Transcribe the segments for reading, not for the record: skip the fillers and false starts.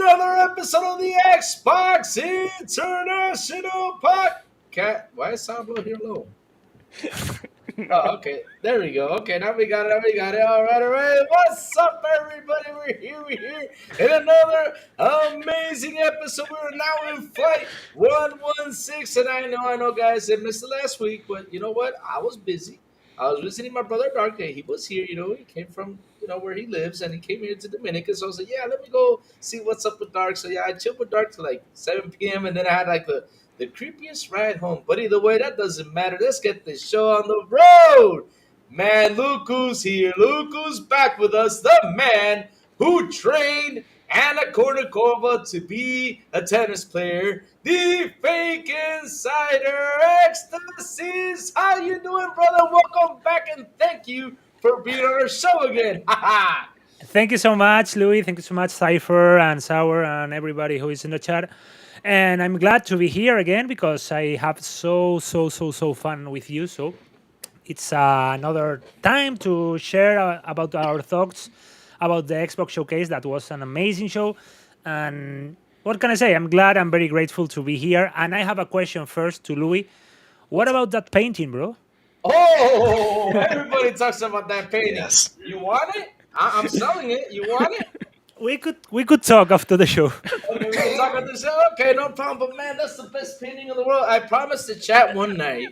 another episode of the Xbox International Podcast. Why is Sourblow here alone? Oh, okay. There we go. Okay, now we got it. All right. What's up, everybody? We're here in another amazing episode. We're now in flight 116. And I know, guys, I missed it last week, but you know what? I was busy. I was visiting my brother Dark. He was here, he came from, where he lives, and he came here to Dominican. So I was like, yeah, let me go see what's up with Dark. So yeah, I chilled with Dark till like 7 p.m. and then I had like the creepiest ride home. But either way, that doesn't matter. Let's get this show on the road. Man, look who's here. Look who's back with us. The man who trained Anna Kournikova to be a tennis player. The fake insider, EXTAS1S. How you doing, brother? Welcome back, and thank you for being on our show again. Thank you so much, Louis. Thank you so much, Cypher and Sour and everybody who is in the chat. And I'm glad to be here again because I have so fun with you. So it's another time to share about our thoughts about the Xbox Showcase. That was an amazing show. And what can I say? I'm glad. I'm very grateful to be here. And I have a question first to Louis. What about that painting, bro? Oh, everybody talks about that painting. Yes. You want it? I'm selling it. You want it? We could talk after the show. Okay, we can talk about this. Okay, no problem. But man, that's the best painting in the world. I promised to chat one night.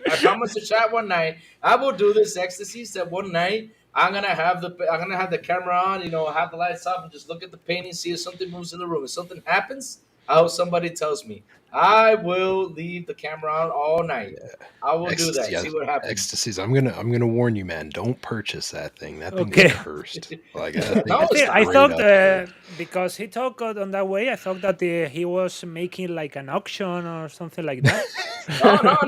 I will do this ecstasy. That one night I'm gonna have the camera on. Have the lights off and just look at the painting, see if something moves in the room. If something happens, I hope somebody tells me. I will leave the camera on all night. I will do that. See what happens. EXTAS1S. I'm gonna warn you, man. Don't purchase that thing. That thing Okay. is cursed. Like I No, it's I not. thought because he talked on that way, I thought that he was making like an auction or something like that.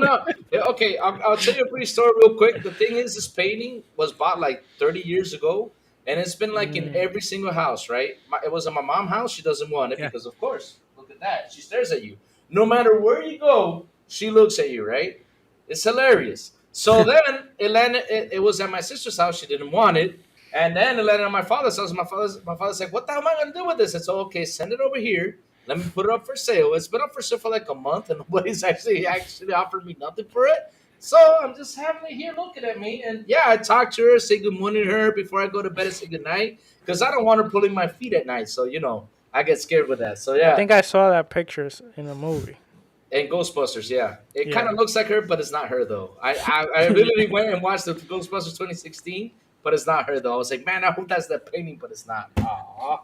No. Okay, I'll tell you a brief story real quick. The thing is, this painting was bought like 30 years ago, and it's been like in every single house, right? It was in my mom's house. She doesn't want it Yeah. because, of course, look at that. She stares at you. No matter where you go, she looks at you, right? It's hilarious. So then it landed. It was at my sister's house. She didn't want it. And then it landed at my father's house. My father's like, "What the hell am I gonna do with this?" I said, "Okay, send it over here. Let me put it up for sale." It's been up for sale for like a month, and nobody's actually offered me nothing for it. So I'm just having it here looking at me. And yeah, I talk to her, say good morning to her before I go to bed and say good night, because I don't want her pulling my feet at night. So I get scared with that. So yeah. I think I saw that pictures in a movie. And Ghostbusters, yeah. It Yeah. kind of looks like her, but it's not her, though. I literally went and watched the Ghostbusters 2016, but it's not her, though. I was like, man, I hope that's that painting, but it's not. Aww.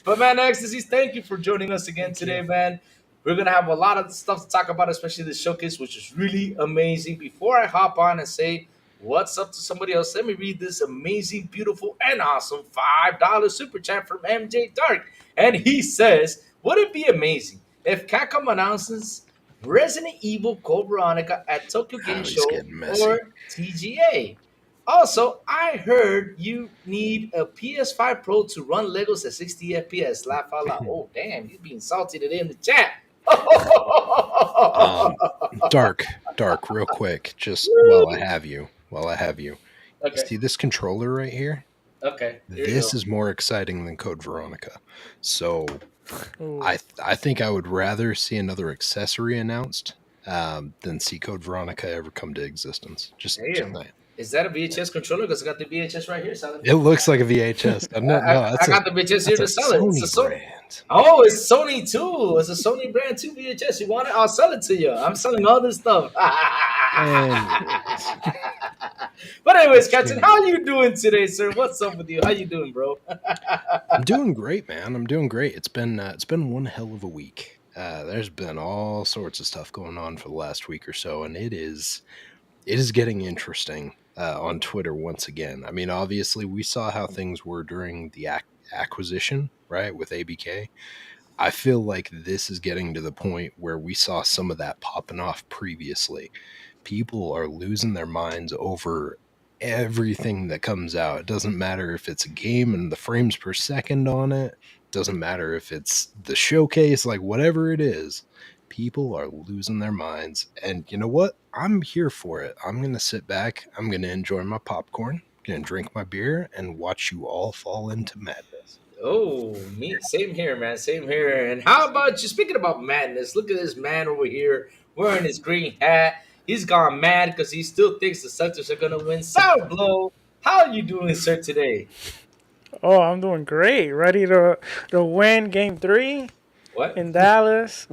But, man, EXTAS1S, thank you for joining us again today, man. We're going to have a lot of stuff to talk about, especially the showcase, which is really amazing. Before I hop on and say what's up to somebody else, let me read this amazing, beautiful, and awesome $5 super chat from MJ Dark. And he says, would it be amazing if Capcom announces Resident Evil Code Veronica at Tokyo Game he's Show getting messy. or TGA? Also, I heard you need a PS5 Pro to run Legos at 60 FPS. Laugh out loud. Oh, damn, you're being salty today in the chat. Dark, real quick, just while I have you. Okay. See this controller right here? Okay. This is more exciting than Code Veronica. So Ooh. I think I would rather see another accessory announced than see Code Veronica ever come to existence. Just Damn. saying. Is that a VHS controller? Because I got the VHS right here. Selling. It looks like a VHS. No, I got the VHS here to sell it. Sony It's a brand. Oh, it's Sony too. It's a Sony brand too VHS. You want it? I'll sell it to you. I'm selling all this stuff. But anyways, Captain, how you doing today, sir? What's up with you? How you doing, bro? I'm doing great, man. I'm doing great. It's been one hell of a week. There's been all sorts of stuff going on for the last week or so, and it is getting interesting on Twitter once again. I mean, obviously, we saw how things were during the acquisition, right, with ABK. I feel like this is getting to the point where we saw some of that popping off previously. People are losing their minds over everything that comes out. It doesn't matter if it's a game and the frames per second on it. It doesn't matter if it's the showcase, like whatever it is. People are losing their minds. And you know what? I'm here for it. I'm going to sit back. I'm going to enjoy my popcorn. Going to drink my beer and watch you all fall into madness. Oh, me, same here, man. Same here. And how about you? Speaking about madness, look at this man over here wearing his green hat. He's gone mad because he still thinks the Celtics are gonna win. Sourblow, how are you doing, sir, today? Oh, I'm doing great. Ready to win Game 3 What? in Dallas.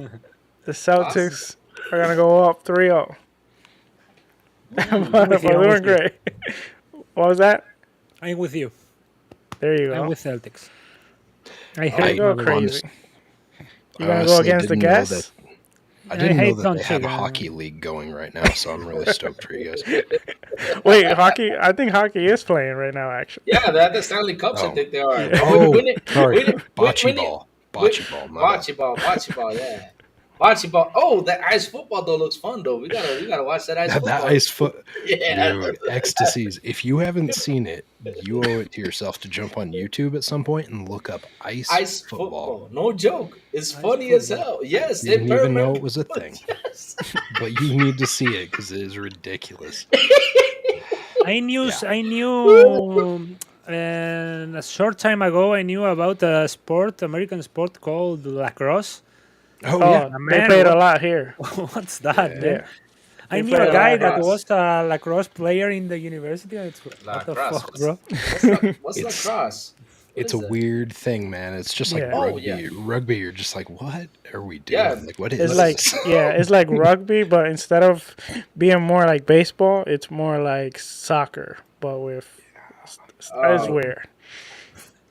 The Awesome. Celtics are gonna go up 3-0. Mm. I'm But with I'm you. I'm doing with you. great. What was that? I'm with you. There you I'm go. with Celtics. I There you hate I go, Mavericks. crazy. honest, You I gonna go honestly against the didn't know that. guests? I I didn't know hate that they Doncic. have a hockey league going right now, so I'm really stoked for you guys. Wait, hockey? I think hockey is playing right now, actually. Yeah, they're at the Stanley Cups. I Oh, think they are. Yeah. But oh, we sorry, need, we bocce need, ball, we, bocce ball. My bad. bocce ball, yeah, bocce ball. Oh, that ice football though looks fun though. We gotta watch that ice That football. ice foot, Yeah, dude, ecstasies. If you haven't seen it, you owe it to yourself to jump on YouTube at some point and look up ice ice football. football. No joke. It's Ice funny as football. hell. Yes, they Didn't even know experiment. it was a thing, Yes. but you need to see it because it is ridiculous. Yeah. I knew a short time ago. I knew about a sport, American sport called lacrosse. Oh yeah. Oh, they Man, play it a lot here. what's that, man? Yeah. Yeah, I they knew play a it a guy lot that here. was Lacrosse. a lacrosse player in the university. It's what the Lacrosse. fuck, bro? What's It's lacrosse? What it's a is that? weird thing, man. It's just like Yeah, Oh yeah, rugby. Rugby, you're just like, what are we yeah. doing? Like, what it's What is is? like this? it's like rugby, but instead of being more like baseball, it's more like soccer, but with it's Oh, weird. It's weird.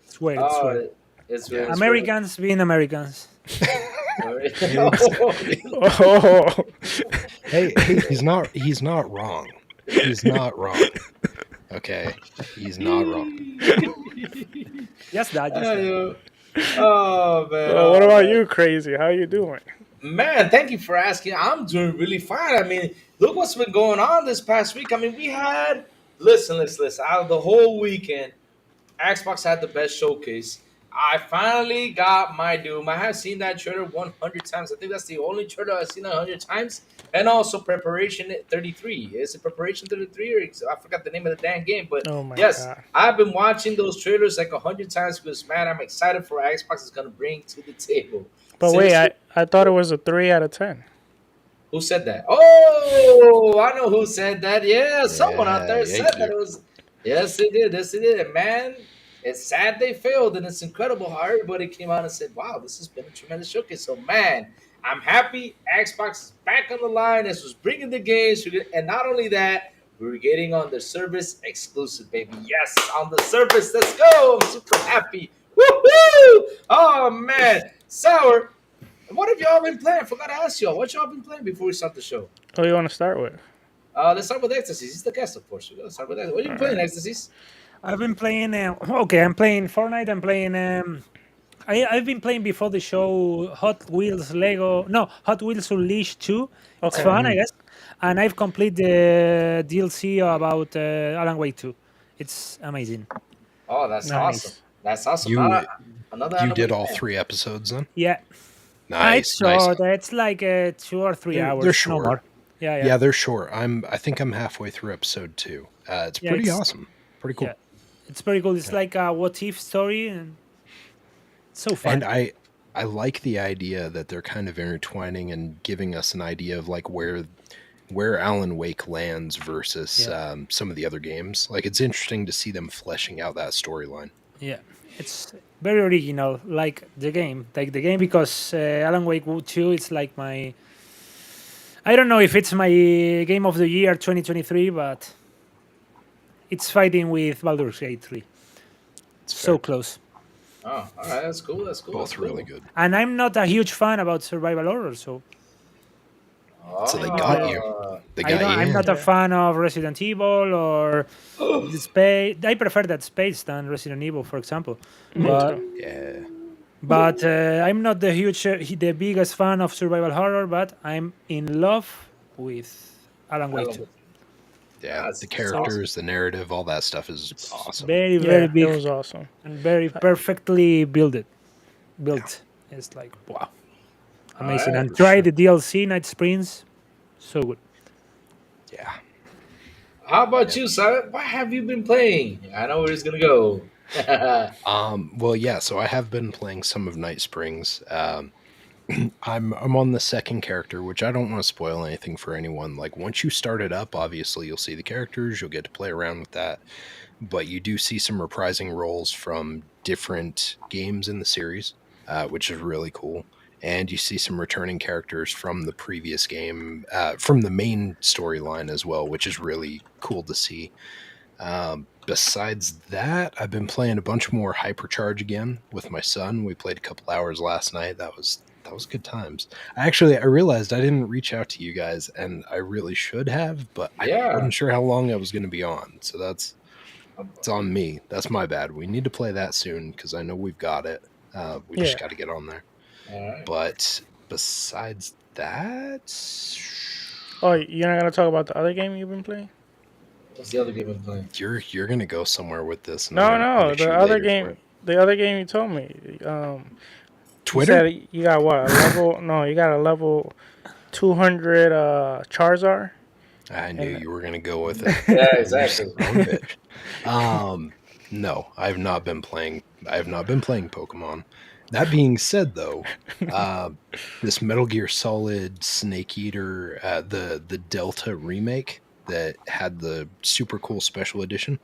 It's weird. oh, it's Yeah. weird. It's weird. Americans being Americans. It's Oh, hey, he's not wrong. He's not wrong. Okay, he's not wrong. Just that. Just that. Oh man, what oh about man. you, crazy? How you doing? Man, thank you for asking. I'm doing really fine. I mean, look what's been going on this past week. I mean, we had listen. Out of the whole weekend, Xbox had the best showcase. I finally got my Doom. I have seen that trailer 100 times. I think that's the only trailer I've seen 100 times. And also Preparation 33. Is it Preparation 33 or I forgot the name of the damn game? But Oh my yes, god. I've been watching those trailers like 100 times because man, I'm excited for what Xbox is gonna bring to the table. But wait, Seriously, I thought it was a 3 out of 10. who said that? Oh, I know who said that. Yeah, someone out Yeah, there yeah, said you that do. it was. Yes, they did. Yes, they did. And man, it's sad they failed, and it's incredible how everybody came out and said, "Wow, this has been a tremendous showcase." So, man, I'm happy Xbox is back on the line. This was bringing the games, and not only that, we're getting on the service exclusive, baby. Yes, on the service. Let's go! I'm super happy. Woohoo! Oh man, Sour. What have y'all been playing? I forgot to ask y'all. What y'all been playing before we start the show? What do you want to start with? Let's start with Ecstasies. He's the guest, of course. We gotta start with that. What are you All playing, right. Ecstasies? I've been playing. Okay, I'm playing Fortnite. I'm playing. I've been playing before the show Hot Wheels Lego. No, Hot Wheels Unleashed 2. It's Okay. fun, I guess. And I've completed the DLC about Alan Wake 2. It's amazing. Oh, that's awesome. Nice. That's awesome. You Another you Alan did Wake all fan. 3 episodes then? Yeah. It's Nice, nice. short. It's like 2 or 3 They're hours. No short. more. Yeah, yeah. Yeah, they're short. I think I'm halfway through episode 2. It's Yeah, pretty it's- awesome. Pretty cool. Yeah. It's very cool. It's like a what if story, and it's so fun. And I like the idea that they're kind of intertwining and giving us an idea of like where Alan Wake lands versus Yeah. some of the other games. Like it's interesting to see them fleshing out that storyline. Yeah, it's very original, like the game, because Alan Wake 2. It's like my. I don't know if it's my game of the year 2023, but it's fighting with Baldur's Gate 3. It's So fair. close. Oh, all right. That's cool. That's cool. Both That's cool. really good. And I'm not a huge fan about survival horror, so So they Oh. got you. They got you. I'm not a Yeah. fan of Resident Evil or the space. I prefer that space than Resident Evil, for example. Me But too. Yeah. But I'm not the biggest fan of survival horror, but I'm in love with Alan Wake 2. Yeah. That's- The that's characters, the narrative, all that stuff is awesome. Very, Yeah, very it big was awesome. and very perfectly built. It's like wow, amazing. Alright, And try the DLC Night Springs, so good. Yeah. How about you, Simon? What have you been playing? I know where he's gonna go. Well, yeah. So I have been playing some of Night Springs. I'm on the second character, which I don't want to spoil anything for anyone. Like once you start it up, obviously you'll see the characters, you'll get to play around with that. But you do see some reprising roles from different games in the series, which is really cool. And you see some returning characters from the previous game, from the main storyline as well, which is really cool to see. Besides that, I've been playing a bunch more Hypercharge again with my son. We played a couple hours last night. That was good times. I realized I didn't reach out to you guys, and I really should have, but I Yeah. wasn't sure how long I was going to be on. So it's on me. That's my bad. We need to play that soon because I know we've got it. We Yeah. just got to get on there. All right. But besides that, Oh, you're not gonna talk about the other game you've been playing? What's the other game I'm playing? you're gonna go somewhere with this. And No, I'm gonna no. punish The you other later for game, it. the other game you told me. Twitter. You said you got what? A level? No, you got a level 200 Charizard. I knew And you were gonna go with it. Yeah, You exactly. son of a bitch. No, I have not been playing. I have not been playing Pokemon. That being said, though, uh, this Metal Gear Solid Snake Eater, the Delta remake that had the super cool special edition.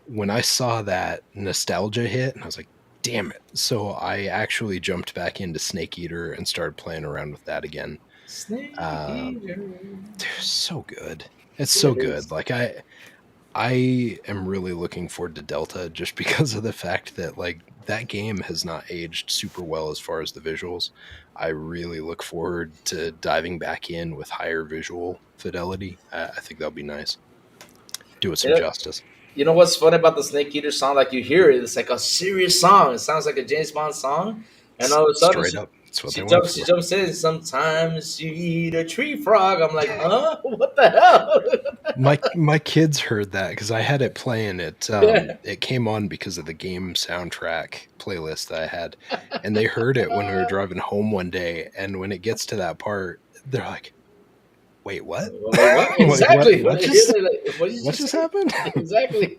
When I saw that nostalgia hit, and I was like, "Damn it!" So I actually jumped back into Snake Eater and started playing around with that again. Snake Um, Eater. Dude, so good. It's Yeah, so it is. good. Like I am really looking forward to Delta just because of the fact that like that game has not aged super well as far as the visuals. I really look forward to diving back in with higher visual fidelity. I think that'll be nice. Do it some Yeah. justice. You know what's funny about the Snake Eater song? Like you hear it, it's like a serious song. It sounds like a James Bond song, and all of a sudden Straight up. That's what they she went jumps, for. she jumps in. Sometimes you eat a tree frog. I'm like, huh? What the hell? My kids heard that because I had it playing. Yeah. It came on because of the game soundtrack playlist that I had, and they heard it when we were driving home one day. And when it gets to that part, they're like, "Wait, what? Like, what? Wait, what? Exactly. What just What did you what just say? happened?" Exactly.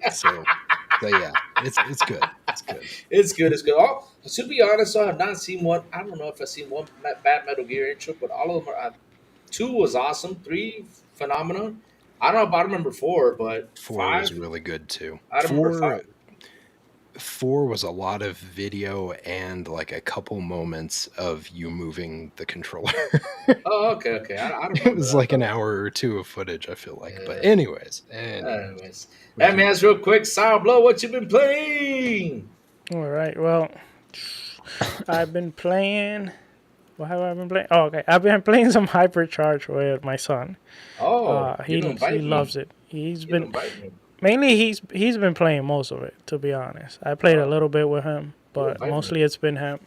So yeah, it's good. It's good. It's good. It's good. Oh, to be honest, I have not seen one. I don't know if I've seen one bad Metal Gear intro, but all of them are. Two was awesome. Three phenomenal. I don't know about number four, but Four was five. really good too. I remember Four five. four was a lot of video and like a couple moments of you moving the controller. Oh, okay, okay. I don't It remember was that. like an hour or two of footage, I feel like. But Yeah. anyways, Anyways, we hey can man, real quick. Sourblow, what you been playing? All right. Well, I've been playing. What have I been playing? Oh, okay. I've been playing some Hypercharge with my son. Oh, you He don't he invite me. loves it. He's You don't been invite me. mainly he's been playing most of it. To be honest, I played a Oh, little bit with him, you don't but invite me. mostly it's been him.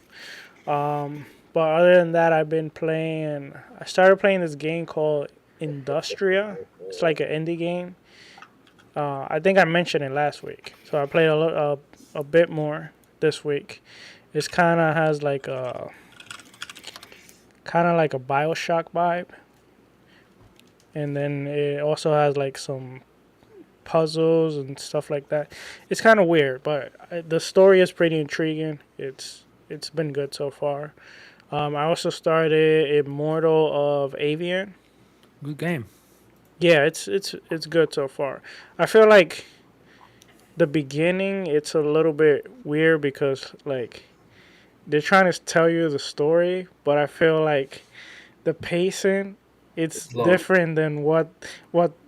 But other than that, I've been playing. I started playing this game called Industria. It's like an indie game. I think I mentioned it last week, so I played a bit more this week. It's kind of like a BioShock vibe, and then it also has like some puzzles and stuff like that. It's kind of weird, but the story is pretty intriguing. It's been good so far. I also started Immortal of Avian. Good game. Yeah, it's good so far. I feel like the beginning it's a little bit weird because like they're trying to tell you the story, but I feel like the pacing it's It's slow. different than what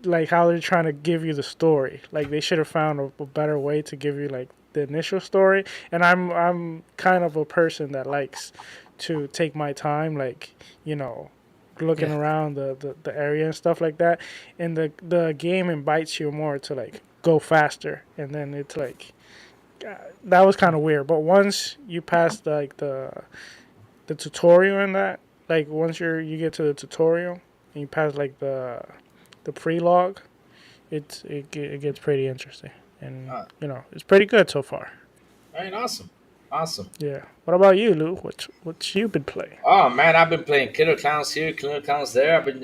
like how they're trying to give you the story. Like they should have found a better way to give you like the initial story. And I'm kind of a person that likes to take my time, like looking Yeah. around the area and stuff like that. And the game invites you more to like go faster, and then it's like that was kind of weird. But once you pass like the tutorial in that, like once you get to the tutorial and you pass like the pre-log, it gets pretty interesting, and Uh, it's pretty good so far. right, awesome, awesome. Yeah. What about you, Lou? What you been playing? Oh man, I've been playing Killer Clowns here, Killer Clowns there. I've been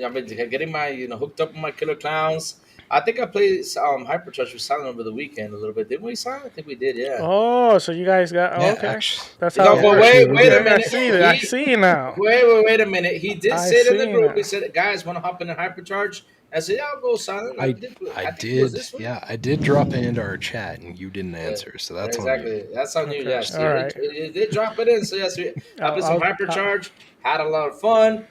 getting my hooked up with my Killer Clowns. I think I played Hypercharge with Silent over the weekend a little bit. Didn't we, Silent? I think we did. Yeah. Oh, so you guys got Yeah, okay. actually, That's how No, it yeah, but works. actually, wait, we wait a did. Okay, I minute. see that. I see now. Wait a minute. He did I say it in the see group. He now. said, "Guys, want to hop in the Hypercharge?" I said, "Yeah, I'll go, Silent." I I I think it was did. this one. Yeah, I did drop it into our chat, and you didn't Yeah, answer, so that's on you. exactly. That's on you. Okay, Yes, all right. it did drop it in. So yes, I played some I'll Hypercharge. Had a lot of fun.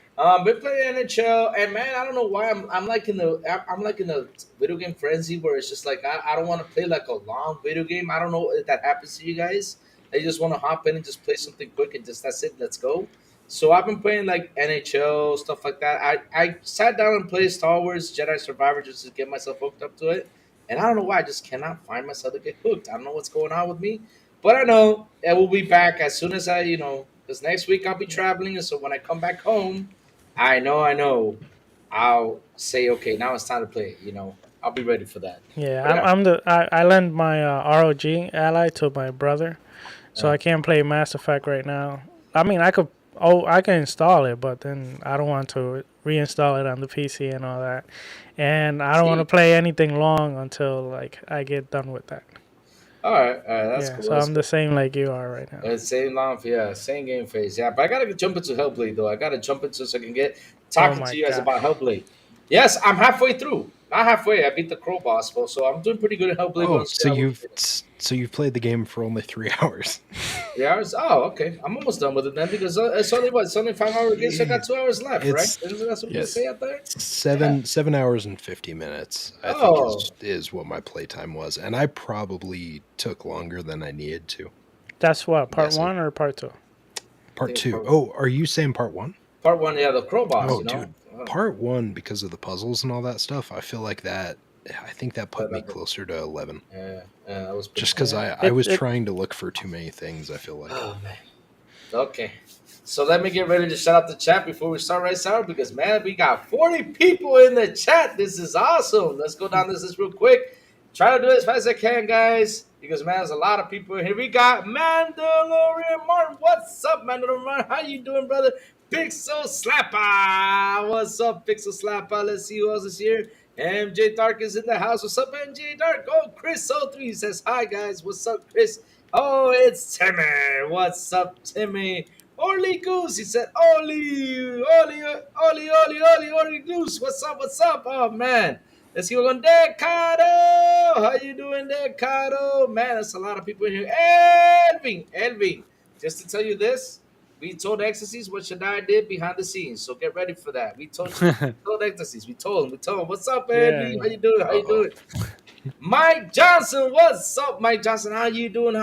Been playing NHL, and man, I don't know why I'm like I'm like in the video game frenzy where it's just like I don't want to play like a long video game. I don't know if that happens to you guys. I just want to hop in and just play something quick and just that's it. Let's go. So I've been playing like NHL stuff like that. I sat down and played Star Wars Jedi Survivor just to get myself hooked up to it. And I don't know why I just cannot find myself to get hooked. I don't know what's going on with me, but I know it will be back as soon as because next week I'll be traveling, and so when I come back home, I know, I'll say, okay, now it's time to play. I'll be ready for that. Yeah, But yeah, I lend my ROG ally to my brother, so uh, I can't play Mass Effect right now. I mean, I can install it, but then I don't want to reinstall it on the PC and all that, and I don't want to see, play anything long until like I get done with that. all right, that's Yeah, cool. so That's I'm the cool. same like you are right now. Same long, yeah, same game phase, yeah. But I gotta jump into Hellblade though. I gotta jump into so I can get Oh talking to my you guys god. about Hellblade. Yes, I'm halfway through. Not halfway. I beat the crow boss, so I'm doing pretty good at Hellblade. But Oh, I'll see how we finish. so you've played the game for only 3 hours. 3 hours? Oh, okay. I'm almost done with it then because it's only what? It's only 5 hour game, so I got 2 hours left, right? It's Isn't that what they yes, say out there? Yeah. 7 hours and 50 minutes. I think Oh, is what my playtime was, and I probably took longer than I needed to. That's what I'm part guessing 1 or part 2? I part think two. Oh, are you saying part one? part one, yeah, the crow boss, Oh, dude, Oh, part one because of the puzzles and all that stuff. I feel like that. I think that put me like it. closer to 11. Yeah, yeah, that was pretty Just fun. because Yeah. I was trying to look for too many things. I feel like. Oh man. Okay. So let me get ready to shut up the chat before we start right sour because man, we got 40 people in the chat. This is awesome. Let's go down this list real quick. Try to do it as fast as I can, guys. Because man, there's a lot of people in here. We got Mandalorian Martin. What's up, Mandalorian Martin? How you doing, brother? Pixel Slapper. What's up, Pixel Slapper? Let's see who else is here. MJ Dark is in the house. What's up, MJ Dark? Oh, Chris03 says hi, guys. What's up, Chris? Oh, it's Timmy. What's up, Timmy? Orly Goose. He said, Orly Goose. What's up? What's up? Oh, man. Let's keep on Decado. How you doing, Decado? Man, there's a lot of people in here. Elvin. Just to tell you this, we told Ecstasies what Shadai did behind the scenes. So get ready for that. We told Ecstasies. We told him. What's up, Yeah. Elvin? How you doing? Uh oh. Mike Johnson, what's up, Mike Johnson? How you doing?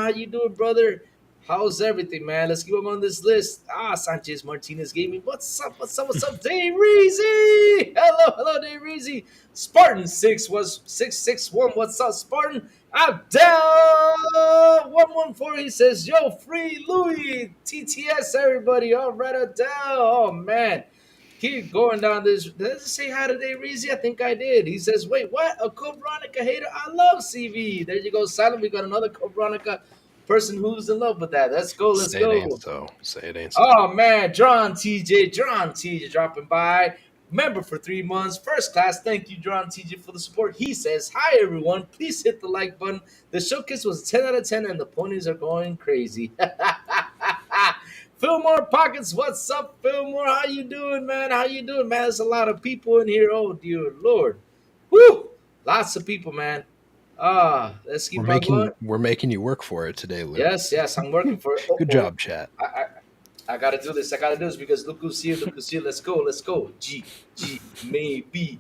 Brother? How's everything, man? Let's keep on this list. Sanchez Martinez Gaming. What's up? Dave Reezy. Hello, Dave Reezy. Spartan 661. What's up, Spartan? Abdel 114. He says, yo, free Louis. TTS, everybody. All right, Abdel. Oh man. Keep going down this. Did I say hi to Dave Reezy? I think I did. He says, wait, what? A Cobronica hater? I love CV. There you go, Silent. We got another Cobronica person who's in love with that. Let's go. Say it ain't so. Say it ain't so. Oh, man. John TJ dropping by. Member for 3 months. First class. Thank you, John TJ, for the support. He says, hi, everyone. Please hit the like button. The showcase was 10 out of 10, and the ponies are going crazy. Fillmore Pockets, what's up, Fillmore? How you doing, man? There's a lot of people in here. Oh, dear Lord. Woo! Lots of people, man. Let's keep on going. We're making you work for it today, Luke. Yes, I'm working for it. Good job, chat. I gotta do this. Because look who's here. Let's go. G, maybe.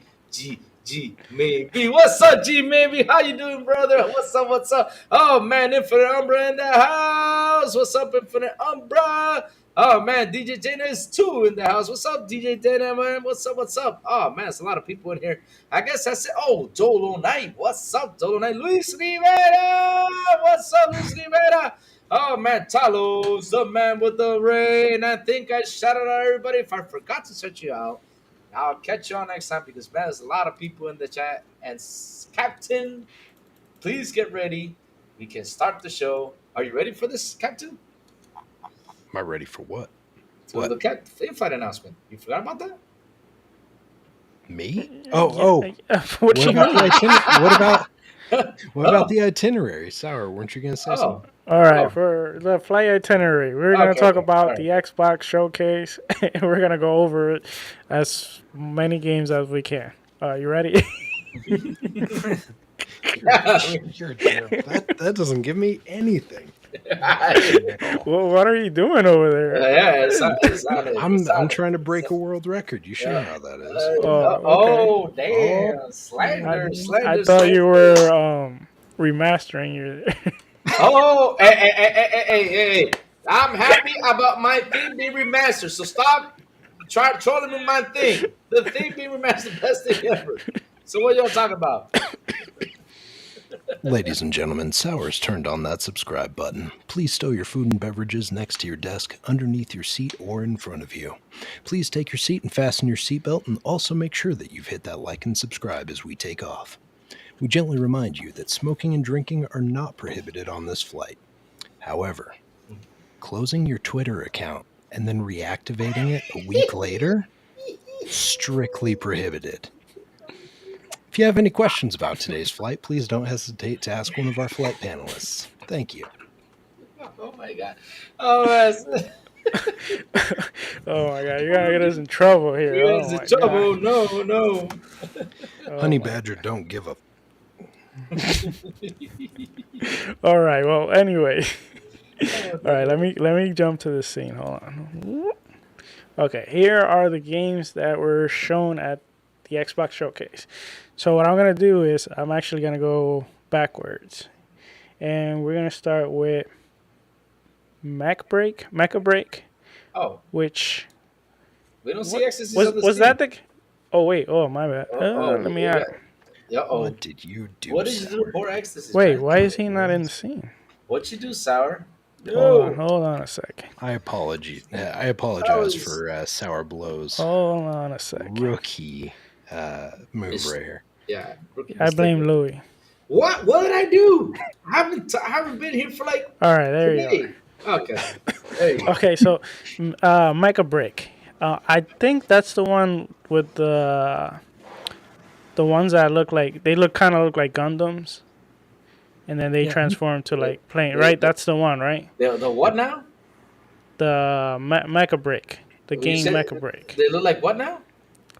Maybe. What's up, G, maybe? How you doing, brother? What's up? Oh, man, Infinite Umbra in the house. What's up, Infinite Umbra? Oh, man, DJ Dana is 2 in the house. What's up, DJ Dana, man? What's up? Oh, man, there's a lot of people in here. I guess that's it. Oh, Dolo Knight. What's up, Dolo Knight? Luis Rivera. What's up, Luis Rivera? Oh, man, Talos, the man with the rain. I think I shouted out everybody. If I forgot to search you out, I'll catch you on next time because, man, there's a lot of people in the chat. And Captain, please get ready. We can start the show. Are you ready for this, Captain? Am I ready for what? The fight announcement. You forgot about that? Me? Yeah, Oh, what what you about mean? the what about Oh, the itinerary? Sour, weren't you gonna say something? oh, All right, oh. for the flight itinerary, we're gonna Okay, talk okay. All about right. the Xbox showcase, and we're gonna go over it as many games as we can. You ready? You're a jerk. That doesn't give me anything. Yeah, Nothing at all. Well, what are you doing over there? I'm trying to break a world record. You should know how that is. Okay. oh, Oh, damn. I Slander, I slander, thought you slander. were remastering your. Oh, hey. I'm happy about my theme being remastered. So stop trolling me my thing. The theme being remastered, best thing ever. So what y'all talking about? ladies and gentlemen, Sour's turned on that subscribe button. Please stow your food and beverages next to your desk, underneath your seat, or in front of you. Please take your seat and fasten your seatbelt, and also make sure that you've hit that like and subscribe as we take off. We gently remind you that smoking and drinking are not prohibited on this flight. However, closing your Twitter account and then reactivating it a week later, strictly prohibited. If you have any questions about today's flight, please don't hesitate to ask one of our flight panelists. Thank you. Oh my god. Oh, that's, Oh my god, you're gonna get us in trouble here. you Oh guys in my god. trouble. No, no. Oh Honey my. Badger don't give a All right. Well, anyway. Oh, All right. Let me jump to the scene. Hold on. Okay. Here are the games that were shown at the Xbox showcase. So what I'm gonna do is I'm actually gonna go backwards, and we're gonna start with Mecha Break, oh, which we don't see what ecstasies on the was scene. that the? Oh wait. Oh my bad. Let me We out. got. Yeah. Oh, What did you do, what did you do to Sour? poor ecstasies, Wait. man? Why is he not in the scene? What you do, sour? Hold on. No. Hold on a second. I apologize That for Sourblow's Hold on a second. rookie move It's- right here. Yeah. Rookie I blame mistake. Louis. What did I do? I haven't been here for like All right, there you today. Okay. There you go. go. Okay, so Mecha Break. I think that's the one with the ones that look kind of look like Gundams, and then they Yeah. transform to like plane. the- Right, the- that's the one, right? The what now? The Mecha Break, the You game said Mecha Break, they look like what now?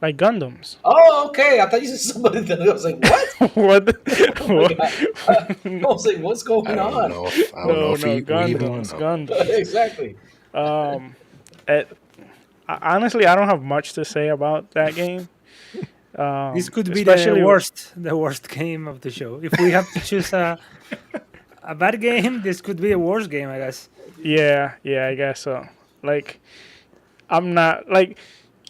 like Gundams. Oh, okay. I thought you said somebody that I was like, what? What? Oh my What? god. I was like, what's going I don't on? know if we even want Gundams, to know. Gundams. Exactly. It, honestly, I don't have much to say about that game. This could be Especially the worst game of the show. If we have to choose a bad game, this could be a worst game, I guess. Yeah, I guess so. Like, I'm not like,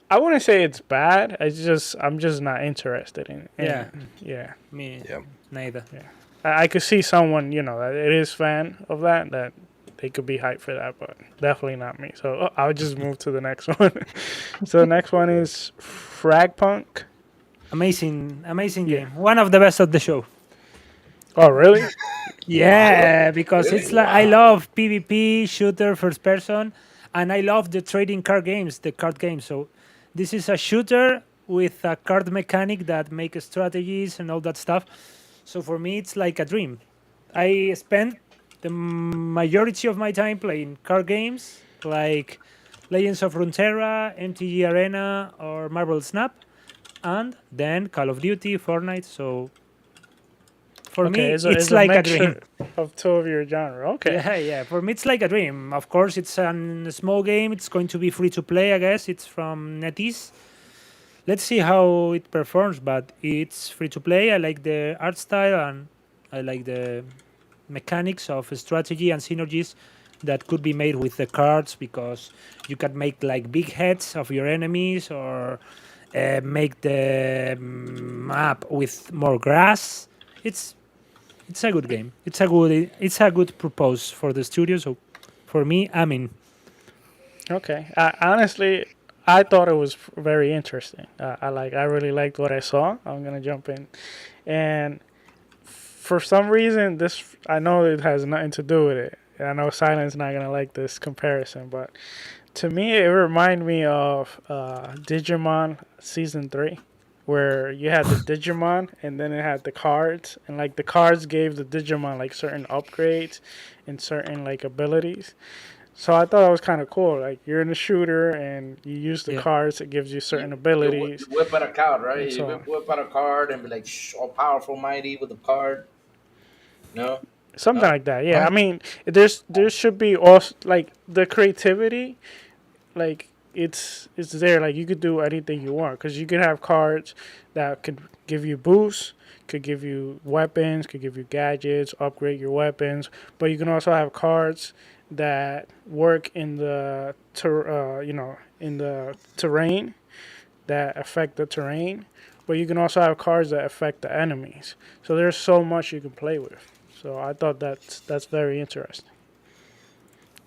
I wouldn't say it's bad. I'm just not interested in it. Yeah. Yeah. Me, Yeah. neither. I could see someone, that it is fan of that they could be hyped for that, but definitely not me. So I'll just move to the next one. So the next one is Fragpunk. Amazing game. One of the best of the show. Oh, really? Yeah, because Really? it's like I love PvP shooter first person, and I love the trading card games, the card games. So this is a shooter with a card mechanic that makes strategies and all that stuff. So for me, it's like a dream. I spend the majority of my time playing card games like Legends of Runeterra, MTG Arena, or Marvel Snap, and then Call of Duty, Fortnite. So for me, it's like a dream. mixture of two of your genre. Okay. Yeah. For me, it's like a dream. Of course, it's a small game. It's going to be free to play, I guess. It's from NetEase. Let's see how it performs, but it's free to play. I like the art style and I like the mechanics of strategy and synergies that could be made with the cards, because you can make like big heads of your enemies, or make the map with more grass. It's a good game. It's a good propose for the studio. So for me, I'm in. Okay. Honestly, I thought it was very interesting. I really liked what I saw. I'm gonna jump in, and for some reason, I know it has nothing to do with it. I know Silent's not gonna like this comparison, but to me, it reminded me of Digimon Season 3. where you had the Digimon and then it had the cards, and like the cards gave the Digimon like certain upgrades and certain like abilities. So I thought that was kind of cool. Like you're in a shooter and you use the Yeah. cards, it gives you certain You abilities whip out a card, right? and You so on. whip out a card and be like, all powerful, mighty with the card. No, Something no. like that. Yeah, I I mean, there should be also like the creativity, like it's there. Like you could do anything you want because you could have cards that could give you boosts, could give you weapons, could give you gadgets, upgrade your weapons. But you can also have cards that work in the in the terrain that affect the terrain. But you can also have cards that affect the enemies. So there's so much you can play with. So I thought that's very interesting.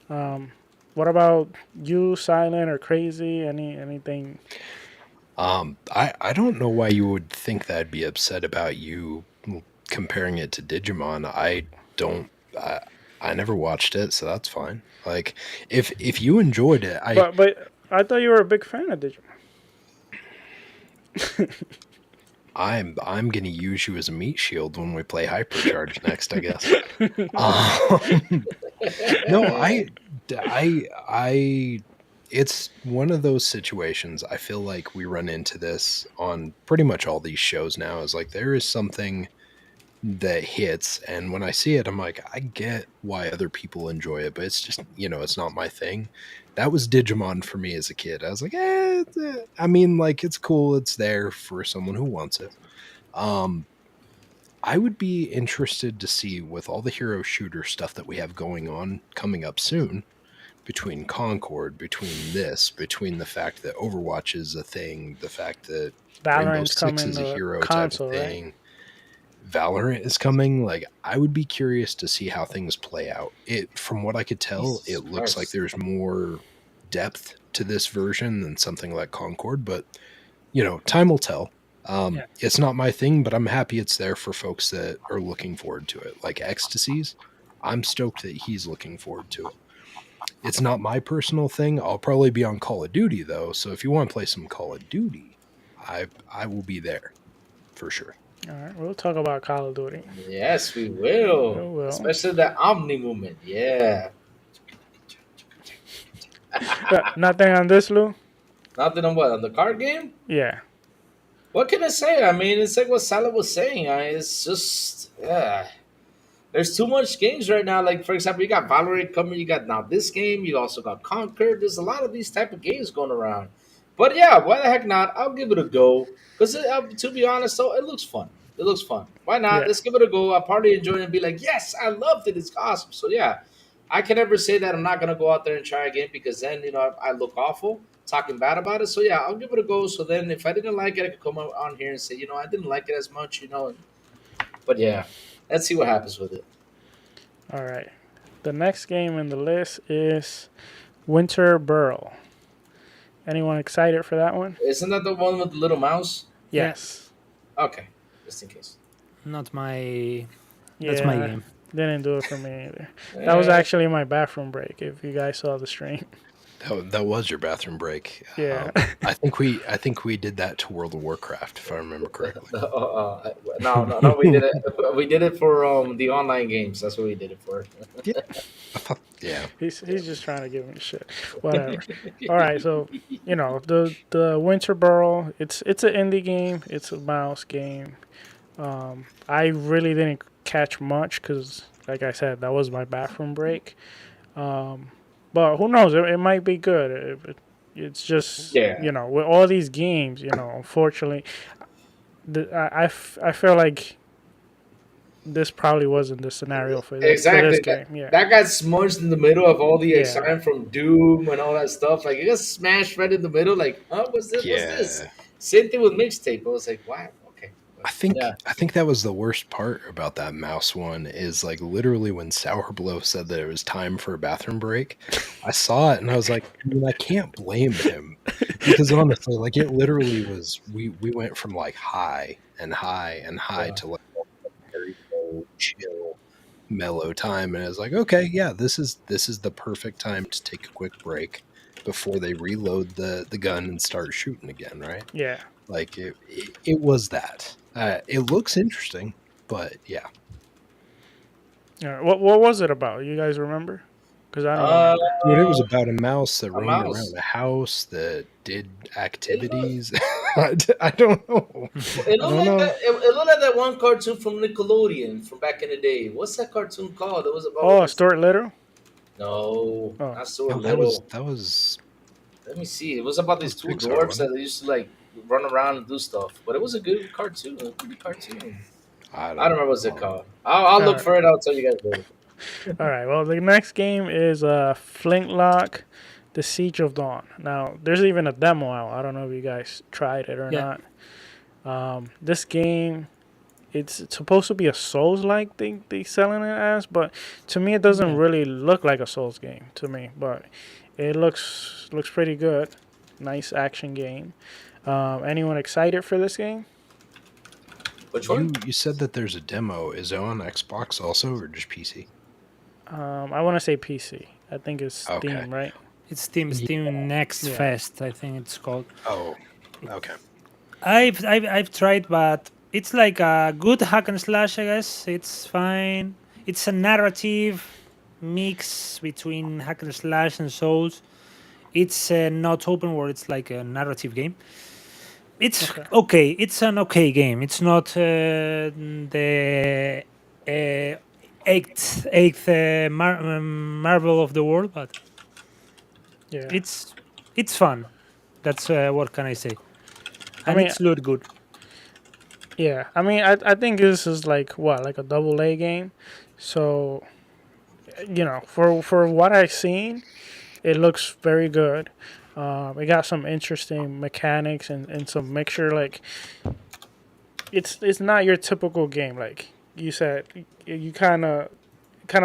What about you, Silent or Crazy? Anything? I don't know why you would think that I'd be upset about you comparing it to Digimon. I don't. I never watched it, so that's fine. Like, if you enjoyed it, But I thought you were a big fan of Digimon. I'm gonna use you as a meat shield when we play Hypercharge next, I guess. Um, no, I, it's one of those situations. I feel like we run into this on pretty much all these shows now. Is like there is something that hits, and when I see it, I'm like, I get why other people enjoy it, but it's just it's not my thing. That was Digimon for me as a kid. I was like, I mean, like it's cool, it's there for someone who wants it. Um, I would be interested to see with all the hero shooter stuff that we have going on coming up soon between Concord, between the fact that Overwatch is a thing, the fact that Rainbow Valorant's Six coming is a to hero type of console, right? thing. Valorant is coming. Like, I would be curious to see how things play out. It, from what I could tell, Jesus it looks like Christ. there's more depth to this version than something like Concord, but time will tell. Yeah. It's not my thing, but I'm happy it's there for folks that are looking forward to it. Like Ecstasies, I'm stoked that he's looking forward to it. It's not my personal thing. I'll probably be on Call of Duty though, so if you want to play some Call of Duty, I will be there for sure. All right, we'll talk about Call of Duty. Yes, we We will. will. Especially the Omni movement. Yeah. Nothing on this, Lou? Nothing on what? On the card game? Yeah. What can I say? I mean, it's like what Salah was saying. It's just, yeah. There's too much games right now. Like, for example, you got Valorant coming. You got now this game. You also got Conquer. There's a lot of these type of games going around. But yeah, why the heck not? I'll give it a go. Because to be honest, though, it looks fun. It looks fun. Why not? Yeah. Let's give it a go. I'll probably enjoy it and be like, yes, I loved it. It's awesome. So yeah, I can never say that I'm not gonna go out there and try again because then I look awful talking bad about it. So yeah, I'll give it a go. So then if I didn't like it, I could come on here and say, I didn't like it as much. But yeah, let's see what happens with it. All right. The next game in the list is Winter Burl. Anyone excited for that one? Isn't that the one with the little mouse? Yeah. Yes. Okay, just in case. Not my. That's my Yeah. game. Didn't do it for me either. That was Eh, actually my bathroom break. If you guys saw the stream. That was your bathroom break. Yeah. I think we did that to World of Warcraft, if I remember correctly. no. We did it. We did it for the online games. That's what we did it for. Yeah, yeah. He's just trying to give me shit. Whatever. All right, so the Winter Burrow. It's an indie game. It's a mouse game. I really didn't catch much because, like I said, that was my bathroom break. But who knows? It might be good. It's just Yeah. with all these games, unfortunately, I feel like this probably wasn't the scenario for this Exactly. game. Yeah. That got smudged in the middle of all the Yeah. excitement from Doom and all that stuff. Like it got smashed right in the middle. Like, what's this? What's this? Yeah. Same thing with mixtape. I was like, wow, okay. Yeah. I think that was the worst part about that mouse one is like literally when Sourblow said that it was time for a bathroom break, I saw it and I was like, I mean, I can't blame him because honestly, like it literally was we went from like high and high and high to like very low, chill, mellow time, and I was like, okay, yeah, this is the perfect time to take a quick break. before they reload the gun and start shooting again, right? Yeah. Like it was that. It looks interesting, but yeah. Yeah. What was it about? You guys remember? Because I don't Uh, remember. Dude, it was about a mouse that a roamed around mouse. a house that did It looked, activities. I don't know. it I looked don't like know. that. It looked like that one cartoon from Nickelodeon from back in the day. What's that cartoon called? It was about like Oh, a Stuart Little. no, Oh, not so No, little. that was Let me see. It was about that these was two Pixar, dwarfs wasn't that it? they used to like run around and do stuff. But it was a good cartoon. A good cartoon. I I don't don't remember what's it know. called. I'll all look right. for it. I'll tell you guys later. All right. Well, the next game is Flintlock, The Siege of Dawn. Now, there's even a demo out. I don't know if you guys tried it or Yeah. not. This game, it's supposed to be a Souls-like thing they selling it as, but to me, it doesn't Yeah. really look like a Souls game to me. But it looks pretty good. Nice action game. Anyone excited for this game? Which one? You said that there's a demo. Is it on Xbox also or just PC? I want to say PC. I think it's Okay. Steam, right? It's Steam Next Yeah. Fest, I think it's called. Oh, okay. I've tried, but it's like a good hack and slash. I guess it's fine. It's a narrative mix between hack and slash and Souls. It's not open world. It's like a narrative game. It's Okay. okay. It's an okay game. It's not the eighth marvel of the world, but Yeah. it's fun. That's what can I say. I And mean, it's looked good. yeah. I mean, I think this is like what, like a double A game. So, for what I've seen, it looks very good. It got some interesting mechanics and some mixture. Like, it's not your typical game. Like you said, you kind of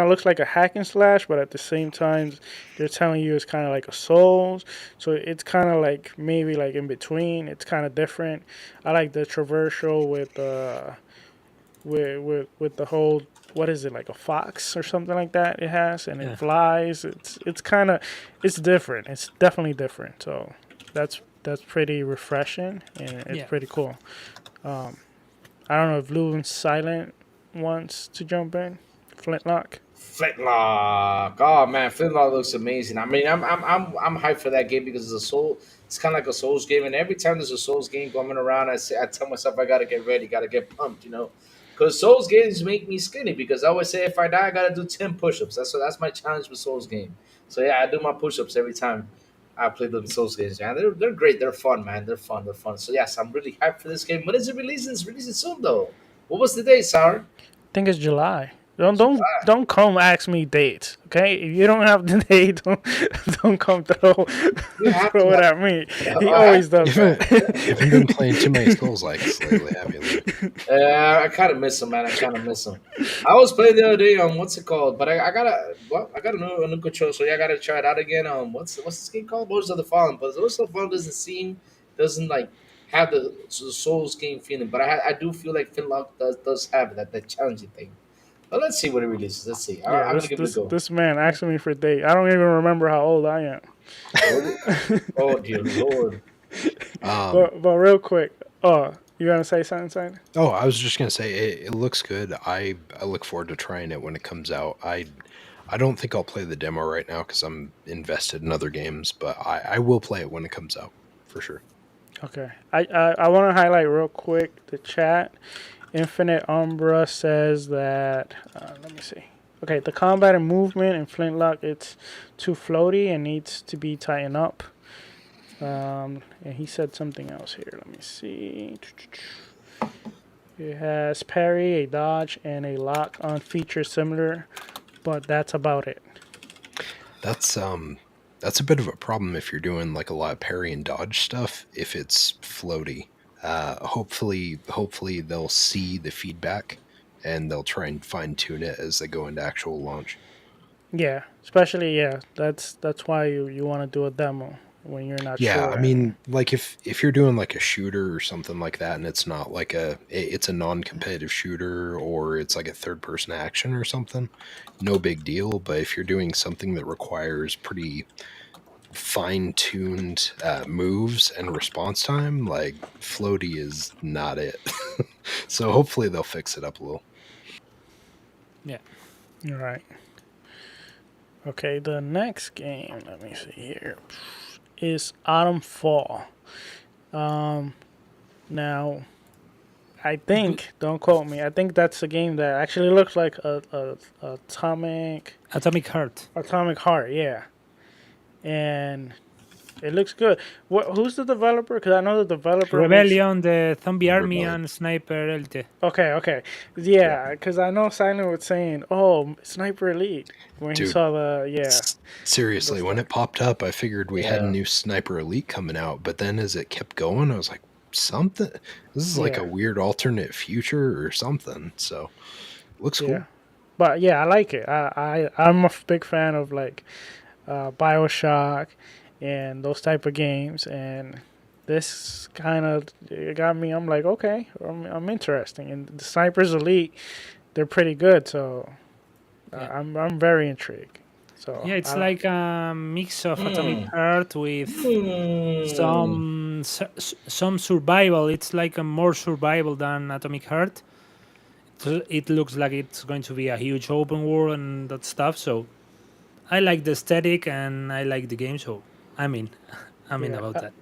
looks like a hack and slash, but at the same time, they're telling you it's kind of like a Souls. So it's kind of like maybe like in between. It's kind of different. I like the traversal with the whole, what is it, like a fox or something like that it has, and Yeah. it flies. It's kind of, it's different. It's definitely different. So that's pretty refreshing, and it's Yeah. pretty cool. I don't know if Blue and Silent wants to jump in. Flintlock. Flintlock. Oh man, Flintlock looks amazing. I mean, I'm hyped for that game because it's a soul. It's kind of like a Souls game, and every time there's a Souls game coming around, I tell myself I gotta get ready, gotta get pumped, because Souls games make me skinny. Because I always say if I die, I gotta do 10 push-ups. That's my challenge with Souls game. So yeah, I do my push-ups every time I play the Souls games. Man, they're great. They're fun, man. They're fun. They're fun. So yes, I'm really hyped for this game. When is it releasing? It's releasing soon though. What was the date, Sour? I think it's July. Don't come ask me dates, okay? If you don't have the date, don't come You have throw to it have. at me. Yeah, He I always have does You that. haven't been playing too many Souls likes lately, have you, Lou? I kind of miss him, man. I kind of miss him. I was playing the other day. What's it called? But I got a new control, so yeah, I gotta try it out again. What's this game called? Lords of the Fallen. But Lords of the Fallen doesn't like have the Souls game feeling. But I do feel like Finlock does have that challenging thing. But let's see when it releases. Let's see. Yeah, I'm this gonna give it a this go. this man asking me for date. I don't even remember how old I am. Oh dear Lord. Um, But real quick, you gonna say something, Simon? oh, I was just gonna say it looks good. I look forward to trying it when it comes out. I don't think I'll play the demo right now because I'm invested in other games, but I will play it when it comes out for sure. Okay. I want to highlight real quick the chat. Infinite Umbra says that. Let me see. Okay, the combat and movement in Flintlock, it's too floaty and needs to be tightened up. And he said something else here. Let me see. It has parry, a dodge, and a lock on features similar, but that's about it. That's a bit of a problem if you're doing like a lot of parry and dodge stuff. If it's floaty, hopefully they'll see the feedback and they'll try and fine tune it as they go into actual launch. Yeah, especially that's why you want to do a demo when you're not Yeah, sure. I mean, like if you're doing like a shooter or something like that, and it's not like it's a non-competitive shooter or it's like a third-person action or something, no big deal. But if you're doing something that requires pretty fine-tuned moves and response time, like floaty is not it. So hopefully they'll fix it up a little. Yeah. All right. Okay, the next game, let me see here, is Autumn Fall. Now, I think, don't quote me, I think that's a game that actually looks like a Atomic Heart. Atomic Heart, yeah. And it looks good. Who's the developer? Because I know the developer makes... Rebellion, the Zombie Army, Rebellion. and Sniper Elite. Okay. Yeah, because I know Silent was saying, oh, Sniper Elite, when he Dude, saw the, yeah. Seriously, when it popped up, I figured we had a Yeah. new Sniper Elite coming out, but then as it kept going, I was like, something. This is like Yeah. a weird alternate future or something. So, looks cool. Yeah. But yeah, I like it. I'm a big fan of like BioShock and those type of games, and this kind of got me. I'm like, okay, I'm interesting. And the Snipers Elite, they're pretty good, so Yeah. I'm very intrigued. So Yeah, it's like a mix of Atomic Heart with some survival. It's like a more survival than Atomic Heart. So it looks like it's going to be a huge open world and that stuff. So I like the aesthetic and I like the game. So I'm in. I'm in Yeah. about that.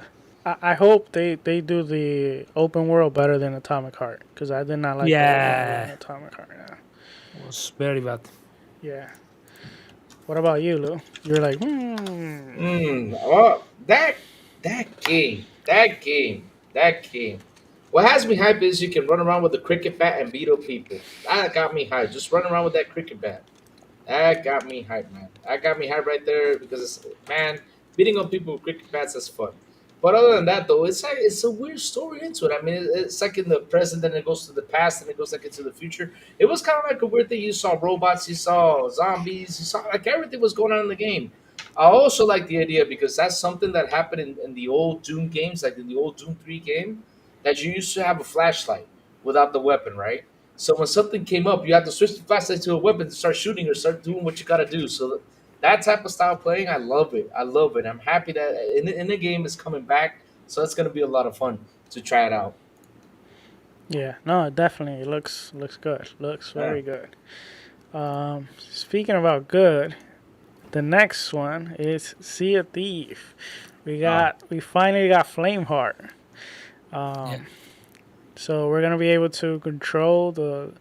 I hope they do the open world better than Atomic Heart, because I did not like the open world in Atomic Heart. It was very bad. Yeah. What about you, Lou? You're like, Oh, that game. What has me hyped is you can run around with a cricket bat and beat up people. That got me hyped. Just run around with that cricket bat. That got me hyped, man. That got me hyped right there because man, beating up people with cricket bats is fun. But other than that, though, it's a weird story into it. I mean, it's like in the present, then it goes to the past, and it goes like into the future. It was kind of like a weird thing. You saw robots, you saw zombies, you saw like everything was going on in the game. I also like the idea because that's something that happened in the old Doom games, like in the old Doom 3 game, that you used to have a flashlight without the weapon, right? So when something came up, you had to switch the flashlight to a weapon to start shooting or start doing what you got to do. So that type of style playing, I love it. I love it. I'm happy that in the game is coming back. So it's gonna be a lot of fun to try it out. yeah, no, definitely, it looks good. Looks Yeah. very good. Speaking about good, the next one is Sea of Thief. We finally got Flameheart. Yeah. So we're gonna be able to control the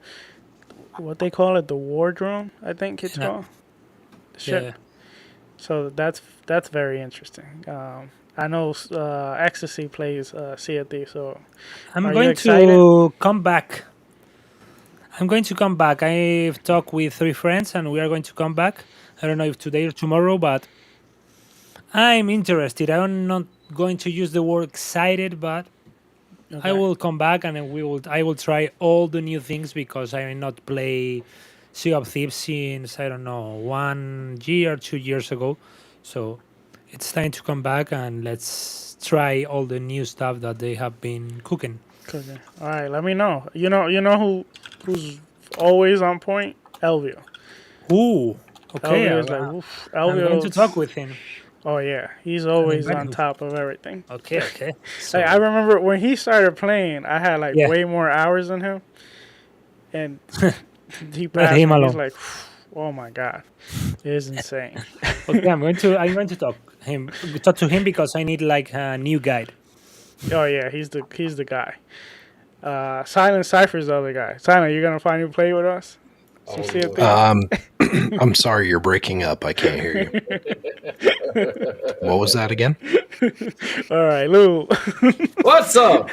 what they call it, the wardroom, I think it's Yeah. called. The ship. Yeah. So that's very interesting. I know Ecstasy plays Sea of Thieves, so I'm are you going excited? to come back. I'm going to come back. I've talked with 3 friends and we are going to come back. I don't know if today or tomorrow, but I'm interested. I'm not going to use the word excited, but I Okay. will come back and then I will try all the new things because I may not play Sea of Thieves since I don't know 1 year, 2 years ago. So it's time to come back and let's try all the new stuff that they have been cooking. Okay. All right. Let me know. You know who's always on point? Elvio. Ooh, okay. Elvio's like, oof. I'm going to talk Elvio. with him. Oh yeah, he's always invite on him. top of everything. Okay. Like, I remember when he started playing, I had like Yeah. way more hours than him, and he Let passed him me. He's alone. like, oh my god, it is insane. Okay, I'm going to talk to him because I need like a new guide. Oh yeah, he's the guy. Silent Cypher's the other guy. Silent, you gonna finally play with us? Some Oh, Sea of Lord. Thieves? I'm sorry, you're breaking up. I can't hear you. What was that again? All right, Lou. What's up?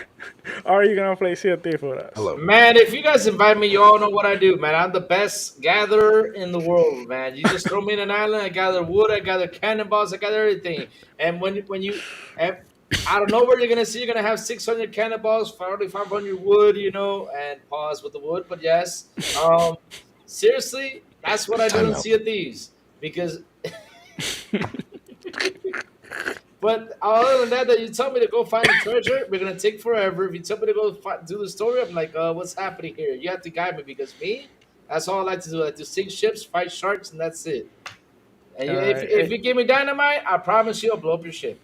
Are you gonna play Sea of Thieves with us? Hello. Man, if you guys invite me, you all know what I do, man. I'm the best gatherer in the world, man. You just throw me in an island, I gather wood, I gather cannonballs, I gather everything. And when you and I don't know where you're gonna see, you're gonna have 600 cannonballs, 500 wood, and pause with the wood. But yes, seriously, that's what I do Time in out. Sea of Thieves because. But other than that, you tell me to go find the treasure, we're gonna take forever. If you tell me to go do the story, I'm like, what's happening here? You have to guide me because me, that's all I like to do. I like to sink ships, fight sharks, and that's it. And All if right. you give me dynamite, I promise you I'll blow up your ship.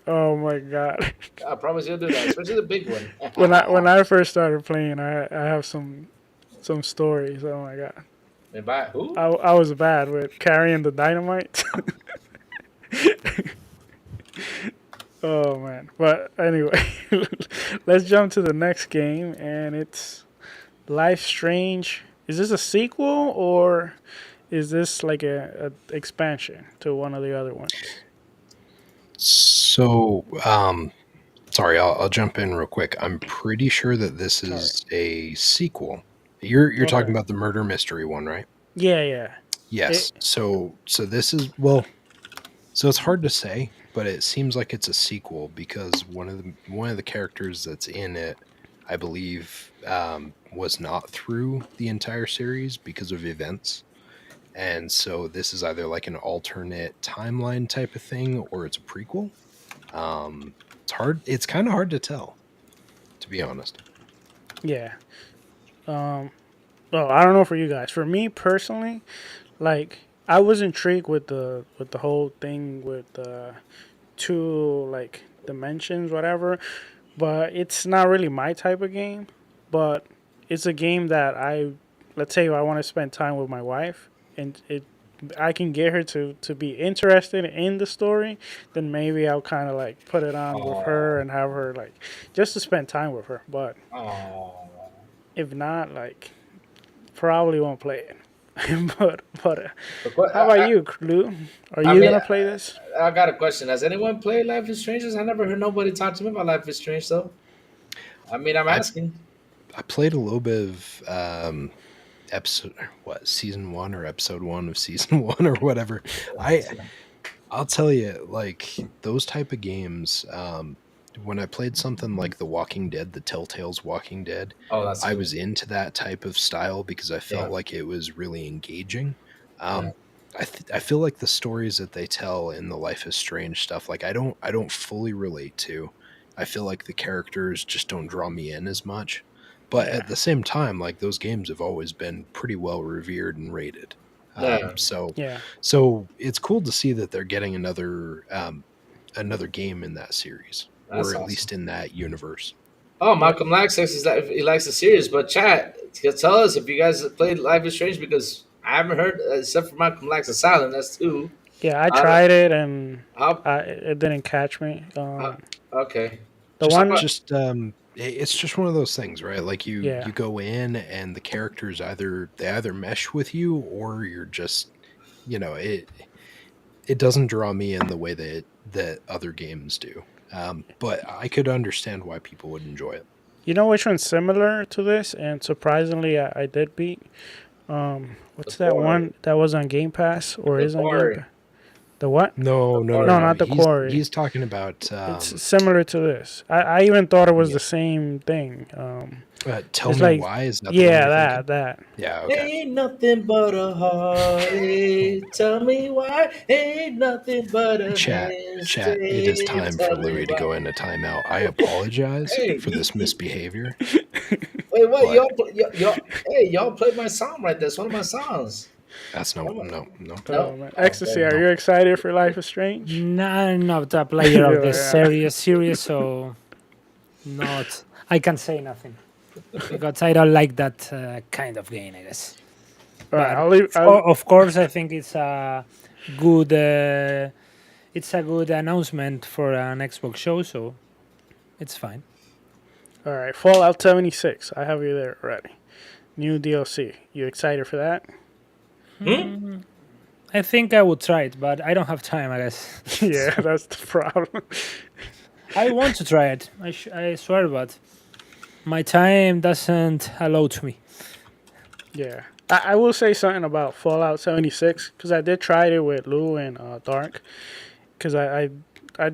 Oh my god. I promise you'll do that, especially the big one. When I first started playing, I have some stories. Oh my god. And by who? I was bad with carrying the dynamite. Oh man. But anyway, let's jump to the next game, and it's Life Strange. Is this a sequel or is this like a expansion to one of the other ones? So, sorry, I'll jump in real quick. I'm pretty sure that this Sorry. is a sequel. You're talking Okay. about the murder mystery one, right? Yeah, yeah. Yes. It, So this is, well, so it's hard to say, but it seems like it's a sequel because one of the characters that's in it, I believe, was not through the entire series because of events. And so this is either like an alternate timeline type of thing or it's a prequel. It's hard. It's kind of hard to tell, to be honest. yeah. Um. Well, I don't know for you guys. For me personally, like I was intrigued with the whole thing with the two like dimensions, whatever. But it's not really my type of game. But it's a game that let's say I want to spend time with my wife, and I can get her to be interested in the story, then maybe I'll kind of like put it on with her Oh, and have her like just to spend time with her. But oh. if not, like probably won't play it. But But what, how about you, Lou? Are I you mean, gonna play this? I got a question. Has anyone played Life is Strange? I never heard nobody talk to me about Life is Strange, though. I mean, I'm I asking. I played a little bit of episode what season one or episode one of season one or whatever. I I'll tell you, like those type of games. When I played something like The Walking Dead, the Telltale's Walking Dead, Oh, that's I cool. was into that type of style because I Yeah, felt like it was really engaging. yeah, Um, I feel like the stories that they tell in the Life is Strange stuff, like I don't fully relate to. I feel like the characters just don't draw me in as much. But Yeah, at the same time, like those games have always been pretty well revered and rated. yeah. So yeah, so it's cool to see that they're getting another game in that series, or That's at awesome. least in that universe. Oh, yeah. Malcolm Lax says he likes the series, but chat, tell us if you guys played Life is Strange because I haven't heard except for Malcolm Lax and Silent. That's two. Yeah, I I don't. tried it and How? it didn't catch me. Okay. The How Just one, about? just it's just one of those things, right? Like you yeah, you go in and the characters either mesh with you or you're just it doesn't draw me in the way that other games do. But I could understand why people would enjoy it. you know which one's similar to this, and surprisingly, I did beat. The What's that quarry. one that was on Game Pass or The is on Game quarry. Pass? The what? No, The no, no, No, quarry. no. not the He's Quarry. he's talking about It's similar to this. I even thought it was yeah. the same thing. Tell It's Me like, Why, is that the one yeah, you're thinking? that. Yeah, okay. Ain't nothing but a heartache. Tell me why. Ain't nothing but a Chat, it is mistake. time for Tell me Louis to go why. into timeout. I apologize Hey, for this misbehavior, wait, what? but Hey, y'all played my song right there. It's one of my songs. that's no, One of no, no. my, Oh no. man, Oh, Ecstasy. okay. Are No. you excited for Life is Strange? No, I'm not a player of the Yeah. series, so not. I can say nothing because I don't like that kind of game, I guess. All right, But I'll leave. of course, I think good. It's a good announcement for an Xbox show, so it's fine. All right, Fallout 76. I have you there already. New DLC. You excited for that? Hmm? I think I would try it, but I don't have time, I guess. Yeah, that's the problem. I want to try it. I swear, but my time doesn't allow to me. Yeah. I will say something about Fallout 76 because I did try it with Lou and Dark because I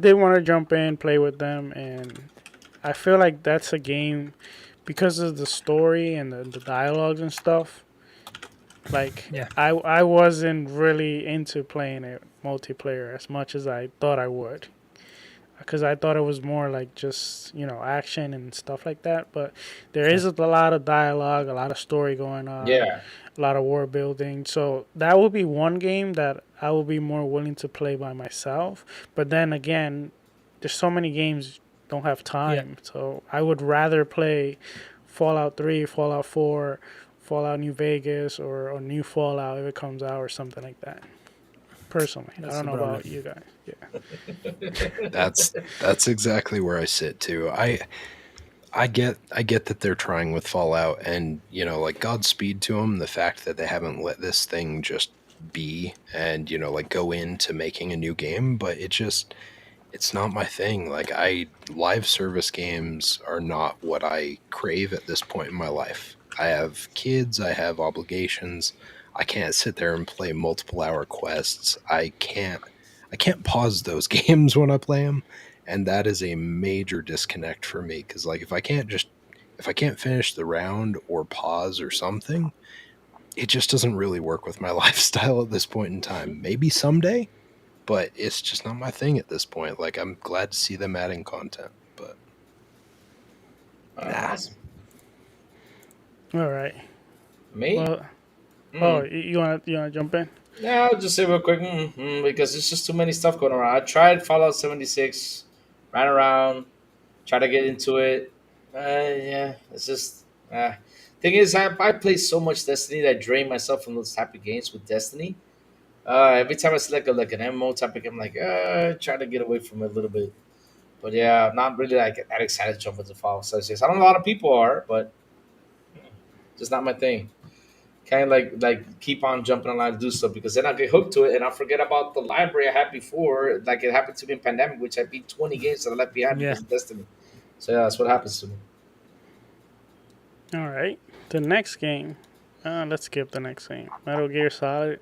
did want to jump in, play with them, and I feel like that's a game because of the story and the dialogues and stuff. Like Yeah. I wasn't really into playing it multiplayer as much as I thought I would because I thought it was more like just action and stuff like that. But there is a lot of dialogue, a lot of story going on, Yeah. a lot of world building. So that would be one game that I will be more willing to play by myself. But then again, there's so many games don't have Yeah. time, so I would rather play Fallout 3, Fallout 4, Fallout New Vegas, or New Fallout if it comes out or something like that. Personally, I That's don't the know problem. about you guys. Yeah. That's exactly where I sit too. I get that they're trying with Fallout, and like Godspeed to them. The fact that they haven't let this thing just be and like go into making a new game, but it's not my thing. Like I live service games are not what I crave at this point in my life. I have kids, I have obligations. I can't sit there and play multiple hour quests. I can't pause those games when I play them, and that is a major disconnect for me cuz like if I can't finish the round or pause or something, it just doesn't really work with my lifestyle at this point in time. Maybe someday, but it's just not my thing at this point. Like I'm glad to see them adding content, but nah. Awesome. All right. Me? Well, oh, Mm. you wanna jump in? Yeah, I'll just say real quick because there's just too many stuff going around. I tried Fallout 76, ran around, tried to get into it. Yeah, it's just. Thing is, I play so much Destiny that I drain myself from those type of games with Destiny. Every time I select like an MMO topic, I'm like, try to get away from it a little bit. But yeah, I'm not really like that excited to jump into Fallout 76. I don't know a lot of people are, but just not my thing. Kind of like keep on jumping online to do stuff because then I get hooked to it and I forget about the library I had before. Like it happened to me in pandemic, which I beat 20 games that I left behind Yeah. because of Destiny. So yeah, that's what happens to me. All right. The next game. Let's skip the next game. Metal Gear Solid.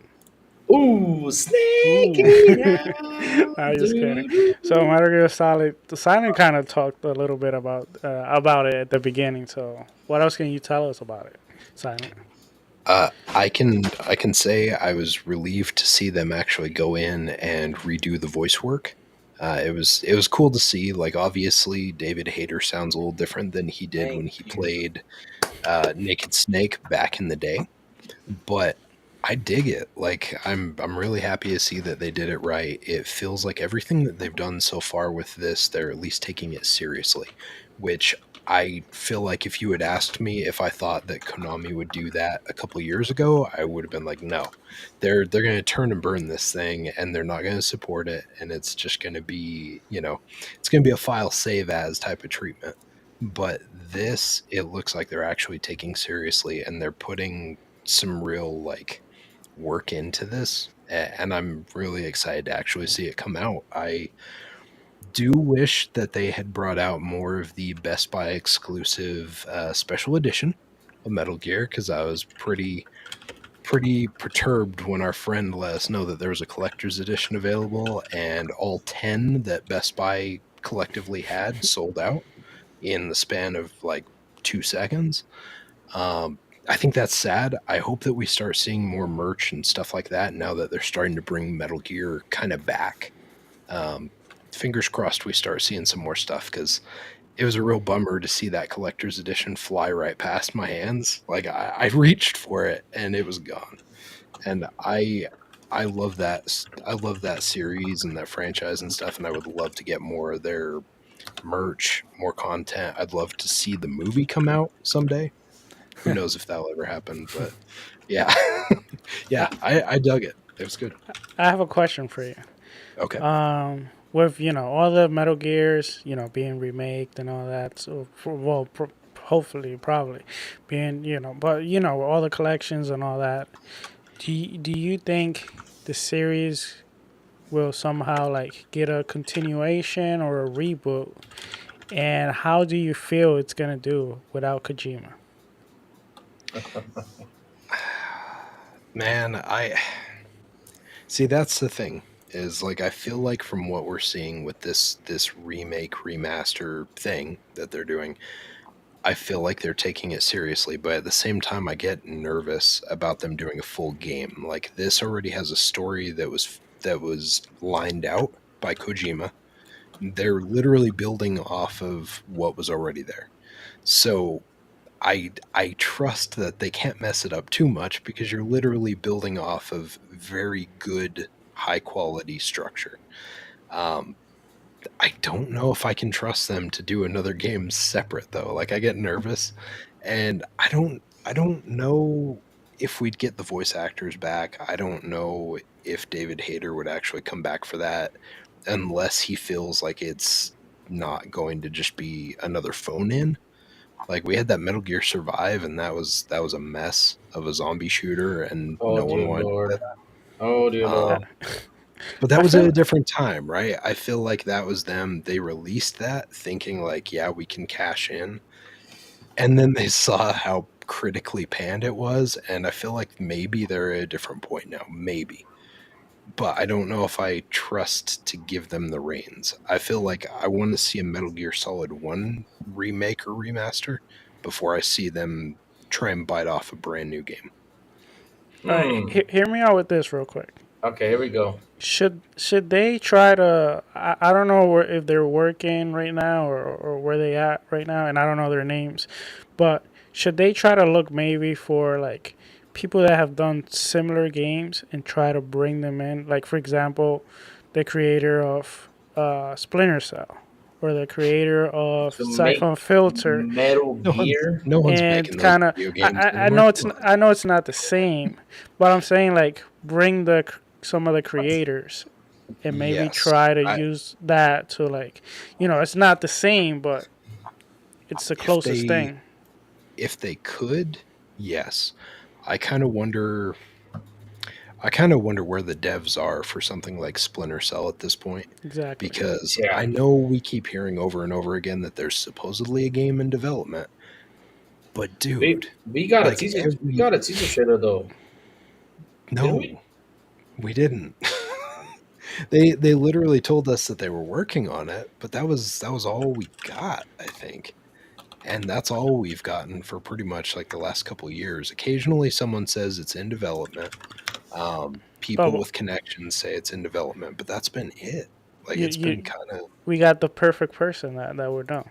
Ooh, Ooh. sneaky down, I just kidding. doo-doo. So Metal Gear Solid. The Silent kind of talked a little bit about it at the beginning. So what else can you tell us about it, Silent? I can say I was relieved to see them actually go in and redo the voice work. It was cool to see. Like obviously, David Hayter sounds a little different than he did when he Thank you. played Naked Snake back in the day, but I dig it. Like I'm really happy to see that they did it right. It feels like everything that they've done so far with this, they're at least taking it seriously, which I feel like if you had asked me if I thought that Konami would do that a couple years ago, I would have been like, no. They're going to turn and burn this thing and they're not going to support it and it's just going to be, it's going to be a file save as type of treatment. But this, it looks like they're actually taking seriously and they're putting some real like work into this, and I'm really excited to actually see it come out. I do wish that they had brought out more of the Best Buy exclusive special edition of Metal Gear because I was pretty perturbed when our friend let us know that there was a collector's edition available and all 10 that Best Buy collectively had sold out in the span of like 2 seconds. I think that's sad. I hope that we start seeing more merch and stuff like that now that they're starting to bring Metal Gear kind of back. Um, Fingers crossed we start seeing some more stuff because it was a real bummer to see that collector's edition fly right past my hands. Like I reached for it and it was gone. And I love that. I love that series and that franchise and stuff. And I would love to get more of their merch, more content. I'd love to see the movie come out someday. Who knows if that'll ever happen, but yeah. Yeah, I, I dug it. It was good. I have a question for you. Okay. With all the Metal Gears, being remaked and all that. So hopefully, probably being but all the collections and all that. Do you think the series will somehow like get a continuation or a reboot? And how do you feel it's gonna do without Kojima? Man, I see that's the thing is like I feel like from what we're seeing with this remake remaster thing that they're doing, I feel like they're taking it seriously, but at the same time I get nervous about them doing a full game. Like this already has a story that was lined out by Kojima. They're literally building off of what was already there. So I trust that they can't mess it up too much because you're literally building off of very good high quality structure. I don't know if I can trust them to do another game separate though. Like I get nervous, and I don't know if we'd get the voice actors back. I don't know if David Hayter would actually come back for that unless he feels like it's not going to just be another phone in. Like we had that Metal Gear Survive, and that was a mess of a zombie shooter, and Oh no one dear wanted to play Lord. that. Oh dear Lord. But that I was at feel a different time, right? I feel like that was them. They released that thinking like, yeah, we can cash in. And then they saw how critically panned it was, and I feel like maybe they're at a different point now. Maybe. But I don't know if I trust to give them the reins. I feel like I want to see a Metal Gear Solid 1 remake or remaster before I see them try and bite off a brand new game. All right, Hmm. hear me out with this real quick. Okay, here we go. Should they try to? I don't know if they're working right now or where they at right now, and I don't know their names, but should they try to look maybe for like people that have done similar games and try to bring them in? Like for example, the creator of Splinter Cell or the creator of To make Siphon Filter, Metal No one's Gear. no one's and making those kind of video games I anymore. know it's Come on. I know it's not the same, but I'm saying like bring some of the creators and maybe Yes. try to I, use that to like, it's not the same, but it's the if closest they thing. if they could, yes. I kind of wonder I kind of wonder where the devs are for something like Splinter Cell at this point, Exactly. because I Yeah. know we keep hearing over and over again that there's supposedly a game in development. But We dude, we got a like teaser. We every got a teaser trailer though, didn't we? no, we didn't. They literally told us that they were working on it, but that was all we got, I think. And that's all we've gotten for pretty much like the last couple of years. Occasionally someone says it's in development. People But with connections say it's in development, but that's been it. Like you, it's been you kind of we got the perfect person that would know.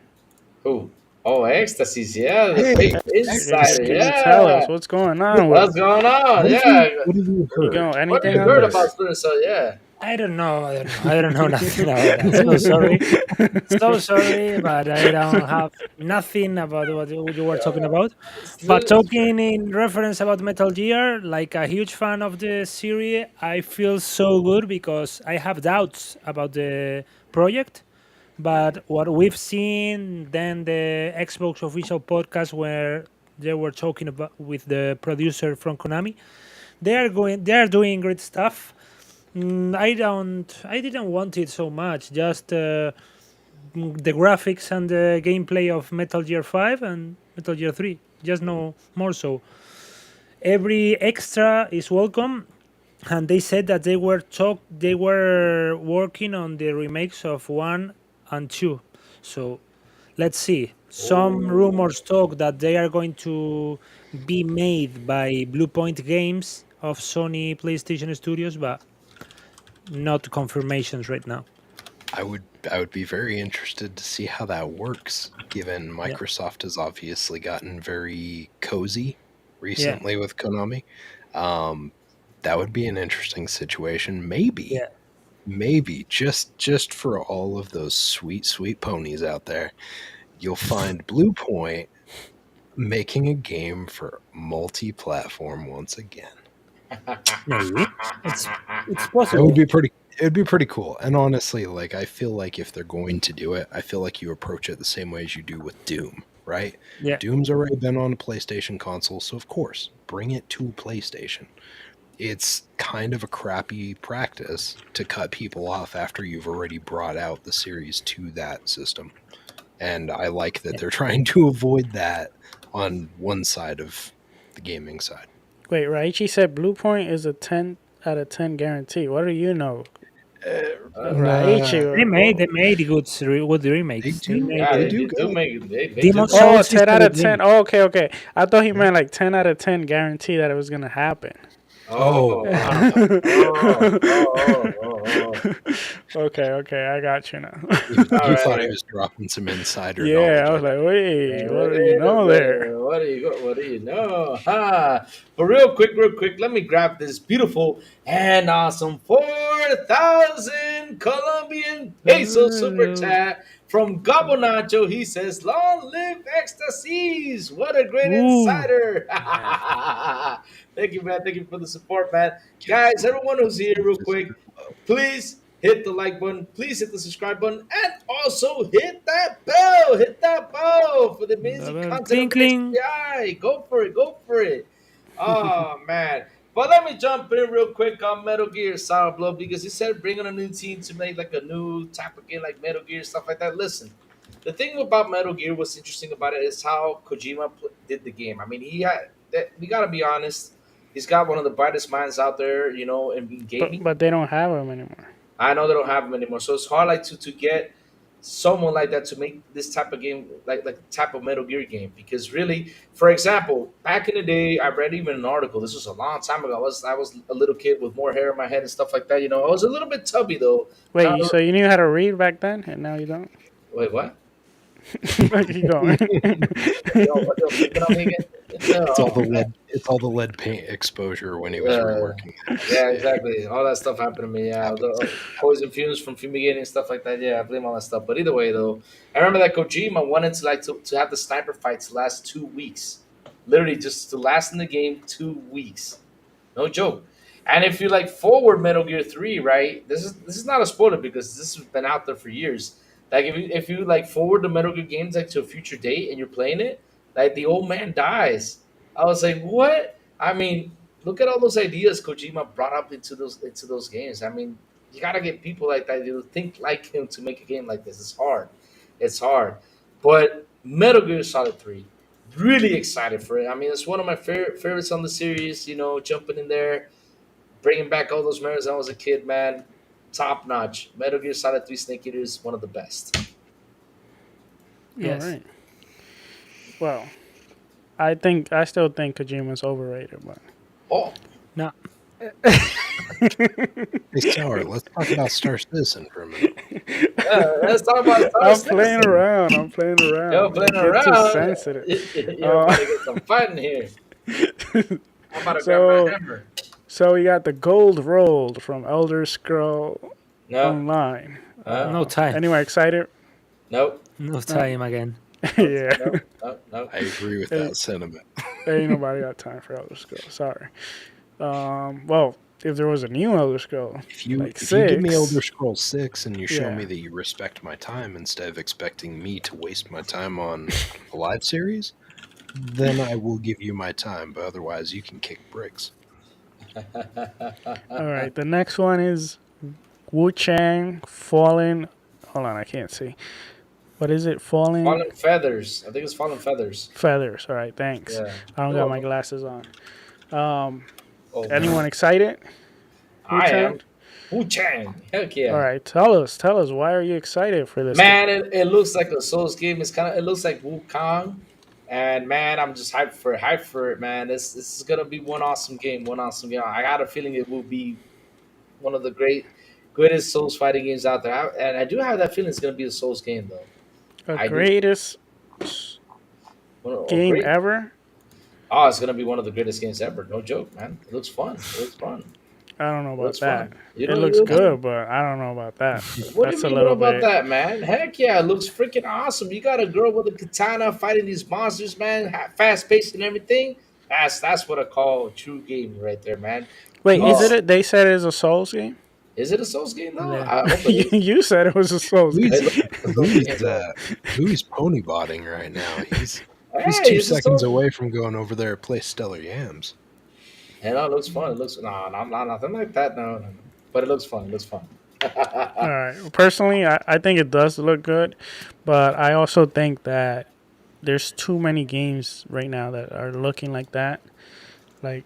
Who? Oh, Ecstasies. Yeah, the hey, big Can, insider. ecstasy. can you tell Yeah. us what's going on with What's going on? What have Yeah. you what have you you heard? know What have anything you on heard this? about Splinter Cell? Yeah. I don't know. I don't know nothing about that. So sorry. So sorry, but I don't have nothing about what you were talking about. But It's talking in reference about Metal Gear, like a huge fan of the series, I feel so good because I have doubts about the project. But what we've seen, then the Xbox official podcast where they were talking about with the producer from Konami, they are doing great stuff. I didn't want it so much. Just the graphics and the gameplay of Metal Gear 5 and Metal Gear 3. Just no more so. Every extra is welcome, and they said that they were working on the remakes of 1 and 2. So let's see. Some rumors talk that they are going to be made by Bluepoint Games of Sony PlayStation Studios, but not confirmations right now. I would be very interested to see how that works, given Yeah. Microsoft has obviously gotten very cozy Yeah. recently with Konami. That would be an interesting situation. Maybe, Yeah. maybe just for all of those sweet ponies out there, you'll find Blue Point making a game for multi-platform once again. Maybe. It's It would possible. be pretty. It would be pretty cool. And honestly, like I feel like if they're going to do it, I feel like you approach it the same way as you do with Doom, right? Yeah. Doom's already been on a PlayStation console, so of course, bring it to PlayStation. It's kind of a crappy practice to cut people off after you've already brought out the series to that system. And I like that Yeah. they're trying to avoid that on one side of the gaming side. Wait, Raichi said Blue Point is a 10 out of 10 guarantee. What do you know? They Raichi. made good They remakes. They do. made yeah, They they, do they do good. make they Demon do. Oh, Souls is 10 a out of good 10. remake. Oh, okay. I thought he Yeah. meant like 10 out of 10 guarantee that it was going to happen. Oh, Oh, Okay, I got you now. you, all you thought right. he was dropping some insider Yeah, knowledge. I was like, wait, what do you Wait a know there? minute. What do you know? Ha! But real quick, let me grab this beautiful and awesome 4 over 1,000 Colombian peso super chat from Gabo Nacho. He says, "Long live ecstasies! What a great Ooh. insider!" Thank you, man. Thank you for the support, man. Guys, everyone who's here, real quick, please hit the like button. Please hit the subscribe button, and also hit that bell. Hit that bell for the amazing content of Cling. XPI. Go for it. Go for it. Oh man. But let me jump in real quick on Metal Gear Sourblow because he said bringing a new team to make like a new type of game like Metal Gear stuff like that. Listen, the thing about Metal Gear, what's interesting about it is how Kojima did the game. I mean, we gotta be honest. He's got one of the brightest minds out there, you know, in gaming. But they don't have them anymore. I know they don't have him anymore, so it's hard like to get someone like that to make this type of game like type of Metal Gear game because really, for example, back in the day, I read even an article. This was a long time ago. I was a little kid with more hair in my head and stuff like that. You know, I was a little bit tubby though. Wait, so you knew how to read back then, and now you don't? Wait, what? Keep going. Yo, picking on me again? It's all the Oh, lead. It's all the lead paint exposure when he was reworking. yeah, exactly. All that stuff happened to me. Yeah, the poison fumes from fumigating and stuff like that. Yeah, I blame all that stuff. But either way, though, I remember that Kojima wanted to have the sniper fights last 2 weeks, literally just to last in the game 2 weeks. No joke. And if you like forward Metal Gear 3, right? This is not a spoiler because this has been out there for years. Like if you like forward the Metal Gear games like to a future date and you're playing it, like the old man dies. I was like, what? I mean, look at all those ideas Kojima brought up into those games. I mean, you gotta get people like that to think like him to make a game like this. It's hard. It's hard. But Metal Gear Solid 3, really excited for it. I mean, it's one of my favorites on the series. You know, jumping in there, bringing back all those memories when I was a kid, man. Top notch. Metal Gear Solid 3 Snake Eater is one of the best. Yes. All right. Well, I still think Kojima's overrated, but Oh, No. Hey, Sour, let's talk about Star Citizen for a minute. let's talk about Star I'm Citizen. playing around. I'm playing around. Yo, playing Don't get around. too sensitive. You're about to get some fighting here. I'm about to grab So- my hammer. So we got the gold rolled from Elder Scroll No, Online. No time. Anyone excited? nope, No time again. Yeah. nope. I agree with that sentiment. Ain't nobody got time for Elder Scroll. Sorry. Well, if there was a new Elder Scroll, If you like if you give me 6. Elder Scrolls 6 and you show Yeah. me that you respect my time instead of expecting me to waste my time on a live series, then I will give you my time. But otherwise, you can kick bricks. All right, the next one is Wu Chang Fallen. Hold on, I can't see. What is it? Fallen Fallen Feathers. I think it's Fallen Feathers. Feathers. All right, thanks. Yeah. I don't You're got my welcome. glasses on. Oh, Anyone excited? I Wu-Tang? am. Wu Chang. Heck yeah. All right, tell us. Why are you excited for this? Man, it looks like a Souls game. It looks like Wukong. And man, I'm just hyped for it, man. This is gonna be one awesome game. I got a feeling it will be one of the greatest Souls fighting games out there. And I do have that feeling it's gonna be a Souls game though. The I do. greatest game Great. ever? Oh, it's gonna be one of the greatest games ever. No joke, man. It looks fun. I don't know about looks that. fun. You It know, looks you know- good, but I don't know about that. What That's do a you mean little about bit. that, man? Heck yeah, it looks freaking awesome. You got a girl with a katana fighting these monsters, man. Fast paced and everything. That's what I call true gaming right there, man. Wait, Oh. is it? They said it's a Souls game. Is it a Souls game though? Yeah. I hope it is. You said it was a Souls game. Who's pony botting right now? He's Hey, 2 it's a seconds Souls- away from going over there to play Stellar Yams. And it looks fun. It looks no, nothing like that. No. But it looks fun. All right. Personally, I think it does look good, but I also think that there's too many games right now that are looking like that. Like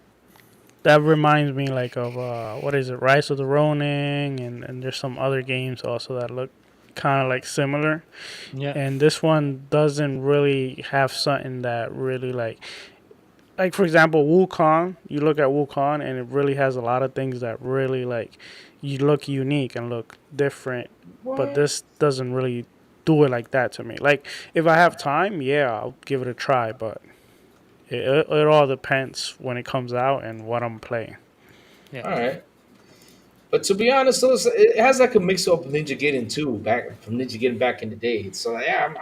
that reminds me like of what is it, Rise of the Ronin, and there's some other games also that look kind of like similar. Yeah. And this one doesn't really have something that really like for example, Wukong. You look at Wukong, and it really has a lot of things that really like you look unique and look different. But this doesn't really do it like that to me. Like if I have time, yeah, I'll give it a try. But it all depends when it comes out and what I'm playing. All right. But to be honest, it has like a mix of Ninja Gaiden 2 back from Ninja Gaiden back in the day. So yeah,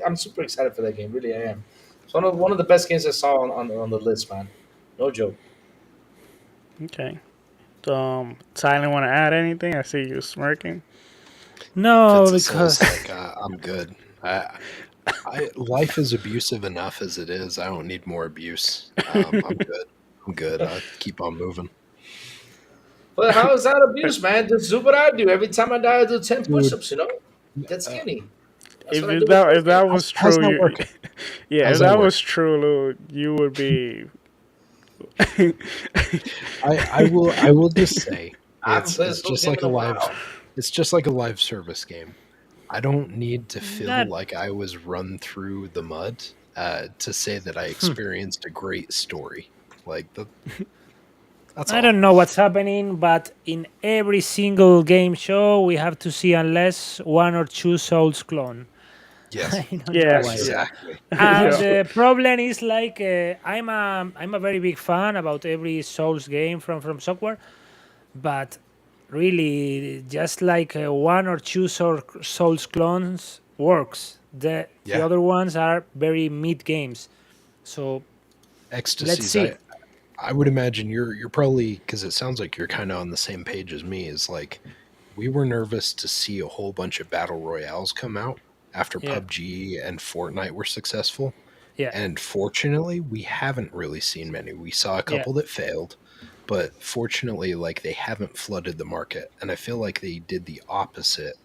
I'm super excited for that game. Really, I am. It's one of the best games I saw on the list, man. No joke. Okay. Silent, want to add anything? I see you smirking. If No, it's a Souls because like, I'm good. Life is abusive enough as it is. I don't need more abuse. I'm good. I'm good. I'll keep on moving. But how is that abuse, man? Just do what I do. Every time I die, I do 10 Dude, push-ups. Get skinny. That's what I If do before the if that game. was how's true, that you working? yeah, if How's that that working? was true, Lou, you would be. I will just say I haven't played a it's Souls just game like in a a live while. it's just like a live service game. I don't need to feel that like I was run through the mud to say that I experienced a great story. Like that's I all. don't know what's happening, but in every single game show, we have to see unless one or two Souls clone. Yes, I don't know Yes, why. That's true. yeah. exactly. And Yeah. the problem is like I'm a very big fan about every Souls game from software, but really just like one or two Souls clones works. The Yeah, other ones are very mid games. So let's ecstasies. see. I would imagine you're probably because it sounds like you're kind of on the same page as me. Is like we were nervous to see a whole bunch of battle royales come out after Yeah, PUBG and Fortnite were successful. yeah, And fortunately, we haven't really seen many. We saw a yeah, couple that failed, but fortunately, like they haven't flooded the market. And I feel like they did the opposite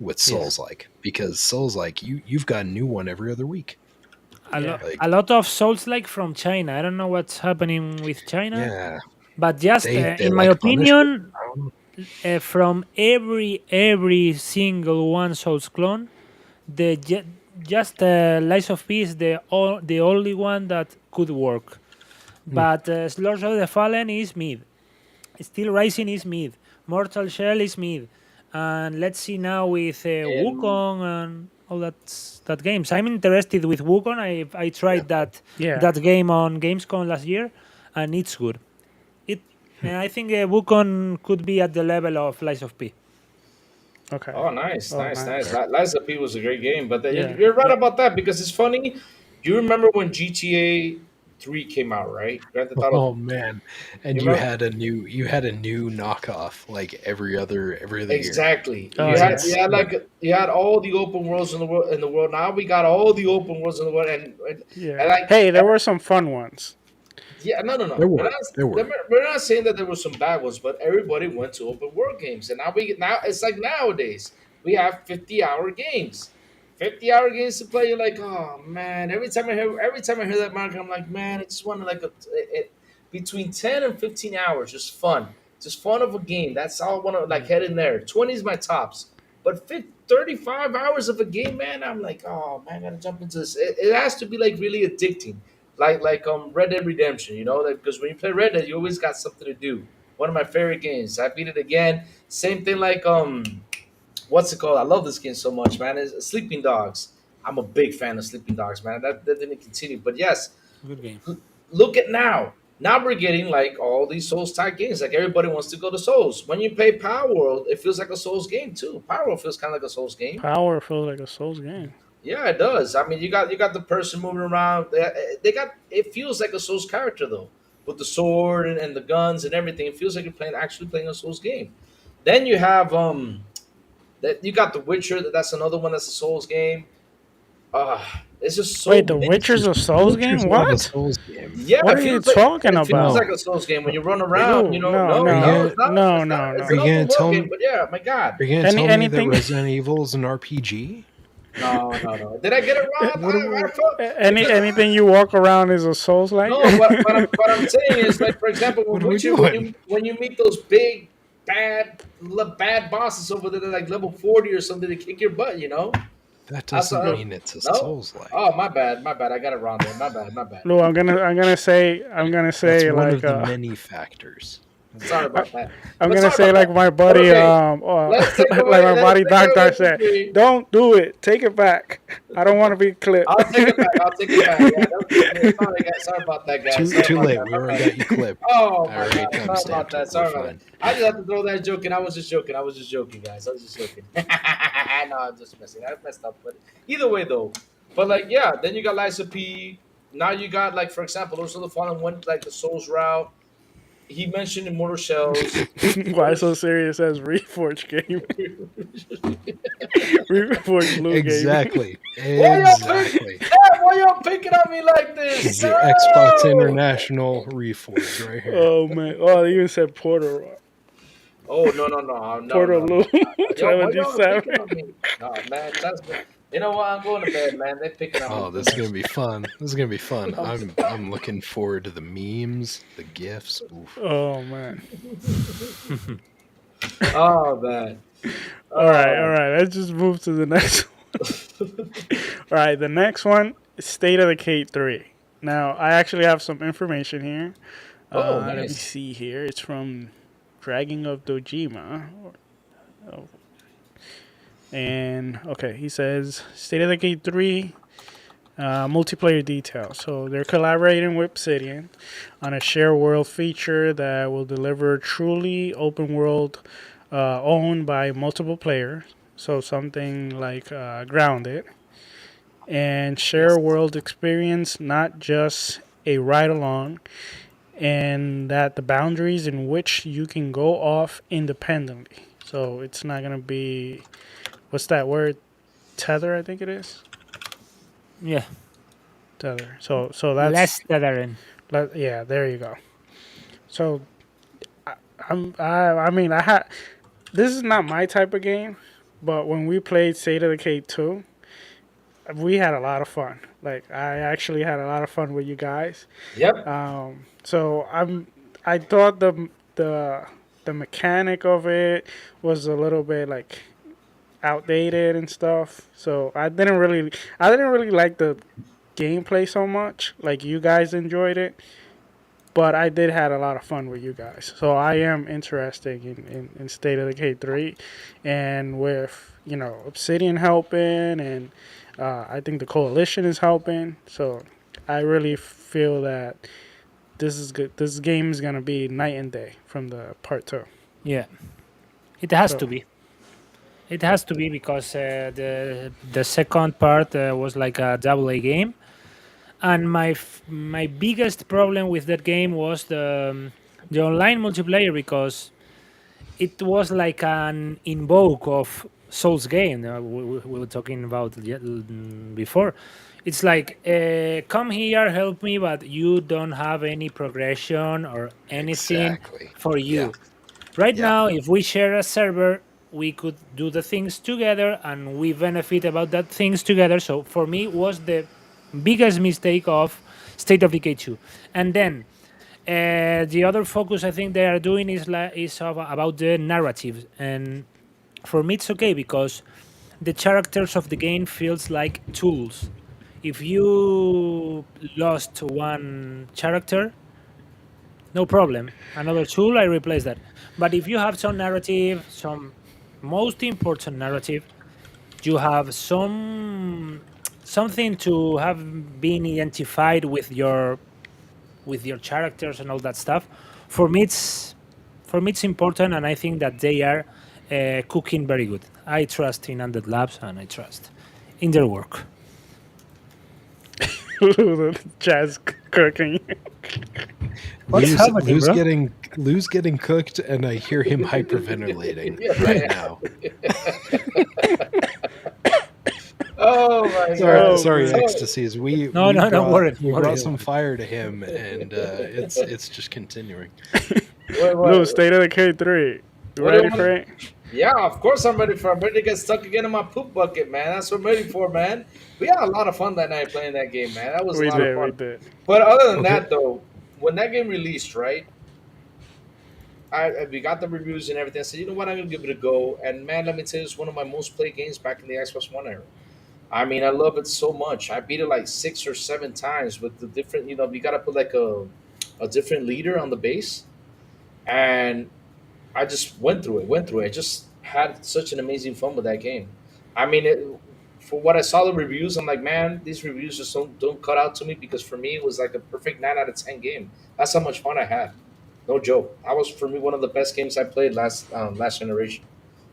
with yes. Souls like because Souls like you've got a new one every other week. Yeah. Like A lot of Souls like from China. I don't know what's happening with China, yeah, but just they in my like punishment. opinion, I don't know. from every single one Souls clone, the just Lies of Peace the only one that could work. Hmm. But Slaughter of the Fallen is mid. Still Rising is mid. Mortal Shell is mid. And let's see now with And Wukong and all that games. I'm interested with Wukong. I Yeah. tried Yeah. that game on Gamescom last year, and it's good. It I think Wukong could be at the level of Lies of P. Okay. oh, nice, Oh, nice, nice. nice. Lies of P was a great game, but Yeah. you're right Yeah, about that because it's funny. You remember when GTA 3 came out, right? Grand Theft Auto. Oh man, and You remember? you had a new knockoff like every other year. Exactly. Oh, You yeah. had Insane. like you had all the open worlds in the world. In the world now, we got all the open worlds in the world, and Yeah. like Hey, there were some fun ones. yeah, no, no, There no. were there were. We're not saying that there were some bad ones, but everybody went to open world games, and now it's like nowadays we have 50-hour games, 50-hour games to play. You're like, oh man! Every time I hear that mark, I'm like, man, I just want to between 10 and 15 hours, just fun of a game. That's all I want to like head in there. 20 is my tops, but 35 hours of a game, man, I'm like, oh man, I gotta jump into this. It has to be like really addicting like Red Dead Redemption, because when you play Red Dead, you always got something to do. One of my favorite games. I beat it again. Same thing like what's it called? I love this game so much, man. It's Sleeping Dogs. I'm a big fan of Sleeping Dogs, man. That didn't continue, but yes, good game. look at now. Now we're getting like all these Souls type games. Like everybody wants to go to Souls. When you play Power World, it feels like a Souls game too. Power World feels kind of like a Souls game. Power feels like a Souls game. Yeah, it does. I mean, you got the person moving around. They got it feels like a Souls character though, with the sword and the guns and everything. It feels like you're actually playing a Souls game. Then you have that you got The Witcher. That's another one that's a Souls game. It's just so Wait, The many. Witcher's a Souls Witcher's game? not a What? Souls game. Yeah, What are you talking it feels about? like a Souls game when you run Are around. Lou, no, No, you no, no, gonna it's not. no, It's not. no, It's no. are an you gonna open world tell game, me but yeah, my God. are you gonna tell me that Anything? Resident Evil is an RPG? No, no, no. Did I get it wrong? What are we, I felt because Anything you walk around is a Souls like? no, what I'm saying is like for example, what with are we Witcher, doing? when you meet those big bad bosses over there, like level 40 or something, to kick your butt. That I saw doesn't mean it's a no. Souls Oh, like. my bad. I got it wrong there. My bad. Lou, I'm gonna say That's one like of the many factors. Sorry I, about that. I'm But gonna sorry say about like that. my But buddy, okay, let's take like away. my Let's buddy take away doctor the said, debris. don't do it. Take it back. I don't want to be clipped. I'll take it back. I'll take it back. Yeah, don't clip me. Sorry, guys. Sorry about that, guys. Sorry Too about late. that. We My already bad. got you clipped. Oh I my already god. time Sorry about stamped that. it. We're Sorry about that. fine. I just have to throw that joke in. I was just joking. I was just joking, guys. I was just joking. No, I'm just messing. I messed up. But either way, though. But like, yeah. Then you got Liza P. Now you got like, for example, those are the Fallen went like the Souls route. He mentioned Immortal Shells. Why so serious as Reforge game? Reforge Blue game. Exactly. Why y'all pick? Exactly. Dad, why y'all picking on me like this? The Xbox No! International Reforge right here. Oh man. Oh, they even said Porter. Oh no no no no Porter no no! Lou Yo, why y'all picking 77. on me? No man, trust me. You know what? I'm going to bed, man. They're picking on me Oh, too this is much. gonna be fun. This is gonna be fun. I'm looking forward to the memes, the gifs. Oof. Oh man. Oh man. All right, all Oh. right. Let's just move to the next one. All right, the next one is State of Decay 3. Now, I actually have some information here. Oh, Let me nice. see here. It's from Dragging of Dojima. Oh. And, okay, he says State of Decay 3 multiplayer details. So they're collaborating with Obsidian on a share world feature that will deliver truly open world owned by multiple players. So something like Grounded. And share world experience, not just a ride along, and that the boundaries in which you can go off independently. So it's not going to be, what's that word? Tether, I think it is. Yeah, Tether. So that's less tethering. yeah. There you go. So I mean I had this is not my type of game, but when we played State of Decay 2, we had a lot of fun. Like I actually had a lot of fun with you guys. Yep. So I thought the mechanic of it was a little bit like outdated and stuff. So I didn't really like the gameplay so much. Like you guys enjoyed it, but I did had a lot of fun with you guys. So I am interested in State of Decay 3, and with Obsidian helping, and I think the Coalition is helping. So I really feel that this is good. This game is gonna be night and day from the part 2. Yeah, it has So to be. It has to be because the second part was like a double A game, and my biggest problem with that game was the online multiplayer because it was like an invoke of Souls game. We were talking about before. It's like, come here, help me, but you don't have any progression or anything Exactly. for Yeah. you. Right Yeah. now, if we share a server, we could do the things together and we benefit about that things together. So for me, it was the biggest mistake of State of Decay 2. And then the other focus I think they are doing is about the narrative, and for me it's okay because the characters of the game feels like tools. If you lost one character, no problem. Another tool, I replace that. But if you have some narrative, some most important narrative, you have something to have been identified with your characters and all that stuff. For me it's important, and I think that they are cooking very good. I trust in Undead Labs and I trust in their work. Jazz cooking. What's happening, bro? Lou's getting cooked, and I hear him hyperventilating Yeah, right right. now. Oh my Sorry, god. sorry, So- ecstasies. No, We no, don't worry. we Don't worry. brought some fire to him, and it's just continuing. Wait, Lou, State of Decay 3. You What do ready you for it? Yeah, of course I'm ready for. I'm ready to get stuck again in my poop bucket, man. That's what I'm ready for, man. We had a lot of fun that night playing that game, man. That was a lot of We fun. did. But other than Okay. that, though, when that game released, right? We got the reviews and everything. I said, you know what, I'm gonna give it a go. And man, let me tell you, it's one of my most played games back in the Xbox One era. I mean, I love it so much. I beat it like 6 or 7 times with the different. You gotta put like a different leader on the base. and I just went through it. I just had such an amazing fun with that game. I mean, for what I saw the reviews, I'm like, man, these reviews just don't cut out to me, because for me it was like a perfect 9 out of 10 game. That's how much fun I had. No joke. That was for me one of the best games I played last generation.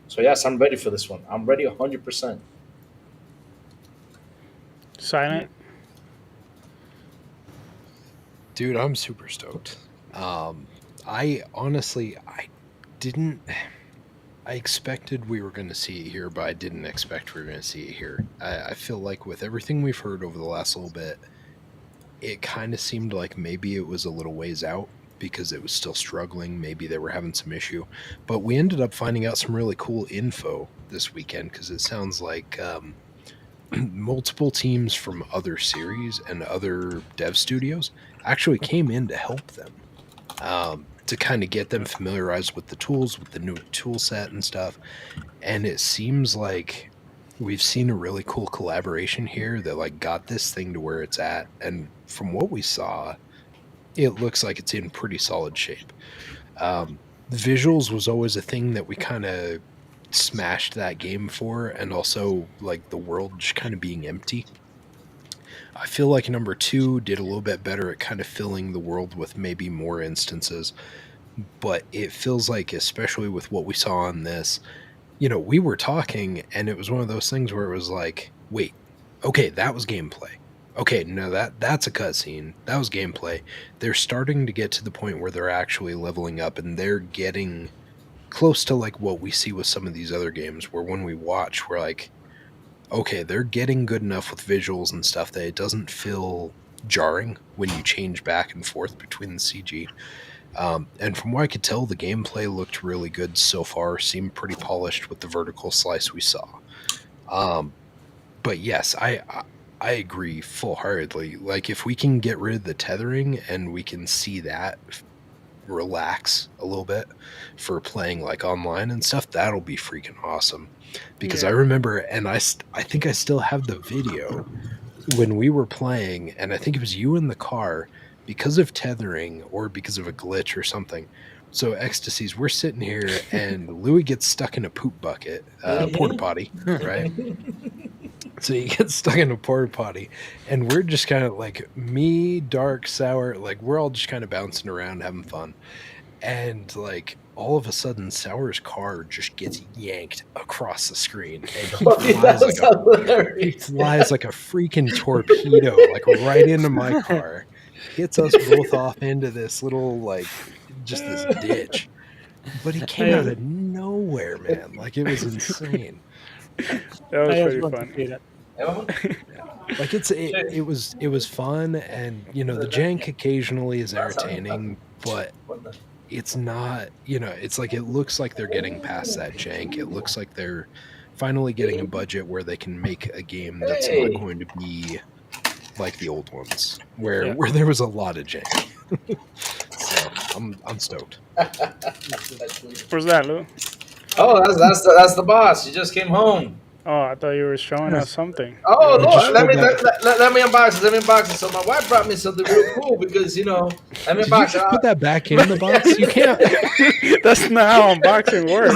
So yes, I'm ready for this one. I'm ready 100%. Silent. Dude, I'm super stoked. I honestly, didn't. I expected we were going to see it here, but I didn't expect we were going to see it here. I feel like with everything we've heard over the last little bit, it kind of seemed like maybe it was a little ways out because it was still struggling. Maybe they were having some issue, but we ended up finding out some really cool info this weekend because it sounds like multiple teams from other series and other dev studios actually came in to help them, to kind of get them familiarized with the tools, with the new tool set and stuff. And it seems like we've seen a really cool collaboration here that like got this thing to where it's at. And from what we saw, it looks like it's in pretty solid shape. Visuals was always a thing that we kind of smashed that game for, and also like the world just kind of being empty. I feel like number 2 did a little bit better at kind of filling the world with maybe more instances, but it feels like, especially with what we saw on this, we were talking and it was one of those things where it was like, wait, okay, that was gameplay. Okay, no, that's a cutscene. That was gameplay. They're starting to get to the point where they're actually leveling up and they're getting close to like what we see with some of these other games, where when we watch, we're like, okay, they're getting good enough with visuals and stuff that it doesn't feel jarring when you change back and forth between the CG. And from what I could tell, the gameplay looked really good so far, seemed pretty polished with the vertical slice we saw. But yes, I agree full-heartedly. Like, if we can get rid of the tethering and we can see that relax a little bit for playing like online and stuff, that'll be freaking awesome. Because I remember, and I think I still have the video when we were playing, and I think it was you in the car, because of tethering or because of a glitch or something. So ecstasies, we're sitting here and Louis gets stuck in a poop bucket, porta potty, right? So he gets stuck in a porta potty, and we're just kind of like, me, Dark, Sour, like we're all just kind of bouncing around having fun. And like all of a sudden, Sour's car just gets yanked across the screen, and he flies like a freaking torpedo, like right into my car, hits us both off into this little like just this ditch. But he came out of nowhere, man. Like it was insane. That was pretty funny. Like it was fun, and the jank occasionally is entertaining, but it's not, it's like, it looks like they're getting past that jank. It looks like they're finally getting a budget where they can make a game that's not going to be like the old ones where there was a lot of jank. So I'm stoked. Where's that, Lou? Oh, that's the boss. He just came home. Oh, I thought you were showing us something. Oh, Lord, let me unbox it. Let me unbox it. So my wife brought me something real cool because, let me unbox it. Put that back in the box? You can't. That's not how unboxing works.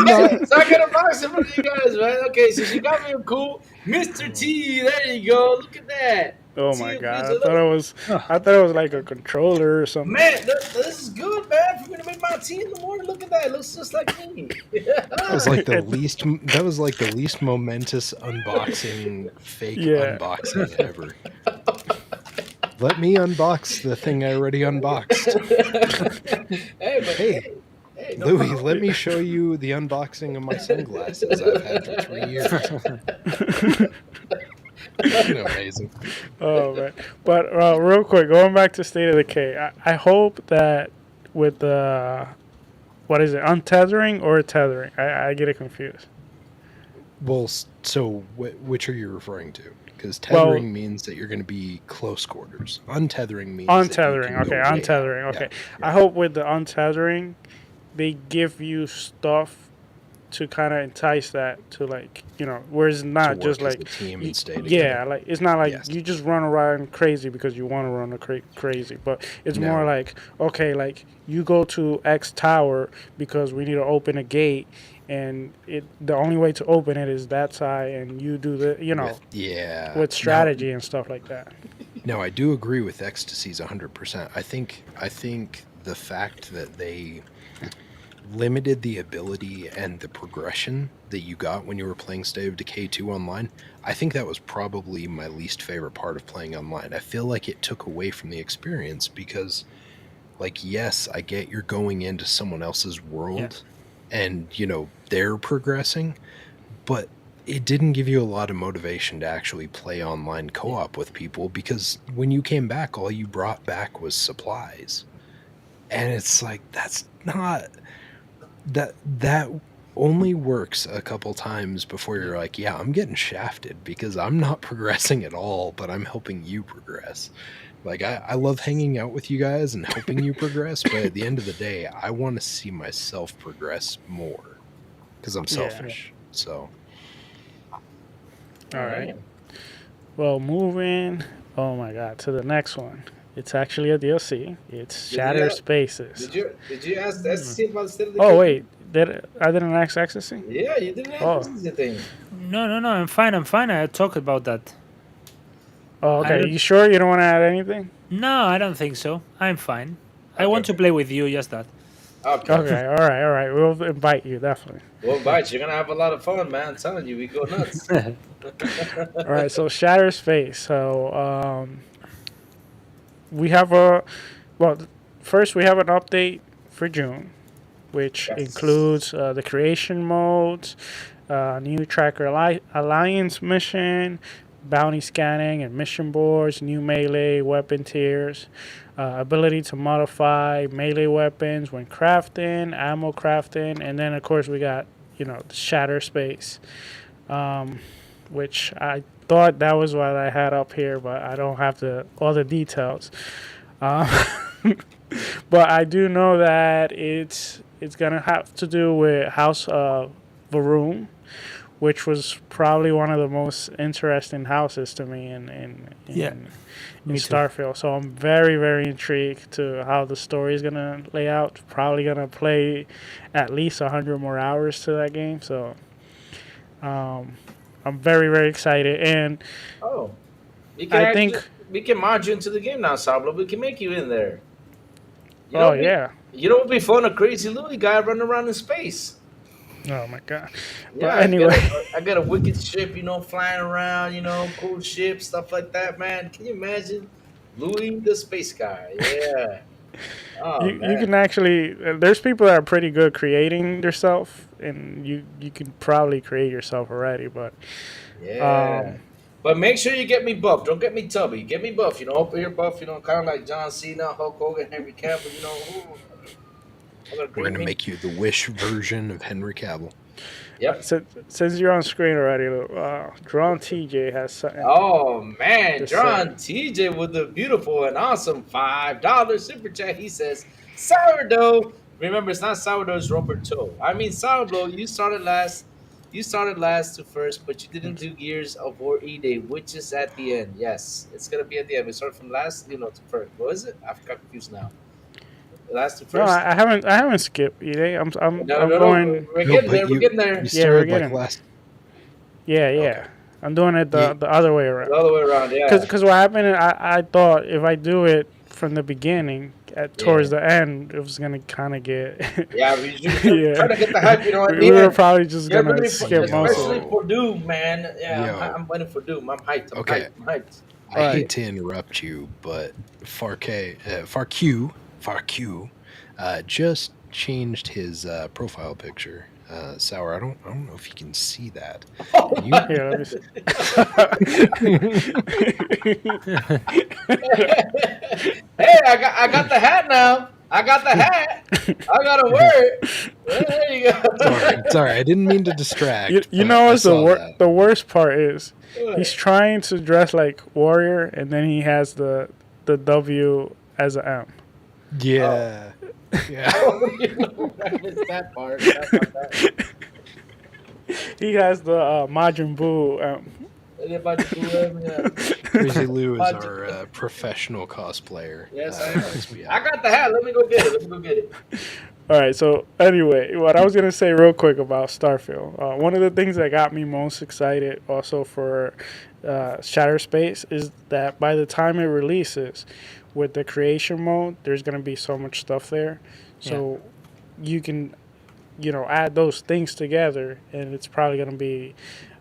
So I got to unbox it for you guys, right? Okay, so she got me a cool Mr. T. There you go. Look at that. Oh my god! I thought it was like a controller or something. Man, this is good, man. If you're gonna make my tea in the morning, look at that. It looks just like me. That was like the least momentous unboxing, fake unboxing ever. Let me unbox the thing I already unboxed. Hey, Louis, let me show you the unboxing of my sunglasses I've had for 3 years. Amazing. Oh man! But real quick, going back to State of Decay, I hope that with the what is it, untethering or tethering? I get it confused. Well, so which are you referring to? Because tethering means that you're going to be close quarters. Untethering means untethering. Okay, untethering. Okay, yeah. I hope with the untethering, they give you stuff to kind of entice that to like where it's not to just work as like a team and stay yeah, together. like it's not like Yes. you just run around crazy because you want to run crazy, but it's more No. like, okay, like you go to X tower because we need to open a gate, and the only way to open it is that side, and you do with strategy and stuff like that. No, I do agree with Ecstasy's 100%. I think the fact that they limited the ability and the progression that you got when you were playing State of Decay 2 online, I think that was probably my least favorite part of playing online. I feel like it took away from the experience because, like, yes, I get you're going into someone else's world and, they're progressing, but it didn't give you a lot of motivation to actually play online co-op with people because when you came back, all you brought back was supplies. And it's like, that's not... That only works a couple times before you're like, yeah, I'm getting shafted because I'm not progressing at all, but I'm helping you progress. Like, I love hanging out with you guys and helping you progress, but at the end of the day, I want to see myself progress more because I'm selfish. So, all right. Well, moving. Oh my God, to the next one. It's actually a DLC. It's Shatter Spaces. Did you ask SC about the State of the Oh wait, I didn't ask Ecstasy? Yeah, you didn't ask the thing. No, I'm fine. I talked about that. Oh, okay. You sure you don't want to add anything? No, I don't think so. I'm fine. I want to play with you, just that. Okay. All right. We'll invite you, definitely. We'll invite you. You're gonna have a lot of fun, man. I'm telling you, we go nuts. All right. So Shatter Space. So we have first we have an update for June, which includes the creation modes, new Tracker Alliance mission, bounty scanning and mission boards, new melee weapon tiers, ability to modify melee weapons when crafting, ammo crafting, and then of course we got the Shatter Space, which I thought that was what I had up here, but I don't have all the details. But I do know that it's gonna have to do with House of Varum, which was probably one of the most interesting houses to me in Starfield. So I'm very, very intrigued to how the story is gonna lay out. Probably gonna play at least 100 more hours to that game. So I'm very, very excited. And I think we can mod you into the game now, Sourblow. We can make you in there. You know what would be fun? A crazy Louis guy running around in space. Oh my God! Yeah, but anyway, I got a wicked ship, flying around, cool ship, stuff like that, man. Can you imagine Louis the space guy? Yeah. Oh, you can actually. There's people that are pretty good creating yourself, and you can probably create yourself already. But but make sure you get me buff. Don't get me tubby. Get me buff. Up here buff. Kind of like John Cena, Hulk Hogan, Henry Cavill. We're gonna make you the Wish version of Henry Cavill. Yep. Since you're on screen already, Drawn TJ has something. Oh man, Drawn TJ with the beautiful and awesome $5 super chat. He says, "Sourdough." Remember, it's not sourdough, it's Roberto. I mean, Sourblow, you started last. You started last to first, but you didn't do Gears of War E-Day, which is at the end. Yes, it's gonna be at the end. We start from last, to first. What is it? I've got confused now. Last to first. No, I haven't skipped E-Day. I'm going. We're getting there. We're getting there. We're getting last. Yeah. Okay. I'm doing it the other way around. The other way around, yeah. Because what happened, I thought if I do it from the beginning towards the end, it was gonna kind of get. Yeah, we trying to get the hype. We were probably just gonna skip most of it. Especially for Doom, man. Yeah, I'm waiting for Doom. I'm hyped. I'm hyped. I hate to interrupt you, but Farq just changed his profile picture. Sour, I don't know if you can see that. Here, let me see. Hey, I got the hat now. I got the hat. I gotta wear it. There you go. Sorry, I didn't mean to distract. You know what's the worst part is? He's trying to dress like Warrior, and then he has the W as an M. Yeah. Yeah. I missed that part. He has the Majin Buu. Crazy Lou is Majin- our professional cosplayer. Yes, I Let's am. be I honest. got the hat. Let me go get it. Let me go get it. All right. So anyway, what I was gonna say real quick about Starfield. One of the things that got me most excited also for Shatter Space is that by the time it releases, with the creation mode, there's gonna be so much stuff there. So you can, add those things together, and it's probably gonna be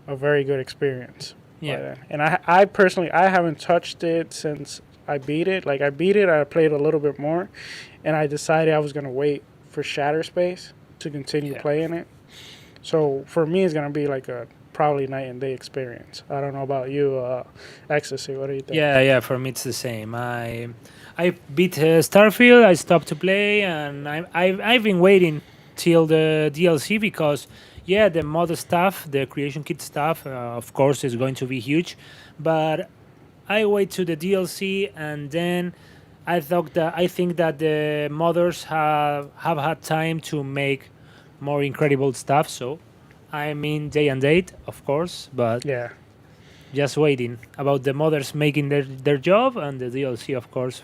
a very good experience. Yeah. And I personally, I haven't touched it since I beat it. Like I beat it, I played a little bit more, and I decided I was gonna wait for Shatter Space to continue playing it. So for me, it's gonna be like a probably night and day experience. I don't know about you, Ecstasy. What do you think? Yeah. For me, it's the same. I beat Starfield. I stopped to play, and I've been waiting till the DLC because the mod stuff, the creation kit stuff, of course, is going to be huge, but I wait to the DLC, and then I think that the modders have had time to make more incredible stuff. So I mean day and date, of course, but Yeah. just waiting about the modders making their job, and the DLC, of course,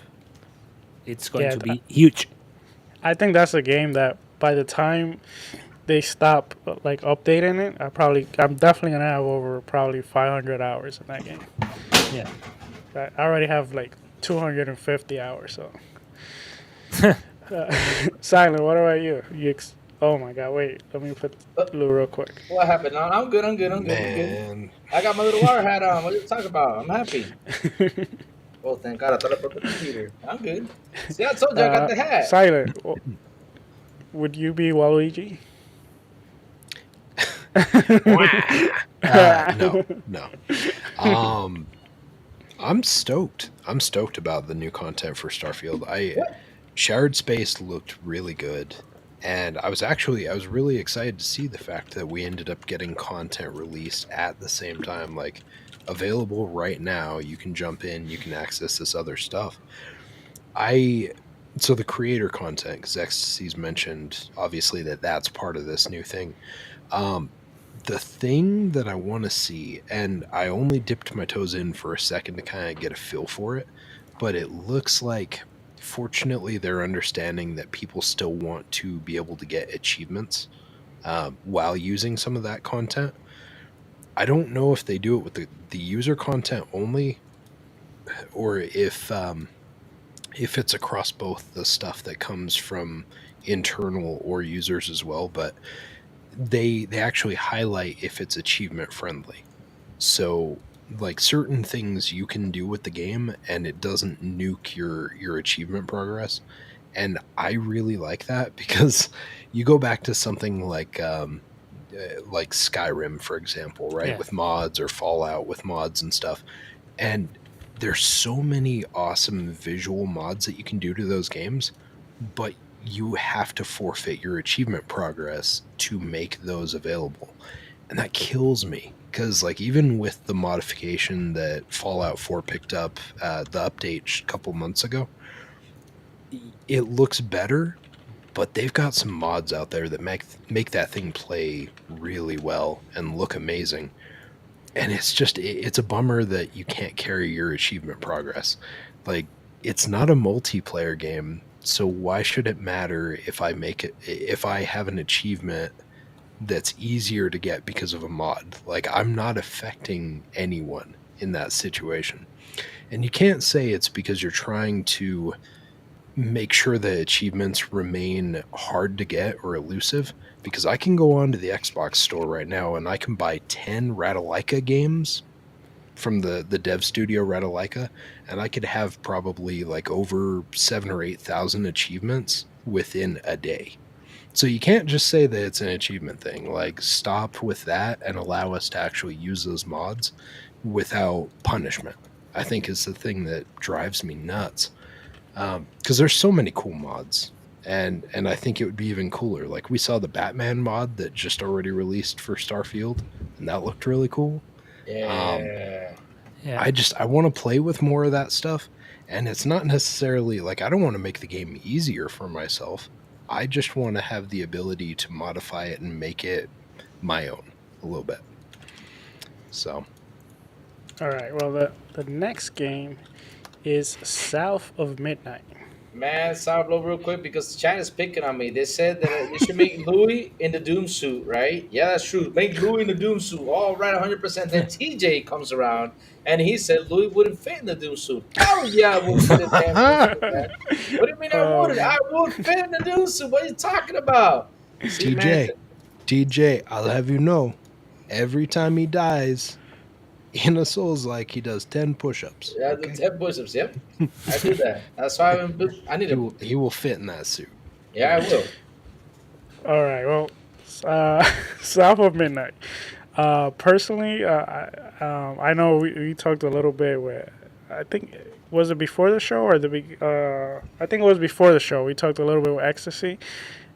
it's going Yeah, to be huge. I think that's a game that by the time they stop like updating it, I'm definitely gonna have over probably 500 hours in that game. Yeah. I already have like 250 hours. So, Silent. What about you? Oh my God! Wait, let me put Lou real quick. What happened? No, I'm good. I'm good. I'm good. I'm good. Man, I got my little water hat on. What are you talking about? I'm happy. Oh, thank God. I thought I broke the computer. I'm good. See, I told you I got the hat. Silent. Would you be Waluigi? no. I'm stoked. I'm stoked about the new content for Starfield. Shared Space looked really good, and I was really excited to see the fact that we ended up getting content released at the same time, like available right now. You can jump in, you can access this other stuff. So the creator content, because Ecstasy's mentioned obviously that's part of this new thing. The thing that I want to see, and I only dipped my toes in for a second to kind of get a feel for it, but it looks like, fortunately, they're understanding that people still want to be able to get achievements while using some of that content. I don't know if they do it with the user content only, or if it's across both the stuff that comes from internal or users as well, but they actually highlight if it's achievement friendly. So like certain things you can do with the game and it doesn't nuke your achievement progress. And I really like that because you go back to something like Skyrim, for example, right? Yeah. With mods, or Fallout with mods and stuff. And there's so many awesome visual mods that you can do to those games, but you have to forfeit your achievement progress to make those available. And that kills me because, like, even with the modification that Fallout 4 picked up, the update a couple months ago, it looks better, but they've got some mods out there that make that thing play really well and look amazing. And it's a bummer that you can't carry your achievement progress. Like, it's not a multiplayer game, so why should it matter if I have an achievement that's easier to get because of a mod? Like, I'm not affecting anyone in that situation. And you can't say it's because you're trying to make sure the achievements remain hard to get or elusive, because I can go onto the Xbox store right now and I can buy 10 Ratalaika games from the dev studio Ratalaika, and I could have probably like over 7,000 or 8,000 achievements within a day. So you can't just say that it's an achievement thing. Like, stop with that and allow us to actually use those mods without punishment, I think, is the thing that drives me nuts. Because there's so many cool mods, and I think it would be even cooler. Like, we saw the Batman mod that just already released for Starfield, and that looked really cool. Yeah. I want to play with more of that stuff, and it's not necessarily like I don't want to make the game easier for myself. I just want to have the ability to modify it and make it my own. a little bit. So All right. Well, the next game is South of Midnight. Man, Sourblow, real quick, because China's picking on me. They said that you should make Louis in the Doom suit, right? Yeah, that's true. Make Louis in the Doom suit. All right, 100%. Then TJ comes around and he said Louis wouldn't fit in the Doom suit. Hell yeah, I would fit in the damn Doom suit, man. What do you mean I wouldn't? Um, I would fit in the Doom suit. What are you talking about? See, man, TJ, TJ, I'll have you know, every time he dies in a Souls like he does 10 push-ups. yeah, the Okay, 10 push-ups. Yep, I do that. That's why I need to. he will fit in that suit. Yeah, I will. all right. Well, South of Midnight. Personally, I know we talked a little bit with. I think was it before the show or I think it was before the show. We talked a little bit with Ecstasy,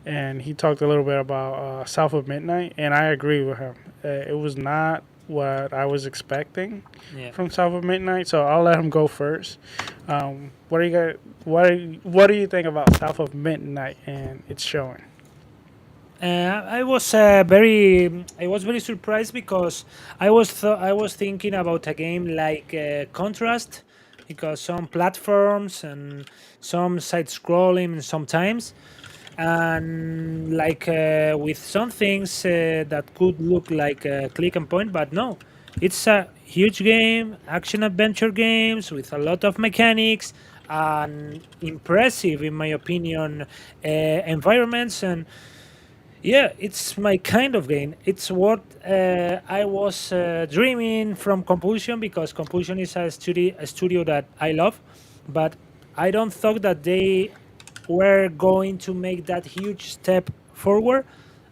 and he talked a little bit about South of Midnight, and I agree with him. It was not what I was expecting Yeah. from South of Midnight, so I'll let him go first. What do you guys? What do you think about South of Midnight and its showing? I was very surprised because I was thinking about a game like Contrast, because some platforms and some side scrolling sometimes, and like with some things that could look like a click and point, but no, it's a huge game, action adventure games with a lot of mechanics and impressive, in my opinion, environments. And yeah, it's my kind of game. It's what I was dreaming from Compulsion, because Compulsion is a studio that I love, but I don't thought that they were going to make that huge step forward,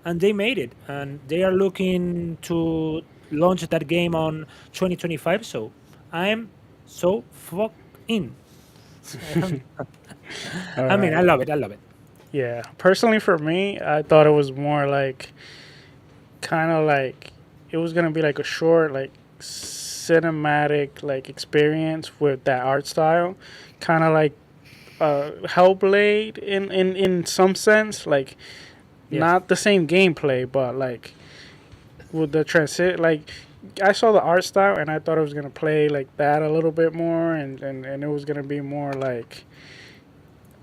and they made it. And they are looking to launch that game on 2025. So I'm so fucked in. All I mean, I right. love it. I love it. Yeah. Personally, for me, I thought it was more like kind of like it was gonna be like a short like cinematic like experience with that art style, kind of like Hellblade in some sense, like Yes. not the same gameplay, but like with the transit like. I saw the art style and I thought it was gonna play like that a little bit more, and it was gonna be more like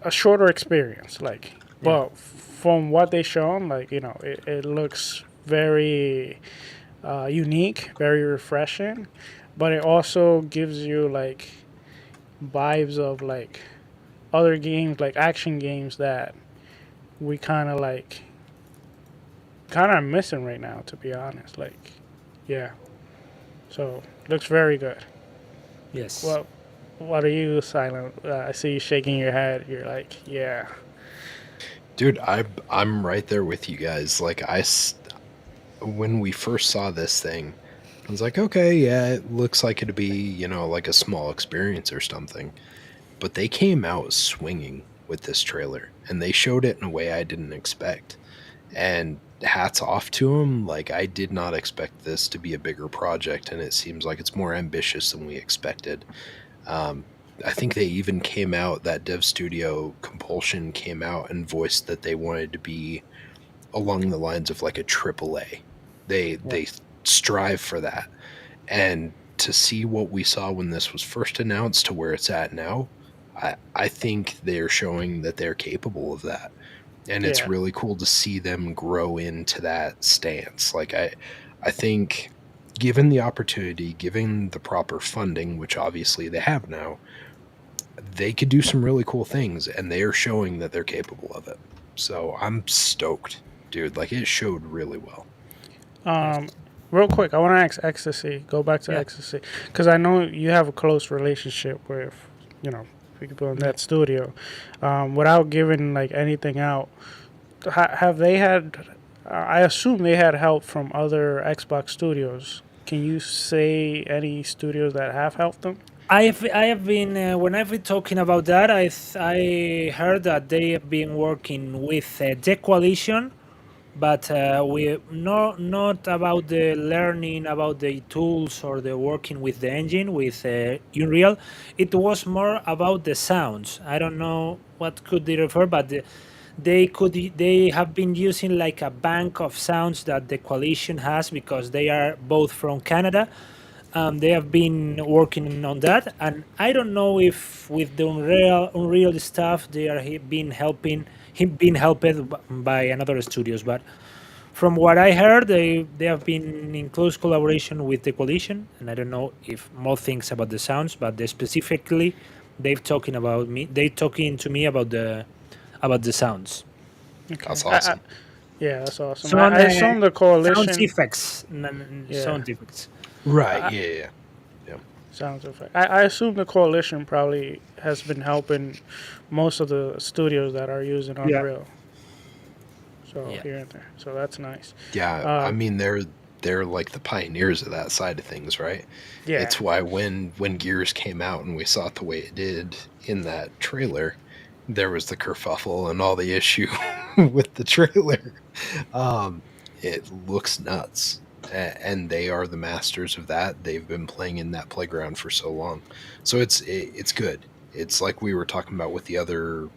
a shorter experience. Like, Yeah. but from what they shown, like it looks very unique, very refreshing, but it also gives you like vibes of like other games, like action games that we kind of missing right now, to be honest. Like, yeah. So looks very good. Yes. Well, what are you, Silent? I see you shaking your head. You're like, yeah. Dude, I'm right there with you guys. Like when we first saw this thing, I was like, okay, yeah, it looks like it'd be, like a small experience or something. But they came out swinging with this trailer, and they showed it in a way I didn't expect. And hats off to them. Like, I did not expect this to be a bigger project, and it seems like it's more ambitious than we expected. I think they even came out, that dev studio Compulsion came out and voiced that they wanted to be along the lines of like a triple A. They strive for that. And to see what we saw when this was first announced to where it's at now, I think they're showing that they're capable of that. And it's Yeah. really cool to see them grow into that stance. Like I think given the opportunity, given the proper funding, which obviously they have now, they could do some really cool things, and they are showing that they're capable of it. So I'm stoked, dude. Like, it showed really well. Yes. Um, Real quick, I want to ask Ecstasy. Go back to Yeah. Ecstasy because I know you have a close relationship with, you know, people in Yeah. that studio. Without giving like anything out, have they had? I assume they had help from other Xbox studios. Can you say any studios that have helped them? I have been when I've been talking about that. I heard that they have been working with the coalition, but we not about the learning about the tools or the working with the engine with Unreal. It was more about the sounds. I don't know what could they refer, but they have been using like a bank of sounds that the coalition has because they are both from Canada. They have been working on that, and I don't know if with the Unreal stuff they are been helping him being helped by another studios, but from what I heard, they have been in close collaboration with the coalition, and I don't know if more things about the sounds, but they specifically they've talking about me. They talking to me about the sounds, Okay. That's awesome. Yeah, that's awesome. sound I assume the sounds coalition. effects, Yeah. sound effects. Right. I, Yeah. Yeah. Yeah. Sounds effect. I assume the coalition probably has been helping most of the studios that are using Yeah, Unreal. So yeah, here and there. So that's nice. Yeah, I Uh, mean they're like the pioneers of that side of things, right? yeah. It's why when Gears came out and we saw it the way it did in that trailer, there was the kerfuffle and all the issue with the trailer. Um, it looks nuts, and they are the masters of that. They've been playing in that playground for so long, so it's good. It's like we were talking about with the other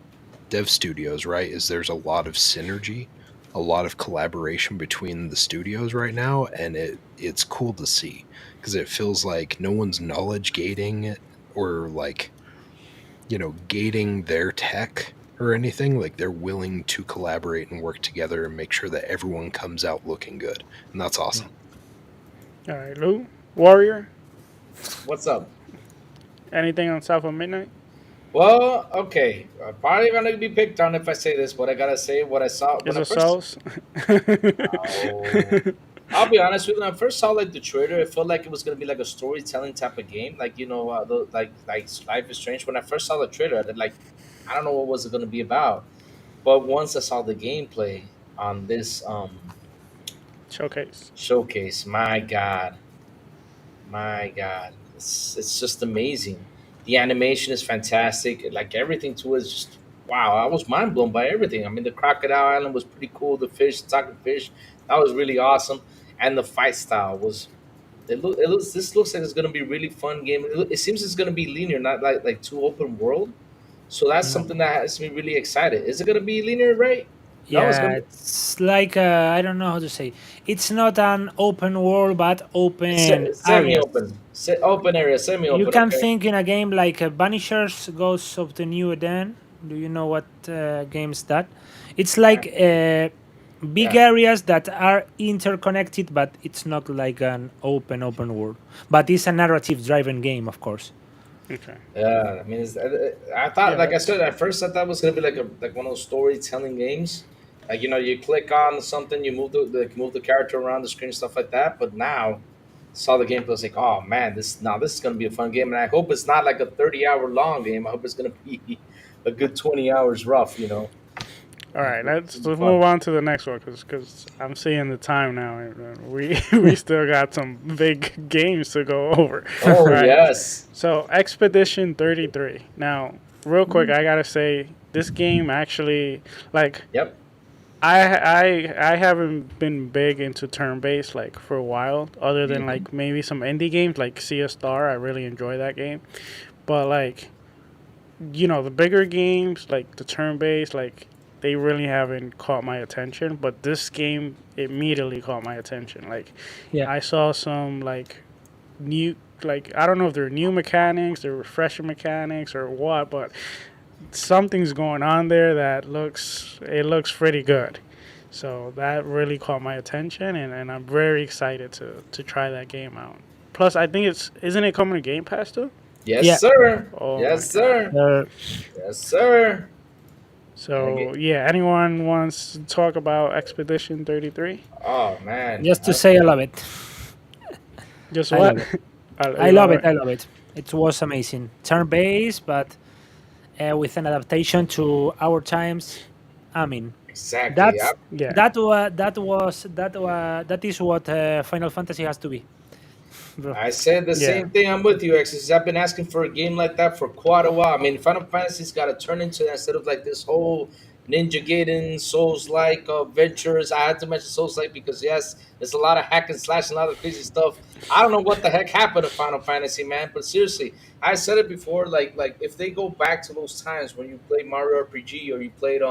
dev studios, right? Is there's a lot of synergy, a lot of collaboration between the studios right now, and it's cool to see because it feels like no one's knowledge gating or like gating their tech or anything. Like they're willing to collaborate and work together and make sure that everyone comes out looking good, and that's awesome. All right, Lou. Warrior. What's up? Anything on South of Midnight? Well, okay. I'm probably gonna be picked on if I say this, but I gotta say what I saw Is when I it first. Souls? Oh, I'll be honest with you. When I first saw like the trailer, it felt like it was gonna be like a storytelling type of game, like like Life is Strange. When I first saw the trailer, I don't know what was it gonna be about, but once I saw the gameplay on this Showcase. showcase, my God, it's just amazing. The animation is fantastic. Like everything to it is just wow. I was mind blown by everything. I mean, the Crocodile Island was pretty cool. The fish, talking fish, that was really awesome. And the fight style was. It looks. This looks like it's gonna be a really fun game. It seems it's gonna be linear, not like too open world. So that's no. something that has me really excited. Is it gonna be linear, right? No, it's Yeah, gonna be it's like I don't know how to say. It's not an open world, but open areas. semi-open, open area, You semi-open. can Okay. think in a game like Vanishers Ghosts of the New Eden. Do you know what game is that? It's like big Yeah. areas that are interconnected, but it's not like an open world. But it's a narrative driven game, of course. Okay. Yeah, I mean, I thought, Yeah, like I that's said, at first I thought it was gonna be like one of those storytelling games. Like you click on something, you move the character around the screen, stuff like that. But now, saw the gameplay, I was like, oh man, this is gonna be a fun game, and I hope it's not like a 30-hour long game. I hope it's gonna be a good 20 hours rough. all right. It'll Let's be fun. move on to the next one because I'm seeing the time now. And we still got some big games to go over. All Oh right. yes, So Expedition 33. Now, real quick, I gotta say this game actually like yep. I haven't been big into turn based like for a while, other than Hmm. like maybe some indie games like Sea of Star. I really enjoy that game, but like the bigger games like the turn based like they really haven't caught my attention. But this game immediately caught my attention. Like Yeah. I saw some like new like I don't know if they're new mechanics, they're refresher mechanics or what, but something's going on there that looks pretty good. So that really caught my attention, and I'm very excited to try that game out. Plus, I think isn't it coming to Game Pass too? Yes, Yeah. sir. Oh my Yes, god! sir. Uh, Yes, sir. And So yeah, anyone wants to talk about Expedition 33? oh man, just to say, I love it. Just I what? love it. You I love love it. it. I love it. It was amazing. Turn based, but with an adaptation to our times. I mean, exactly. that's Yeah. that is what Final Fantasy has to be, bro. I said the Yeah. same thing. I'm with you, X. I've been asking for a game like that for quite a while. I mean, Final Fantasy's got to turn into that instead of like this whole Ninja Gaiden, Souls like ventures. I had to mention Souls like because yes, there's a lot of hack and slash and a lot of crazy stuff. I don't know what the heck happened to Final Fantasy, man. But seriously, I said it before. Like if they go back to those times when you played Mario RPG or you played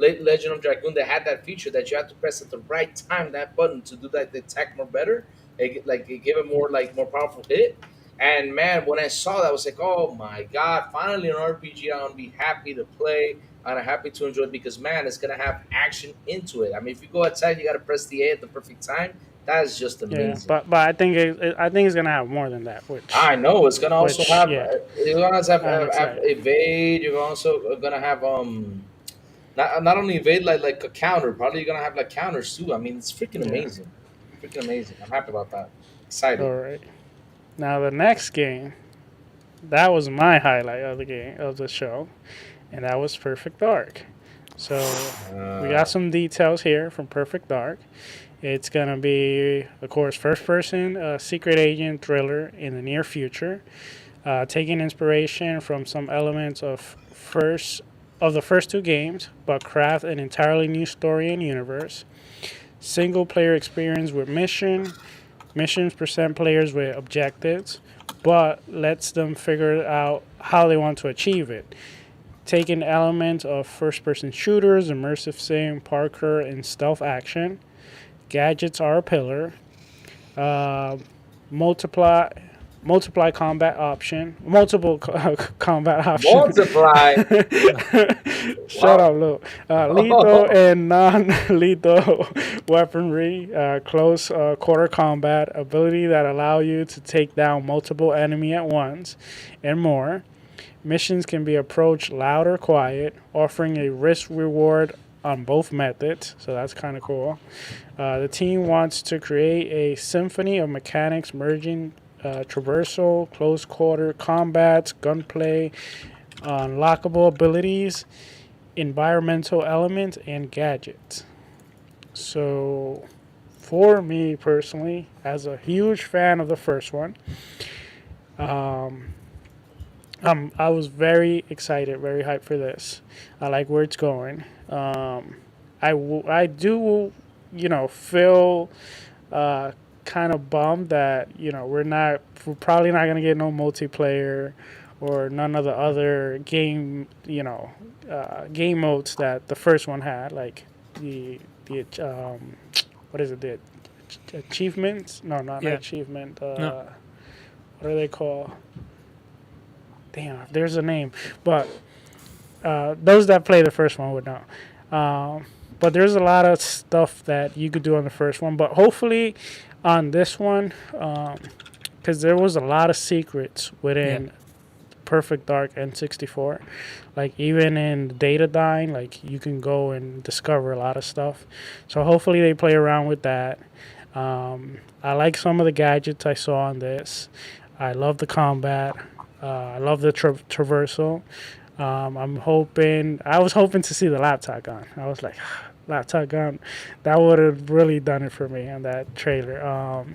Legend of Dragoon, they had that feature that you have to press at the right time that button to do that the attack more better. It gave it more powerful hit. And man, when I saw that, I was like, oh my god! Finally, an RPG I'm gonna be happy to play and I'm happy to enjoy it because man, it's gonna have action into it. I mean, if you go outside, you gotta press the A at the perfect time. That is just Yeah, amazing. but I think I think it's gonna have more than that, I know it's gonna also which have yeah, you're gonna I'm have excited. evade. You're also gonna have not only evade like a counter. Probably you're gonna have like counters too. I mean, it's freaking Yeah. amazing, freaking amazing. I'm happy about that. Excited. All right. Now the next game, that was my highlight of the game of the show, and that was Perfect Dark. So we got Uh, some details here from Perfect Dark. It's gonna be, of course, first-person secret agent thriller in the near future, taking inspiration from some elements of the first two games, but craft an entirely new story and universe. Single player experience with missions present players with objectives, but lets them figure out how they want to achieve it. Taking elements of first person shooters, immersive sim, parkour, and stealth action. Gadgets are a pillar. Uh, multiply multiple combat option. multiply. Shut Wow. up, Lou. Lethal and non-lethal weaponry, close quarter combat, ability that allow you to take down multiple enemy at once, and more. Missions can be approached loud or quiet, offering a risk reward on both methods, so that's kind of cool. The team wants to create a symphony of mechanics merging traversal, close quarter combats, gunplay, unlockable abilities, environmental elements, and gadgets. So, for me personally, as a huge fan of the first one, um, I was very excited, very hyped for this. I like where it's going. I do, feel kind of bummed that we're probably not gonna get no multiplayer or none of the other game modes that the first one had, like the what is it, the achievements? No, not Yeah. achievement. No. What are they called? Damn, there's a name, but those that play the first one would know. But there's a lot of stuff that you could do on the first one, but hopefully on this one, because there was a lot of secrets Yeah. within Perfect Dark N64. Like even in Data Dine, like you can go and discover a lot of stuff. So hopefully they play around with that. I like some of the gadgets I saw on this. I love the combat. I love the traversal. I was hoping to see the laptop gun. I was like, laptop gun, that would have really done it for me on that trailer.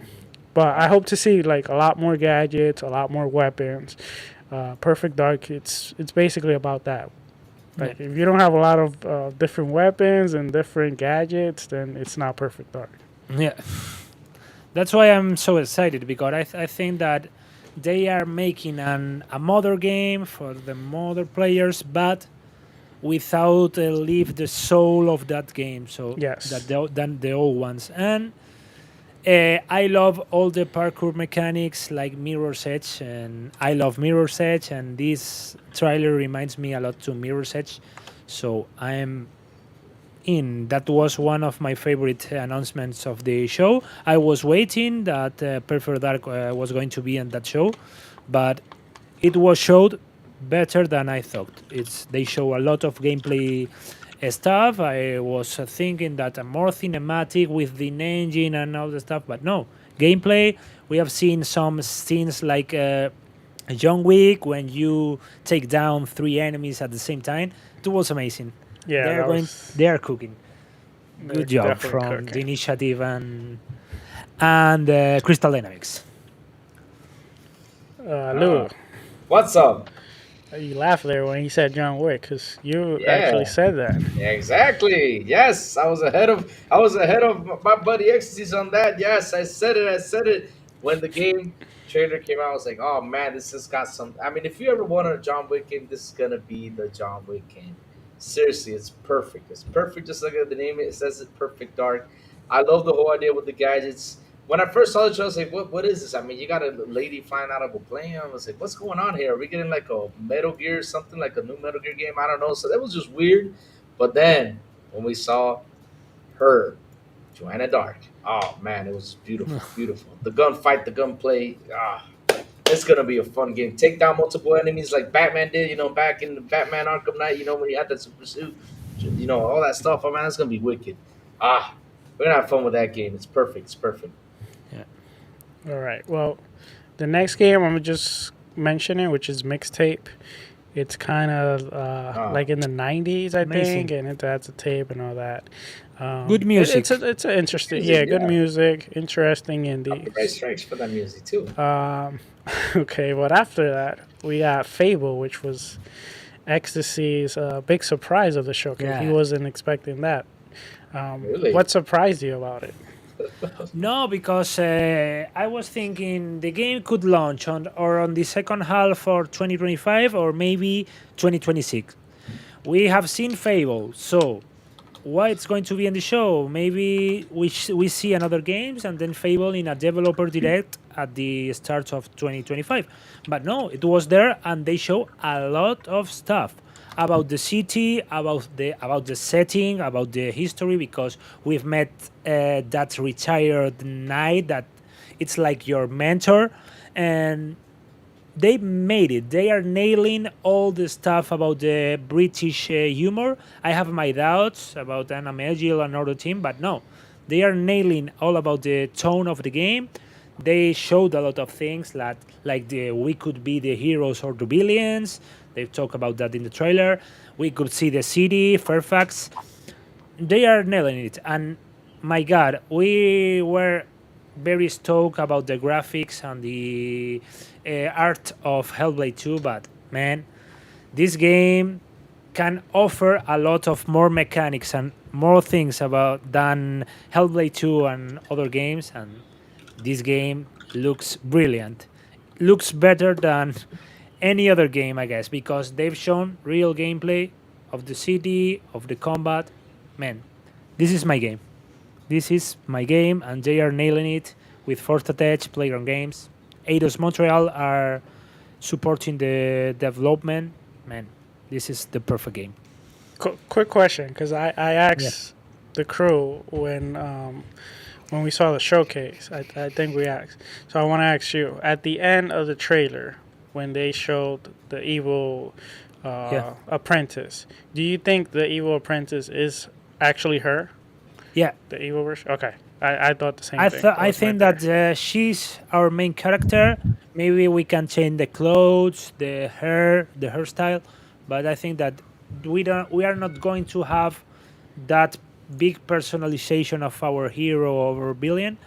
But I hope to see like a lot more gadgets, a lot more weapons. Perfect Dark, it's basically about that. Like if you don't have a lot of different weapons and different gadgets, then it's not Perfect Dark. Yeah. That's why I'm so excited because I think that they are making a modern game for the modern players, but without leave the soul of that game. So Yes. than the old ones. And I love all the parkour mechanics like Mirror's Edge, and I love Mirror's Edge, and this trailer reminds me a lot to Mirror's Edge. So I'm in. That was one of my favorite announcements of the show. I was waiting that Perfect Dark was going to be in that show, but it was showed better than I thought. They show a lot of gameplay stuff. I was thinking that a more cinematic with the engine and all the stuff, but no gameplay. We have seen some scenes like John Wick when you take down 3 enemies at the same time. It was amazing. Yeah, They're that going. was They are cooking. they're Good job definitely from the cooking. initiative and Crystal Dynamics. Lou, What's up? you laughed there when he said John Wick because you actually Yeah. said that. Yeah, exactly. Yes, I was ahead of my buddy Ecstasy's on that. Yes, I said it. I said it when the game trailer came out. I was like, oh man, this has got some. I mean, if you ever want a John Wick game, this is gonna be the John Wick game. Seriously, it's perfect. It's perfect, just like the name it says. It perfect dark. I love the whole idea with the gadgets. When I first saw the show, I was like, "What? What is this?" I mean, you got a lady flying out of a plane. I was like, "What's going on here? Are we getting like a Metal Gear, something like a new Metal Gear game?" I don't know. So that was just weird. But then when we saw her, Joanna Dark, oh man, it was beautiful, beautiful. The gunfight, the gunplay. It's gonna be a fun game. Take down multiple enemies like Batman did, back in the Batman Arkham Knight, when you had that super suit, all that stuff. Oh man, it's gonna be wicked. We're gonna have fun with that game. It's perfect. It's perfect. Yeah. All right. Well, the next game I'm just mentioning, which is Mixtape. It's kind of Ah, like in the '90s, I think, Amazing. and it has a tape and all that. Good It, music. it's a interesting, music, yeah, good yeah. music, interesting Copyright indies. strikes for that music too. Okay, but after that we got Fable, which was Ecstasy's big surprise of the showcase. He Yeah. wasn't expecting that. Really? What surprised you about it? No, because I was thinking the game could launch on the second half for 2025 or maybe 2026. We have seen Fable, so why it's going to be in the show? Maybe we see another games and then Fable in a developer direct at the start of 2025. But no, it was there and they show a lot of stuff about the city, about the setting, about the history because we've met that retired knight that it's like your mentor and they made it. They are nailing all the stuff about the British humor. I have my doubts about Anna Melgill and other team, but no, they are nailing all about the tone of the game. They showed a lot of things like the we could be the heroes or the villains. They talk about that in the trailer. We could see the city, Fairfax. They are nailing it, and my God, we were very stoked about the graphics and the art of Hellblade 2, but man, this game can offer a lot of more mechanics and more things about than Hellblade 2 and other games, and this game looks brilliant. Looks better than any other game, I guess, because they've shown real gameplay of the city, of the combat. Man, this is my game. This is my game, and they are nailing it with Force Attach, Playground Games. Eidos Montreal are supporting the development. Man, this is the perfect game. Quick question, because I Yeah. asked the crew when we saw the showcase. I think we asked. So I want to ask you at the end of the trailer when they showed the evil Yeah. apprentice. Do you think the evil apprentice is actually her? Yeah. The evil version? Okay. I thought the same I thing. th- That I was my think that theory. she's our main character. Maybe we can change the clothes, the hair, the hairstyle, but I think that we are not going to have that big personalization of our hero or villain.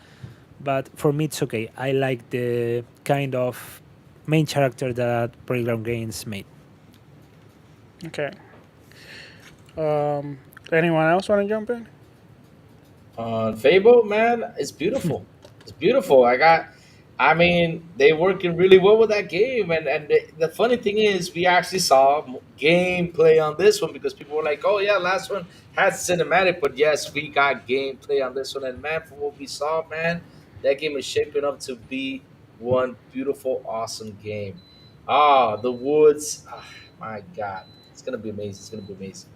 But for me, it's okay. I like the kind of main character that Playground Games made. Okay. Anyone else want to jump in? Fable, man, it's beautiful. It's beautiful. I mean, they working really well with that game, and the funny thing is, we actually saw gameplay on this one because people were like, "Oh yeah, last one had cinematic," but yes, we got gameplay on this one, and man, from what we saw, man, that game is shaping up to be one beautiful, awesome game. The woods, my God, it's gonna be amazing. It's gonna be amazing.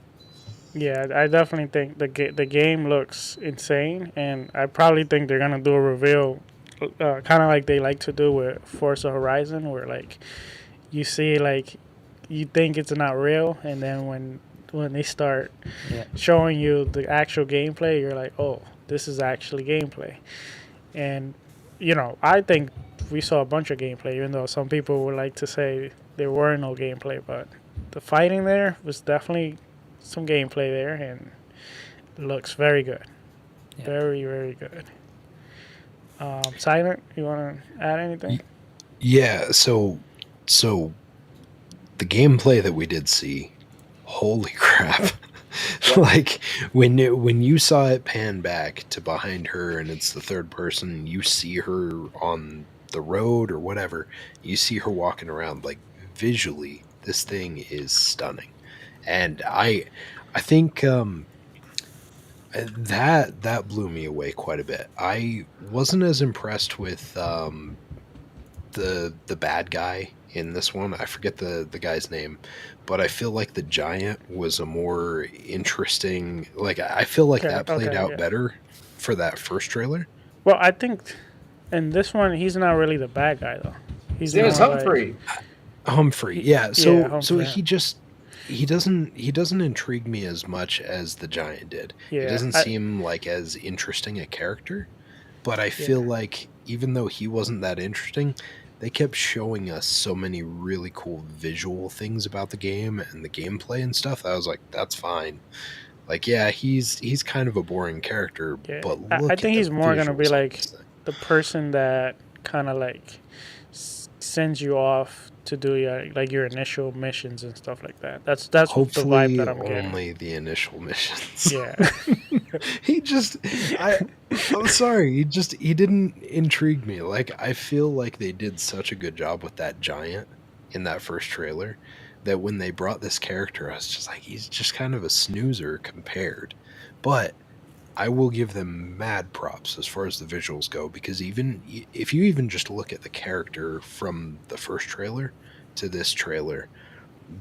Yeah, I definitely think the game looks insane, and I probably think they're gonna do a reveal, kind of like they like to do with Forza Horizon, where like you see like you think it's not real, and then when they start Yeah. showing you the actual gameplay, you're like, oh, this is actually gameplay. And I think we saw a bunch of gameplay, even though some people would like to say there were no gameplay, but the fighting there was definitely some gameplay there, and it looks very good. Yeah. Very, very good. Silent, you want to add anything? Yeah, so the gameplay that we did see, holy crap. Like when you saw it pan back to behind her and it's the third person, you see her on the road or whatever, you see her walking around, like visually this thing is stunning. And I think that blew me away quite a bit. I wasn't as impressed with the bad guy in this one. I forget the guy's name, but I feel like the giant was a more interesting. Like I feel like that played out yeah. better for that first trailer. Well, I think in this one he's not really the bad guy though. He's His name is more like Humphrey. Humphrey, yeah. So Humphrey. he doesn't intrigue me as much as the giant did. He Yeah, doesn't seem like as interesting a character, but I feel like even though he wasn't that interesting, they kept showing us so many really cool visual things about the game and the gameplay and stuff. I was like, that's fine. Like, yeah, he's kind of a boring character, yeah. but I look think at he's the more gonna be visuals on like this thing. the person that kind of like sends you off to do your initial missions and stuff like that. That's the Hopefully vibe that I'm getting. only the initial missions. Yeah. I'm sorry, he didn't intrigue me. Like, I feel like they did such a good job with that giant in that first trailer that when they brought this character, I was just like, he's just kind of a snoozer compared. But I will give them mad props as far as the visuals go, because even if you even just look at the character from the first trailer to this trailer,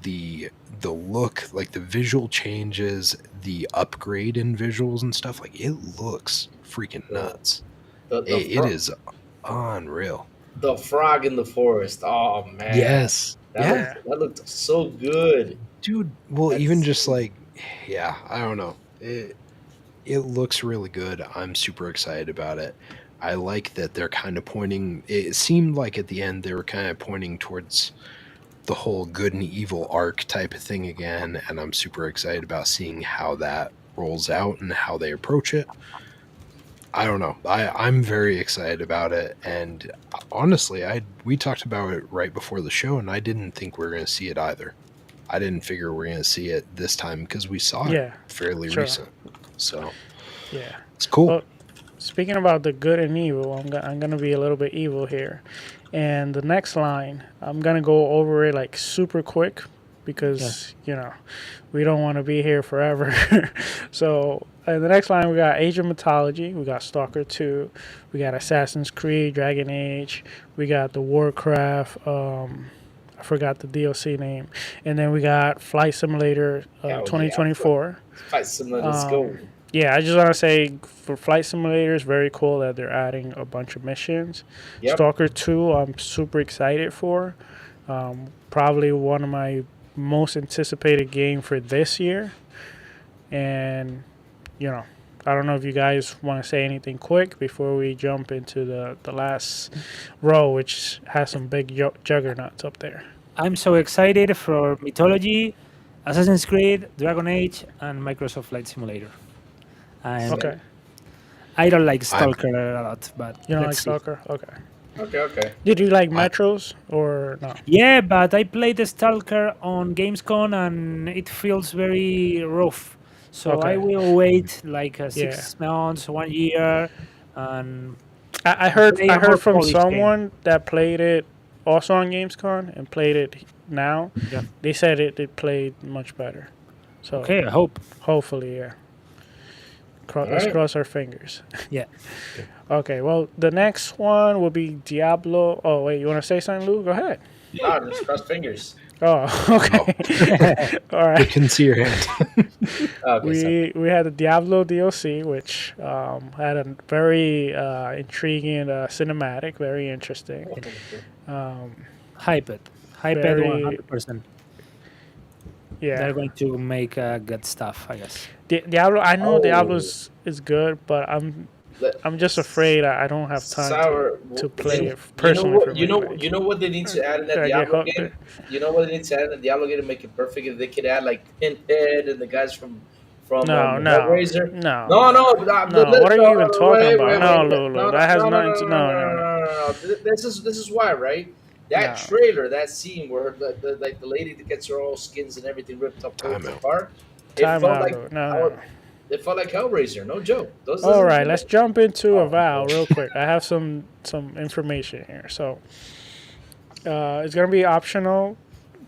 the look, like the visual changes, the upgrade in visuals and stuff, like it looks freaking nuts. It is unreal. The frog in the forest. Oh man. Yes. That looked so good. Dude, well, even just like, yeah, I don't know. It looks really good. I'm super excited about it. I like that they're kind of pointing, it seemed like at the end they were kind of pointing towards the whole good and evil arc type of thing again, and I'm super excited about seeing how that rolls out and how they approach it. I don't know. I'm very excited about it, and honestly, we talked about it right before the show, and I didn't think we were going to see it either. I didn't figure we were going to see it this time because we saw it fairly recent. So yeah, it's cool. Well, speaking about the good and evil, I'm gonna be a little bit evil here, and the next line I'm gonna go over it like super quick because we don't want to be here forever. So the next line we got Age of Mythology, we got Stalker 2, we got Assassin's Creed, Dragon Age, we got the Warcraft. I forgot the DLC name, and then we got Flight Simulator 2024. Flight Simulator, let's go. Yeah, I just want to say for Flight Simulator, it's very cool that they're adding a bunch of missions. Yep. Stalker 2, I'm super excited for. Probably one of my most anticipated game for this year. And, I don't know if you guys want to say anything quick before we jump into the last row, which has some big juggernauts up there. I'm so excited for Mythology, Assassin's Creed, Dragon Age, and Microsoft Flight Simulator. Okay. I don't like Stalker a lot, but you don't like Stalker? Okay. Okay. Did you like Metros or no? Yeah, but I played the Stalker on Gamescom and it feels very rough. So I will wait like 6 months, 1 year, and I heard from someone that played it also on Gamescom and played it now. Yeah. They said it played much better. So okay, I hope. Hopefully, yeah. Let's cross our fingers. Yeah. Okay, well, the next one will be Diablo. Oh, wait, you want to say something, Lou? Go ahead. No, just cross fingers. Oh, okay. All right. I can see your hand. Okay, we had the Diablo DLC, which had a very intriguing cinematic, very interesting. Hype it 100%. Yeah, they're going to make good stuff, I guess. Diablo, I know Diablo is good, but I'm just afraid I don't have time to play it personally. You know what they need to add in that Diablo game? You know what they need to add in the Diablo game to make it perfect? If they could add like Pinhead and the guys from Hellraiser. No. What are you even talking about? No, that has nothing to. No. This is why, right? That trailer, that scene where the lady that gets her all skins and everything ripped apart. It felt like Hellraiser, no joke. All right, let's jump into Avowed real quick. I have some information here. So, it's gonna be optional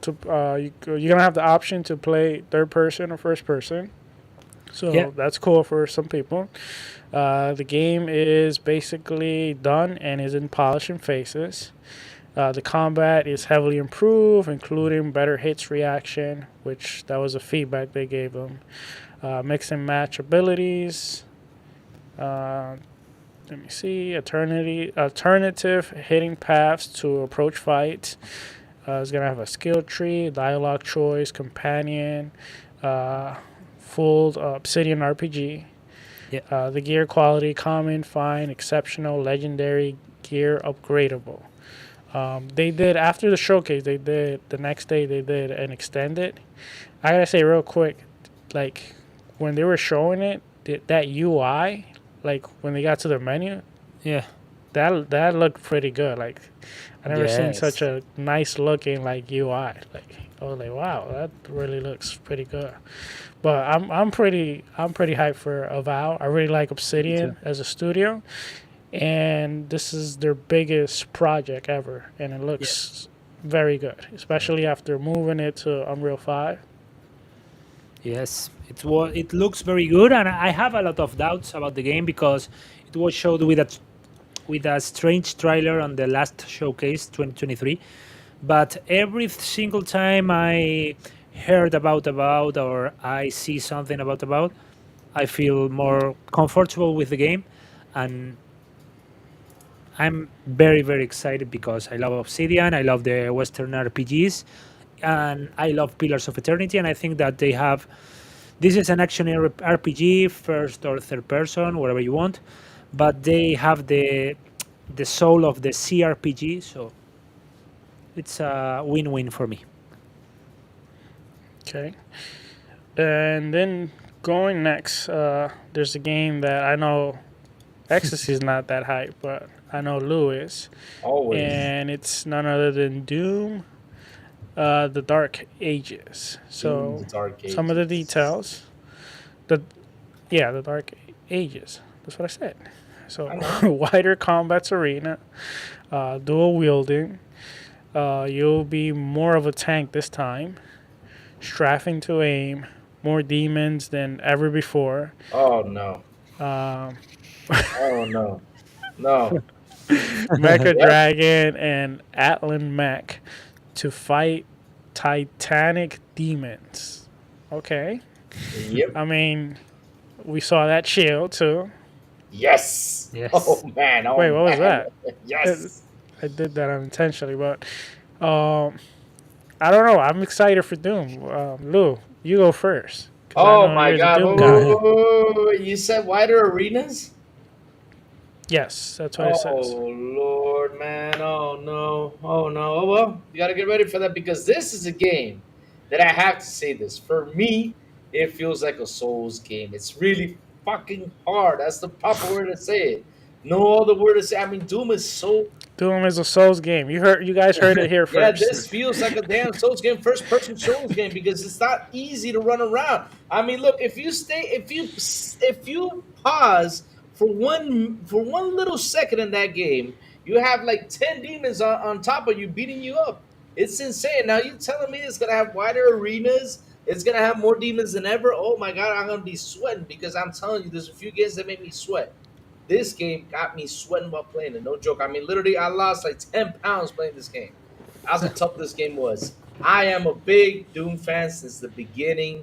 you're gonna have the option to play third person or first person. Yeah. So that's cool for some people. The game is basically done and is in polishing phases. The combat is heavily improved, including better hits reaction, which that was a feedback they gave them. Mix and match abilities. Uh, Let me see. Alternative hitting paths to approach fights. It's gonna have a skill tree, dialogue choice, companion, full Obsidian RPG. Yeah. The gear quality: common, fine, exceptional, legendary, gear upgradable. They did after the showcase. They did the next day. They did an extended. I gotta say real quick, like when they were showing it, that UI, like when they got to the menu, Yeah. that looked pretty good. Like I never seen Yes. such a nice looking like UI. Like I was like, wow, that really looks pretty good. But I'm pretty hyped for Avowed. I really like Me too. Obsidian as a studio, and this is their biggest project ever, and it Yeah. looks very good, especially after moving it to Unreal 5. Yes, it looks very good, and I have a lot of doubts about the game because it was showed with a strange trailer on the last showcase 2023. But every single time I heard about or I see something about, I feel more comfortable with the game, and I'm very excited because I love Obsidian, I love the Western RPGs, and I love Pillars of Eternity, and I think that they have this is an action RPG, first or third person, whatever you want, but they have the soul of the CRPG, so it's a win-win for me. Okay, and then going next, there's a game that I know Ecstasy is not that hype, but I know Lou is, Always. and it's none other than Doom, the Dark Ages. Doom, So the Dark some of the Ages. details, the the Dark Ages. That's what I said. So I know. wider combat's arena, dual wielding. You'll be more of a tank this time, strafing to aim, more demons than ever before. Oh no. Um, Oh no. No. Mecha Yep. Dragon and Atlan Mech to fight Titanic demons. Okay. Yep. I mean, we saw that shield too. Yes. Yes. Oh man. Oh Wait, what was man. that? Yes. I did that unintentionally, but I don't know. I'm excited for Doom. Lou, you go first. 'Cause I Oh know my you're the God. Doom Whoa, guy. whoa, whoa, whoa, whoa. You said wider arenas? Yes, that's what it Oh says. Lord, man. Oh no. Oh no. Oh well, you gotta get ready for that because this is a game that I have to say this. For me, it feels like a Souls game. It's really fucking hard. That's the proper word to say it. No other word to say. I mean, Doom is so Doom is a Souls game. You guys heard it here yeah, first. this feels like a damn Souls game, first person Souls game because it's not easy to run around. I mean, look, if you pause for one little second in that game, you have like 10 demons on top of you beating you up. It's insane. Now you telling me it's gonna have wider arenas, it's gonna have more demons than ever. Oh my god, I'm gonna be sweating because I'm telling you, there's a few games that make me sweat. This game got me sweating while playing it. No joke. I mean, literally, I lost like 10 pounds playing this game. That's how tough this game was. I am a big Doom fan since the beginning.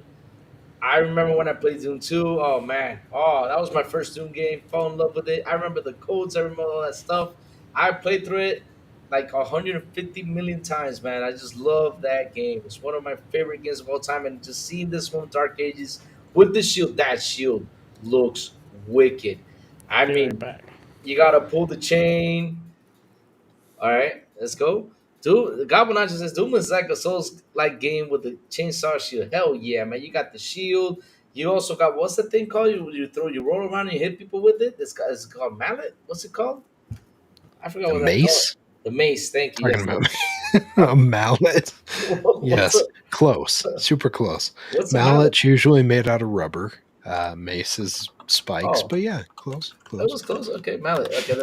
I remember when I played Doom 2. Oh, man. Oh, that was my first Doom game. Fell in love with it. I remember the codes. I remember all that stuff. I played through it like 150 million times, man. I just love that game. It's one of my favorite games of all time. And just seeing this one, Dark Ages, with the shield, that shield looks wicked. I Be right mean, back. you gotta pull the chain. All right, let's go. Doom, the Goblin Hunter says Doom is like a Souls like game with the chainsaw shield. Hell yeah, man! You got the shield. You also got what's the thing called? You roll around and you hit people with it. It's called mallet. What's it called? I forgot The what that called. mace? The mace. Thank you. Talking Yes. about a mallet. What's Yes, a, close, super close. what's a mallet? Mallet's usually made out of rubber. Mace is spikes, Oh, but yeah, close, that close. was close. Okay, mallet. Okay,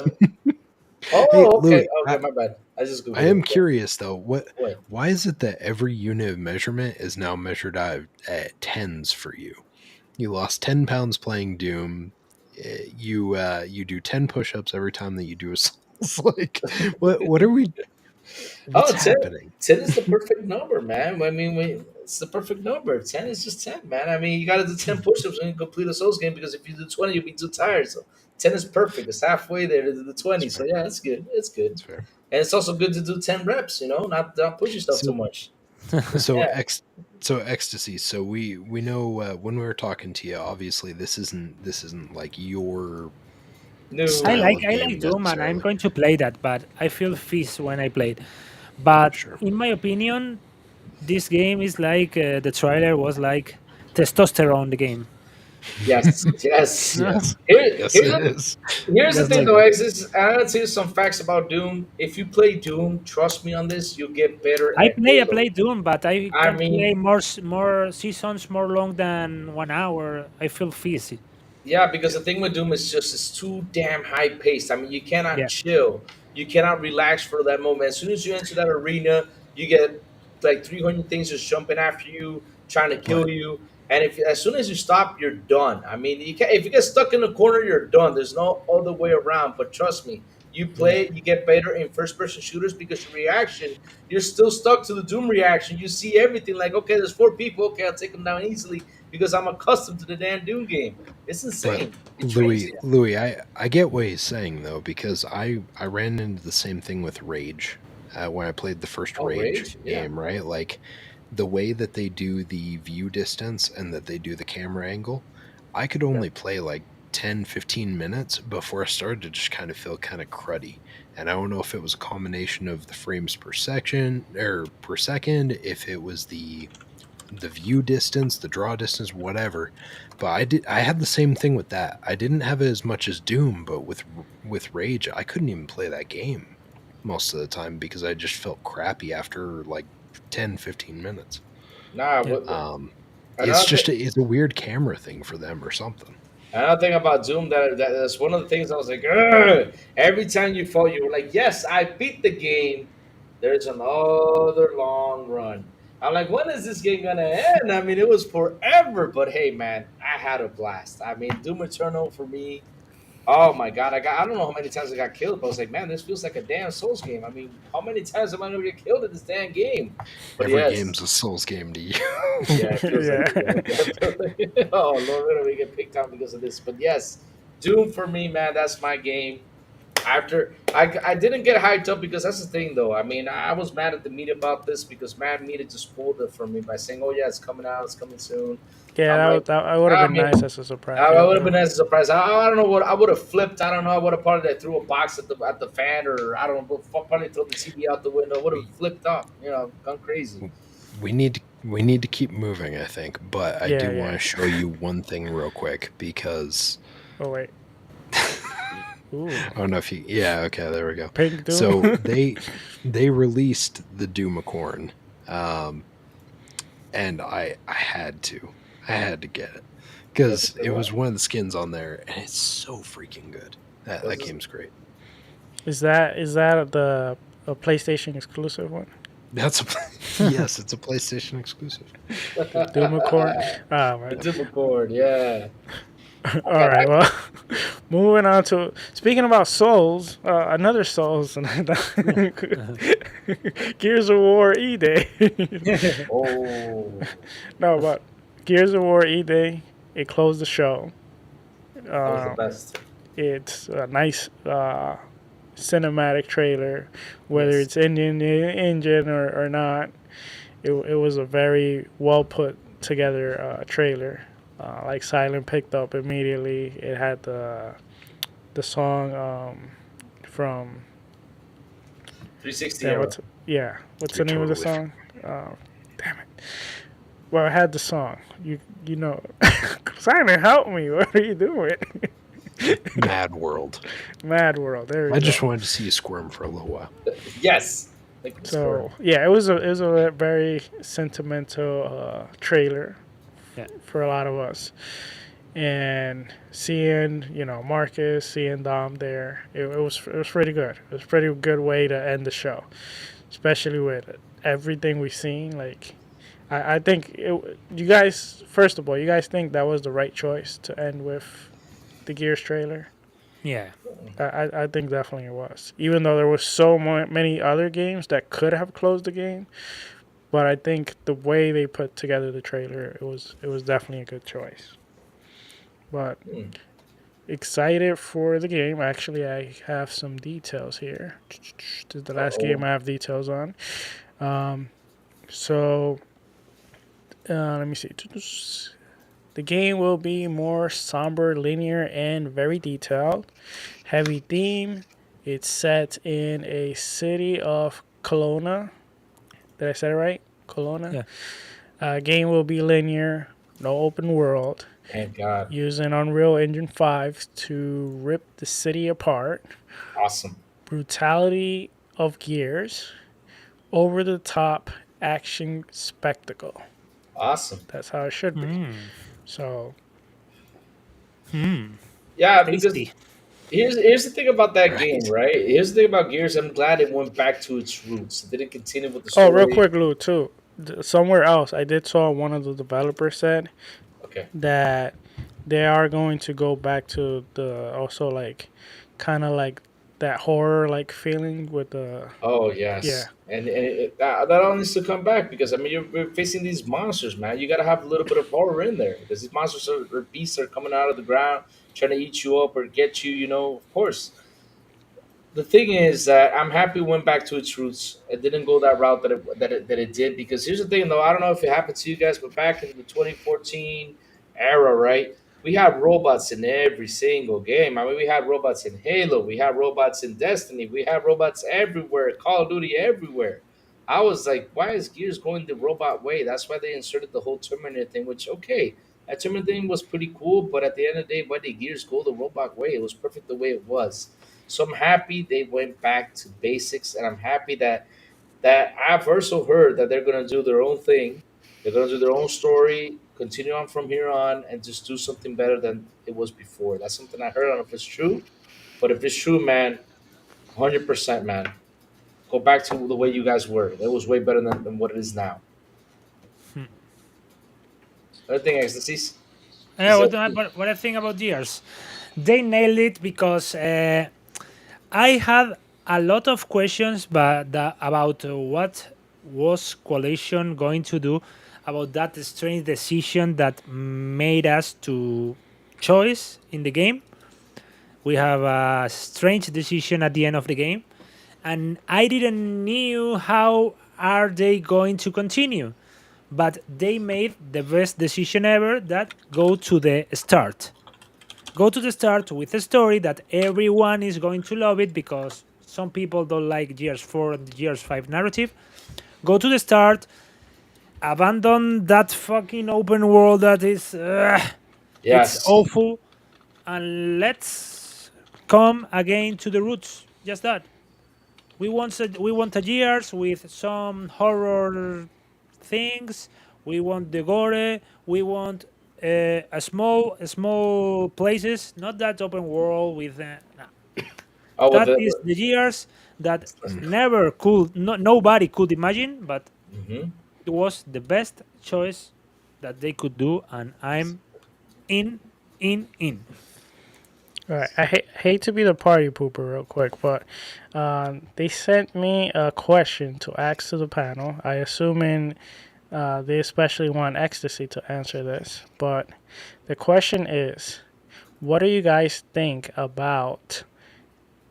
Hey, oh, Louis, okay. Okay, my bad. I just I googled am it. curious though. What? Why is it that every unit of measurement is now measured out at tens for you? You lost 10 pounds playing Doom. You do 10 push-ups every time that you do a Souls. Like, what are we? Oh, What's 10, happening? 10 is the perfect number, man. I mean, it's the perfect number. 10 is just 10, man. I mean, you got to do 10 push-ups when you complete a Souls game because if you do 20, you'll be too tired. So 10 is perfect. It's halfway there to the That's 20. So fair. yeah, it's good. It's good. That's fair. And it's also good to do 10 reps, not push yourself too So much. so Yeah. ex so ecstasy. So we know when we were talking to you. Obviously, this isn't like your No. style of I game like Doom, and I'm necessarily. going to play that, but I feel fish when I play it. But Sure. in my opinion, this game is like the trailer was like testosterone. The game. Yes. Yes. Yes. Here, Yes, here's it the, is. here's the Just thing, like though, that. X. I'm gonna tell you some facts about Doom. If you play Doom, trust me on this, you'll get better at I Halo. play Doom, but I I can play mean, more seasons more long than 1 hour. I feel fizzy. yeah, because Yeah. the thing with Doom is just it's too damn high paced. I mean, you cannot Yeah, chill. You cannot relax for that moment. As soon as you enter that arena, you get like 300 things just jumping after you, trying to But kill you. And if as soon as you stop, you're done. I mean, you can if you get stuck in the corner, you're done. There's no other way around. But trust me, you yeah. play, you get better in first person shooters because your reaction, you're still stuck to the Doom reaction. You see everything like, okay, there's 4 people. Okay, I'll take them down easily because I'm accustomed to the damn Doom game. It's but insane. It trains Louis you. Louis, I get what he's saying though, because I ran into the same thing with Rage when I played the first Oh, Rage Rage? Yeah. game, right? Like the way that they do the view distance and that they do the camera angle, I could Yeah. only play like 10, 15 minutes before I started to just kind of feel kind of cruddy. And I don't know if it was a combination of the frames per section or per second, if it was the view distance, the draw distance, whatever. But I had the same thing with that. I didn't have it as much as Doom, but with Rage, I couldn't even play that game most of the time because I just felt crappy after like 10, 15 minutes. Nah, Yeah. Um it's another thing, just it's a weird camera thing for them or something. another thing about Doom that's one of the things I was like, "Ugh." Every time you fall, you were like, yes, I beat the game. There's another long run. I'm like, when is this game gonna end? I mean, it was forever, but hey, man, I had a blast. I mean, Doom Eternal for me. Oh my god, I don't know how many times I got killed, but I was like, man, this feels like a damn Souls game. I mean, how many times am I gonna get killed in this damn game? But Every yes, game's a Souls game to you. yeah, it feels like Yeah. it. Yeah, definitely. Oh Lord, we're gonna get picked on because of this. But yes, Doom for me, man, that's my game. After I didn't get hyped up because that's the thing though. I mean, I was mad at the media about this because Mad Media just spoiled it for me by saying, "Oh yeah, it's coming out, it's coming soon." Yeah, I'm like, that would have I been mean, nice as a surprise. I Yeah, would have been as a surprise. I don't know what I would have flipped. I don't know. I would have probably threw a box at the fan, or I don't know. Probably throw the TV out the window. Would have we flipped off. Gone crazy. we need to keep moving, I think. But I yeah, do want yeah. to show you one thing real quick because Oh wait. Ooh, I don't know if you. Yeah, okay, there we go. Pink Doom. So they released the Doomicorn, um, and I had to get it Does because it it feel was well? one of the skins on there, and it's so freaking good. That Does game's great. Is that the a PlayStation exclusive one? That's a yes, it's a PlayStation exclusive. Doom Ah, The right. Double Cord, yeah. All right. Well, moving on to speaking about Souls, another Souls, Gears of War E Day. Oh, No, but Gears of War E Day. It closed the show. that was the Um, best. it's a nice cinematic trailer, whether Yes. it's Indian engine or not. It was a very well put together trailer. Like Silent picked up immediately. It had the song from 360 damn, era. what's You're the name of the totally song? Damn it. Well, I had the song. You know, Silent, help me. What are you doing? Mad World. Mad World. There we I go. just wanted to see you squirm for a little while. Yes. Thank you, So yeah, it was a very sentimental trailer Yeah. for a lot of us, and seeing Marcus, seeing Dom there, it was pretty good. It was a pretty good way to end the show, especially with everything we've seen. Like, I think you guys, first of all, you guys think that was the right choice to end with the Gears trailer? Yeah. I think definitely it was. Even though there was many other games that could have closed the game, but I think the way they put together the trailer, it was definitely a good choice. But excited for the game. Actually, I have some details here. This is the last game I have details on. So let me see. The game will be more somber, linear, and very detailed. Heavy theme. It's set in a city of Kelowna. Did I say it right? Kelowna? Yeah. Game will be linear, no open world. Thank God. Using Unreal Engine 5 to rip the city apart. Awesome. Brutality of Gears. Over the top action spectacle. Awesome. That's how it should be. So. Yeah, Tasty. because here's the thing about that game, right? Here's the thing about Gears. I'm glad it went back to its roots. It didn't continue with the story. Oh, real quick, Lou, too. Somewhere else, I did saw one of the developers said that they are going to go back to the also like kind of like that horror like feeling with the. Oh yes. Yeah. And that all needs to come back because I mean you're facing these monsters, man. You got to have a little bit of horror in there because these monsters or beasts are coming out of the ground trying to eat you up or get you. You know, of course. The thing is that I'm happy it went back to its roots. It didn't go that route that it did because here's the thing though. I don't know if it happened to you guys, but back in the 2014 era, right? We had robots in every single game. I mean, we had robots in Halo, we had robots in Destiny, we had robots everywhere, Call of Duty everywhere. I was like, why is Gears going the robot way? That's why they inserted the whole Terminator thing, which okay, that Terminator thing was pretty cool, but at the end of the day, why did Gears go the robot way? It was perfect the way it was. So I'm happy they went back to basics, and I'm happy that I've also heard that they're gonna do their own thing. They're gonna do their own story, continue on from here on, and just do something better than it was before. That's something I heard. I don't know if it's true, but if it's true, man, 100%, man, go back to the way you guys were. It was way better than what it is now. Another thing, ecstasies. Yeah, what I think about Gears, they nailed it because I had a lot of questions, but about what was Coalition going to do about that strange decision that made us to choice in the game. We have a strange decision at the end of the game, and I didn't knew how are they going to continue, but they made the best decision ever. That go to the start. Go to the start with a story that everyone is going to love it because some people don't like Gears 4 and Gears 5 narrative. Go to the start, abandon that fucking open world that is it's awful, and let's come again to the roots. Just that. We want a Gears with some horror things. We want the gore. We want a small places, not that open world with. That is the Gears that never could, nobody could imagine, but it was the best choice that they could do, and I'm in. All right, I hate to be the party pooper real quick, but they sent me a question to ask to the panel. I assuming they especially want Ecstasy to answer this, but the question is, what do you guys think about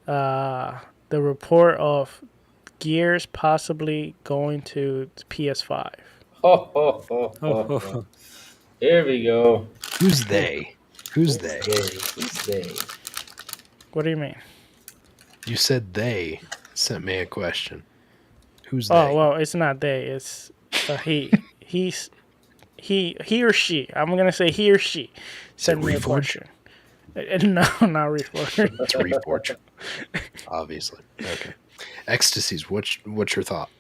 the report of Gears possibly going to PS5? Here we go. Who's they? Who's they? Who's they? What do you mean? You said they sent me a question. Who's Oh, they? well, it's not they. It's he. He or she. I'm gonna say he or she sent me a question. No, not Reforge. It's Reforge. Obviously. Okay. Ecstasies, what's your thought?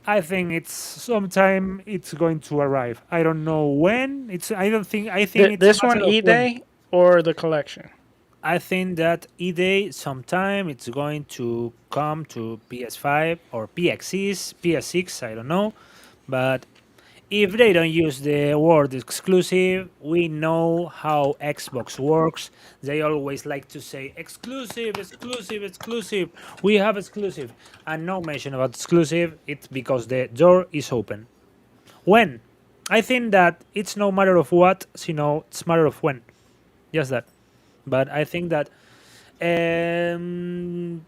I think it's sometime it's going to arrive. I don't know when. It's I don't think I think it's a This one matter of E when. Day or the collection? I think that E-Day sometime it's going to come to PS5 or PXs, PS6, I don't know. But if they don't use the word exclusive, we know how Xbox works. They always like to say exclusive, exclusive, exclusive. We have exclusive. And no mention about exclusive, it's because the door is open. When? I think that it's no matter of what, it's matter of when. Just that. But I think that um,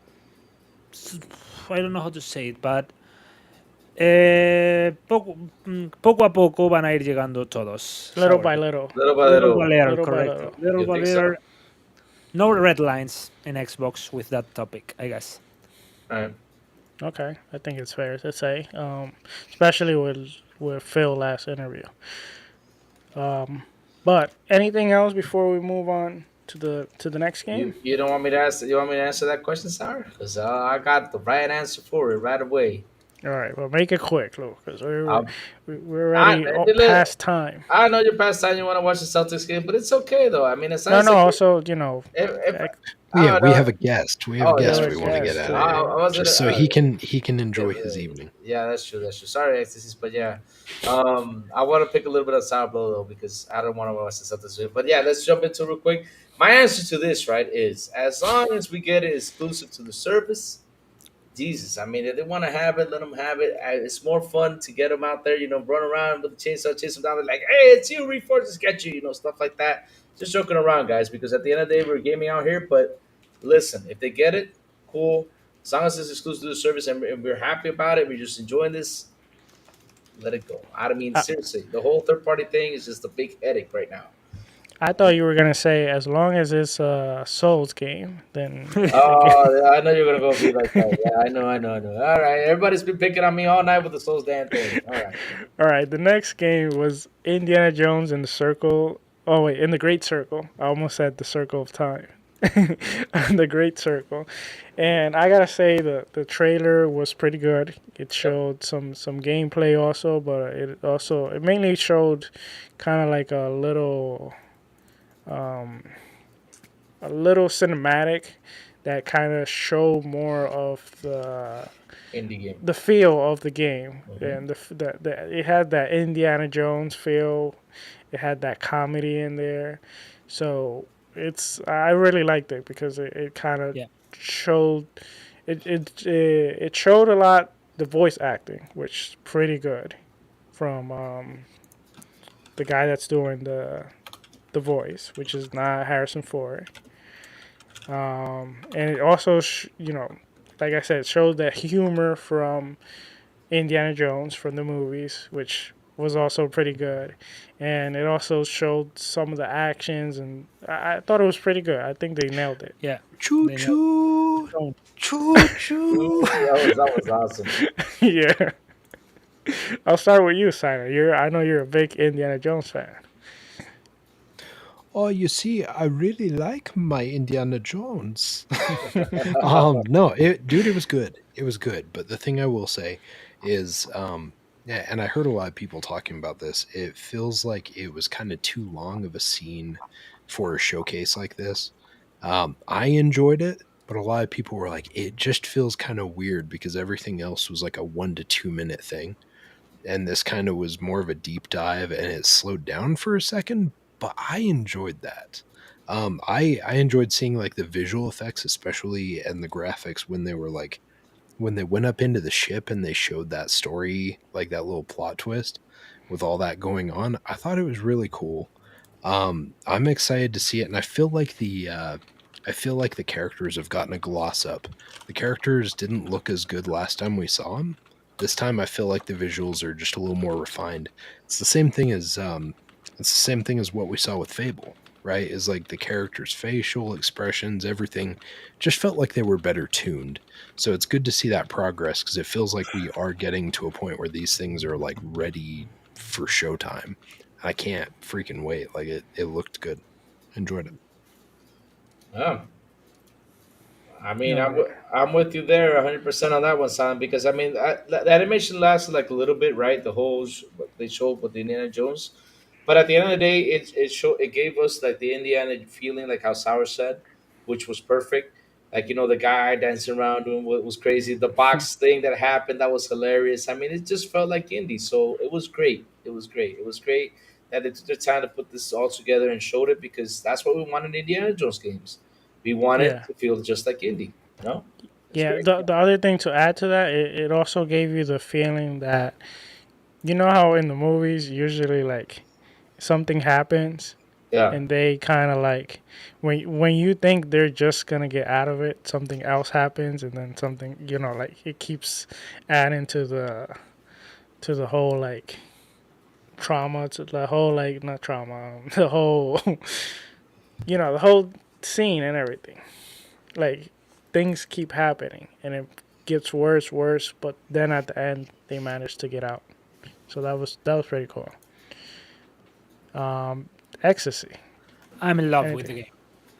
I don't know how to say it, but poco a poco van a ir llegando todos. Little Sour. by little. Little by Little by little. little, Little by correct. little. Little You by think so? little. No red lines in Xbox with that topic, I guess. All right. Okay, I think it's fair to say, especially with Phil last interview. But anything else before we move on to the next game? You don't want me to ask? You want me to answer that question, Sarah? Because I got the right answer for it right away. All right, well, make it quick, Lou, because Um, we're I, already look, past time. I know your past time you want to watch the Celtics game, but it's okay though. I mean, it's No, nice. no. Like Also, if Yeah, I don't we know. have a guest. We have a Oh, you have guest a we want to get guest out too. of here, I wasn't. just so he can enjoy his evening. Yeah, that's true. That's true. Sorry, Ecstasy, but yeah, I want to pick a little bit of Sourblow though because I don't want to watch the Celtics. But yeah, let's jump into it real quick. My answer to this, right, is as long as we get it exclusive to the service, Jesus. I mean, if they want to have it, let them have it. It's more fun to get them out there, run around with the chainsaw, chase them down. Like, hey, it's you, Reforce, get you, stuff like that. Just joking around, guys, because at the end of the day, we're gaming out here. But listen, if they get it, cool. As long as it's exclusive to the service and we're happy about it, we're just enjoying this, let it go. I mean, I, seriously, the whole third party thing is just a big headache right now. I thought you were gonna say as long as it's a Souls game, then the game. Oh, yeah, I know you're gonna go be like that. Yeah, I know. All right, everybody's been picking on me all night with the Souls damn thing. All right. All right, the next game was Indiana Jones in the Circle. Oh wait, in the Great Circle. I almost said the Circle of Time. The Great Circle, and I gotta say the trailer was pretty good. It showed some gameplay also, but it mainly showed kind of like um, a little cinematic that kind of showed more of Indie game. the feel of the game, Mhm. and it had that Indiana Jones feel. It had that comedy in there, so I really liked it because it kind of Yeah. showed it showed a lot the voice acting, which is pretty good from the guy that's doing the voice, which is not Harrison Ford. And it also like I said, showed that humor from Indiana Jones from the movies, which was also pretty good. And it also showed some of the actions, and I thought it was pretty good. I think they nailed it. Yeah. Choo They know. choo, So, choo Ooh, choo. that was awesome. yeah. I'll start with you, Simon. I know you're a big Indiana Jones fan. Oh, you see, I really like my Indiana Jones. No, dude, it was good. It was good. But the thing I will say is, yeah, and I heard a lot of people talking about this. It feels like it was kind of too long of a scene for a showcase like this. I enjoyed it, but a lot of people were like, it just feels kind of weird because everything else was like a 1 to 2 minute thing, and this kind of was more of a deep dive, and it slowed down for a second. But I enjoyed that. I enjoyed seeing like the visual effects, especially, and the graphics when they were like when they went up into the ship and they showed that story, like that little plot twist with all that going on. I thought it was really cool. I'm excited to see it, and I feel like the characters have gotten a gloss up. The characters didn't look as good last time we saw them. This time, I feel like the visuals are just a little more refined. It's the same thing as what we saw with Fable, right? Is like the characters' facial expressions, everything just felt like they were better tuned. So it's good to see that progress because it feels like we are getting to a point where these things are like ready for showtime. I can't freaking wait. Like it looked good. Enjoyed it. Yeah. I mean, All right. I'm with you there 100% on that one, Sam. Because I mean, the animation lasted like a little bit, right? What they showed with the Indiana Jones, but at the end of the day, it gave us like the Indiana feeling, like how Sour said, which was perfect. Like, the guy dancing around doing what was crazy, the box thing that happened, that was hilarious. I mean, it just felt like indie, so it was great. It was great. It was great that they took the time to put this all together and showed it, because that's what we want in Indiana Jones games. We want it Yeah. to feel just like indie. It's Yeah. great. The other thing to add to that, it also gave you the feeling that you know how in the movies usually like something happens Yeah. and they kind of like when you think they're just gonna get out of it, something else happens, and then something like it keeps adding to the whole like trauma, to the whole like not trauma, the whole the whole scene and everything. Like things keep happening and it gets worse, but then at the end they manage to get out. So that was pretty cool. Ecstasy. I'm in love with Anything. the game.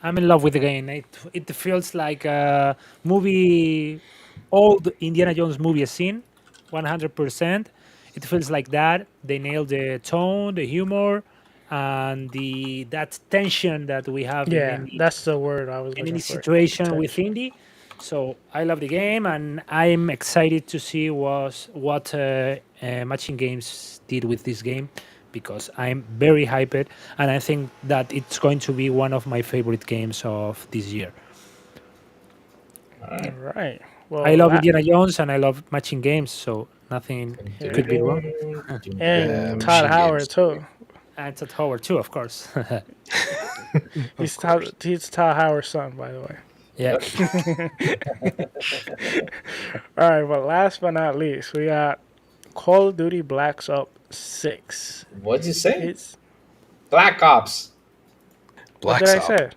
I'm in love with the game. It feels like a movie, old Indiana Jones movie scene, 100%. It feels like that. They nailed the tone, the humor, and the that tension that we have Yeah, that's the word I was in any looking for. situation with Tension. indie. So I love the game, and I'm excited to see what Matching Games did with this game, because I'm very hyped, and I think that it's going to be one of my favorite games of this year. All All right. right. I Well, love Indiana Jones and I love Matching Games, so nothing yeah. could be wrong. And Yeah, Todd machine games. Howard too. And Todd Howard too, of course. Of course. He's Todd Howard's son, by the way. Yeah. All right, but last but not least, we got Call of Duty Black Ops 6. What'd you say? It's Black Ops. what Black did I Sop. say?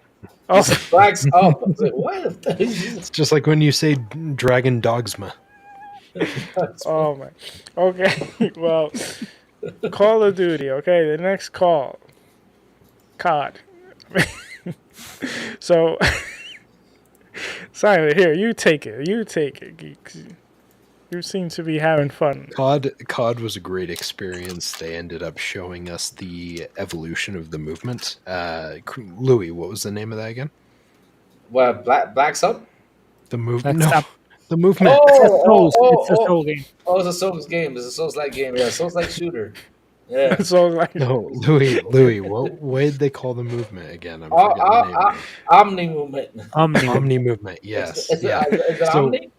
You Oh, said Blacks Up. I was like, what? It's just like when you say Dragon Dogma. oh man. Okay, well, Call of Duty. Okay, the next call, COD. So, Simon, here you take it. You take it. Geeks. You seem to be having fun. COD was a great experience. They ended up showing us the evolution of the movement. Louis, what was the name of that again? What? Blacks Up? The move? That's No, up. the movement. Oh, It's a oh, Souls. oh, It's a oh. Soul game. Oh, it's a Souls game. It's a Souls like game. Yeah, Souls like shooter. Yeah. So like, No, Louis. What did they call the movement again? I'm Oh, forgetting the name now. Omni movement. Omni Omni movement. movement. Yes. Yeah. Is it So Omni?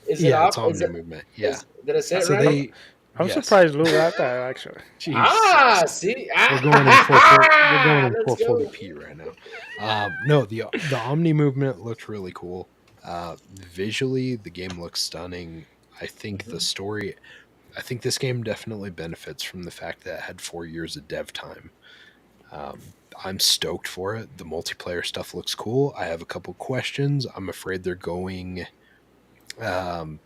Is it yeah, it's op? Omni movement. Yeah. Did I say it So right? they. I'm Yes. surprised Lou got that actually. Jesus. See, We're going in we're going in let's go. 440p right now. No, the Omni movement looked really cool. Visually, the game looks stunning. I think the story. I think this game definitely benefits from the fact that it had 4 years of dev time. I'm stoked for it. The multiplayer stuff looks cool. I have a couple questions. I'm afraid they're going. I'm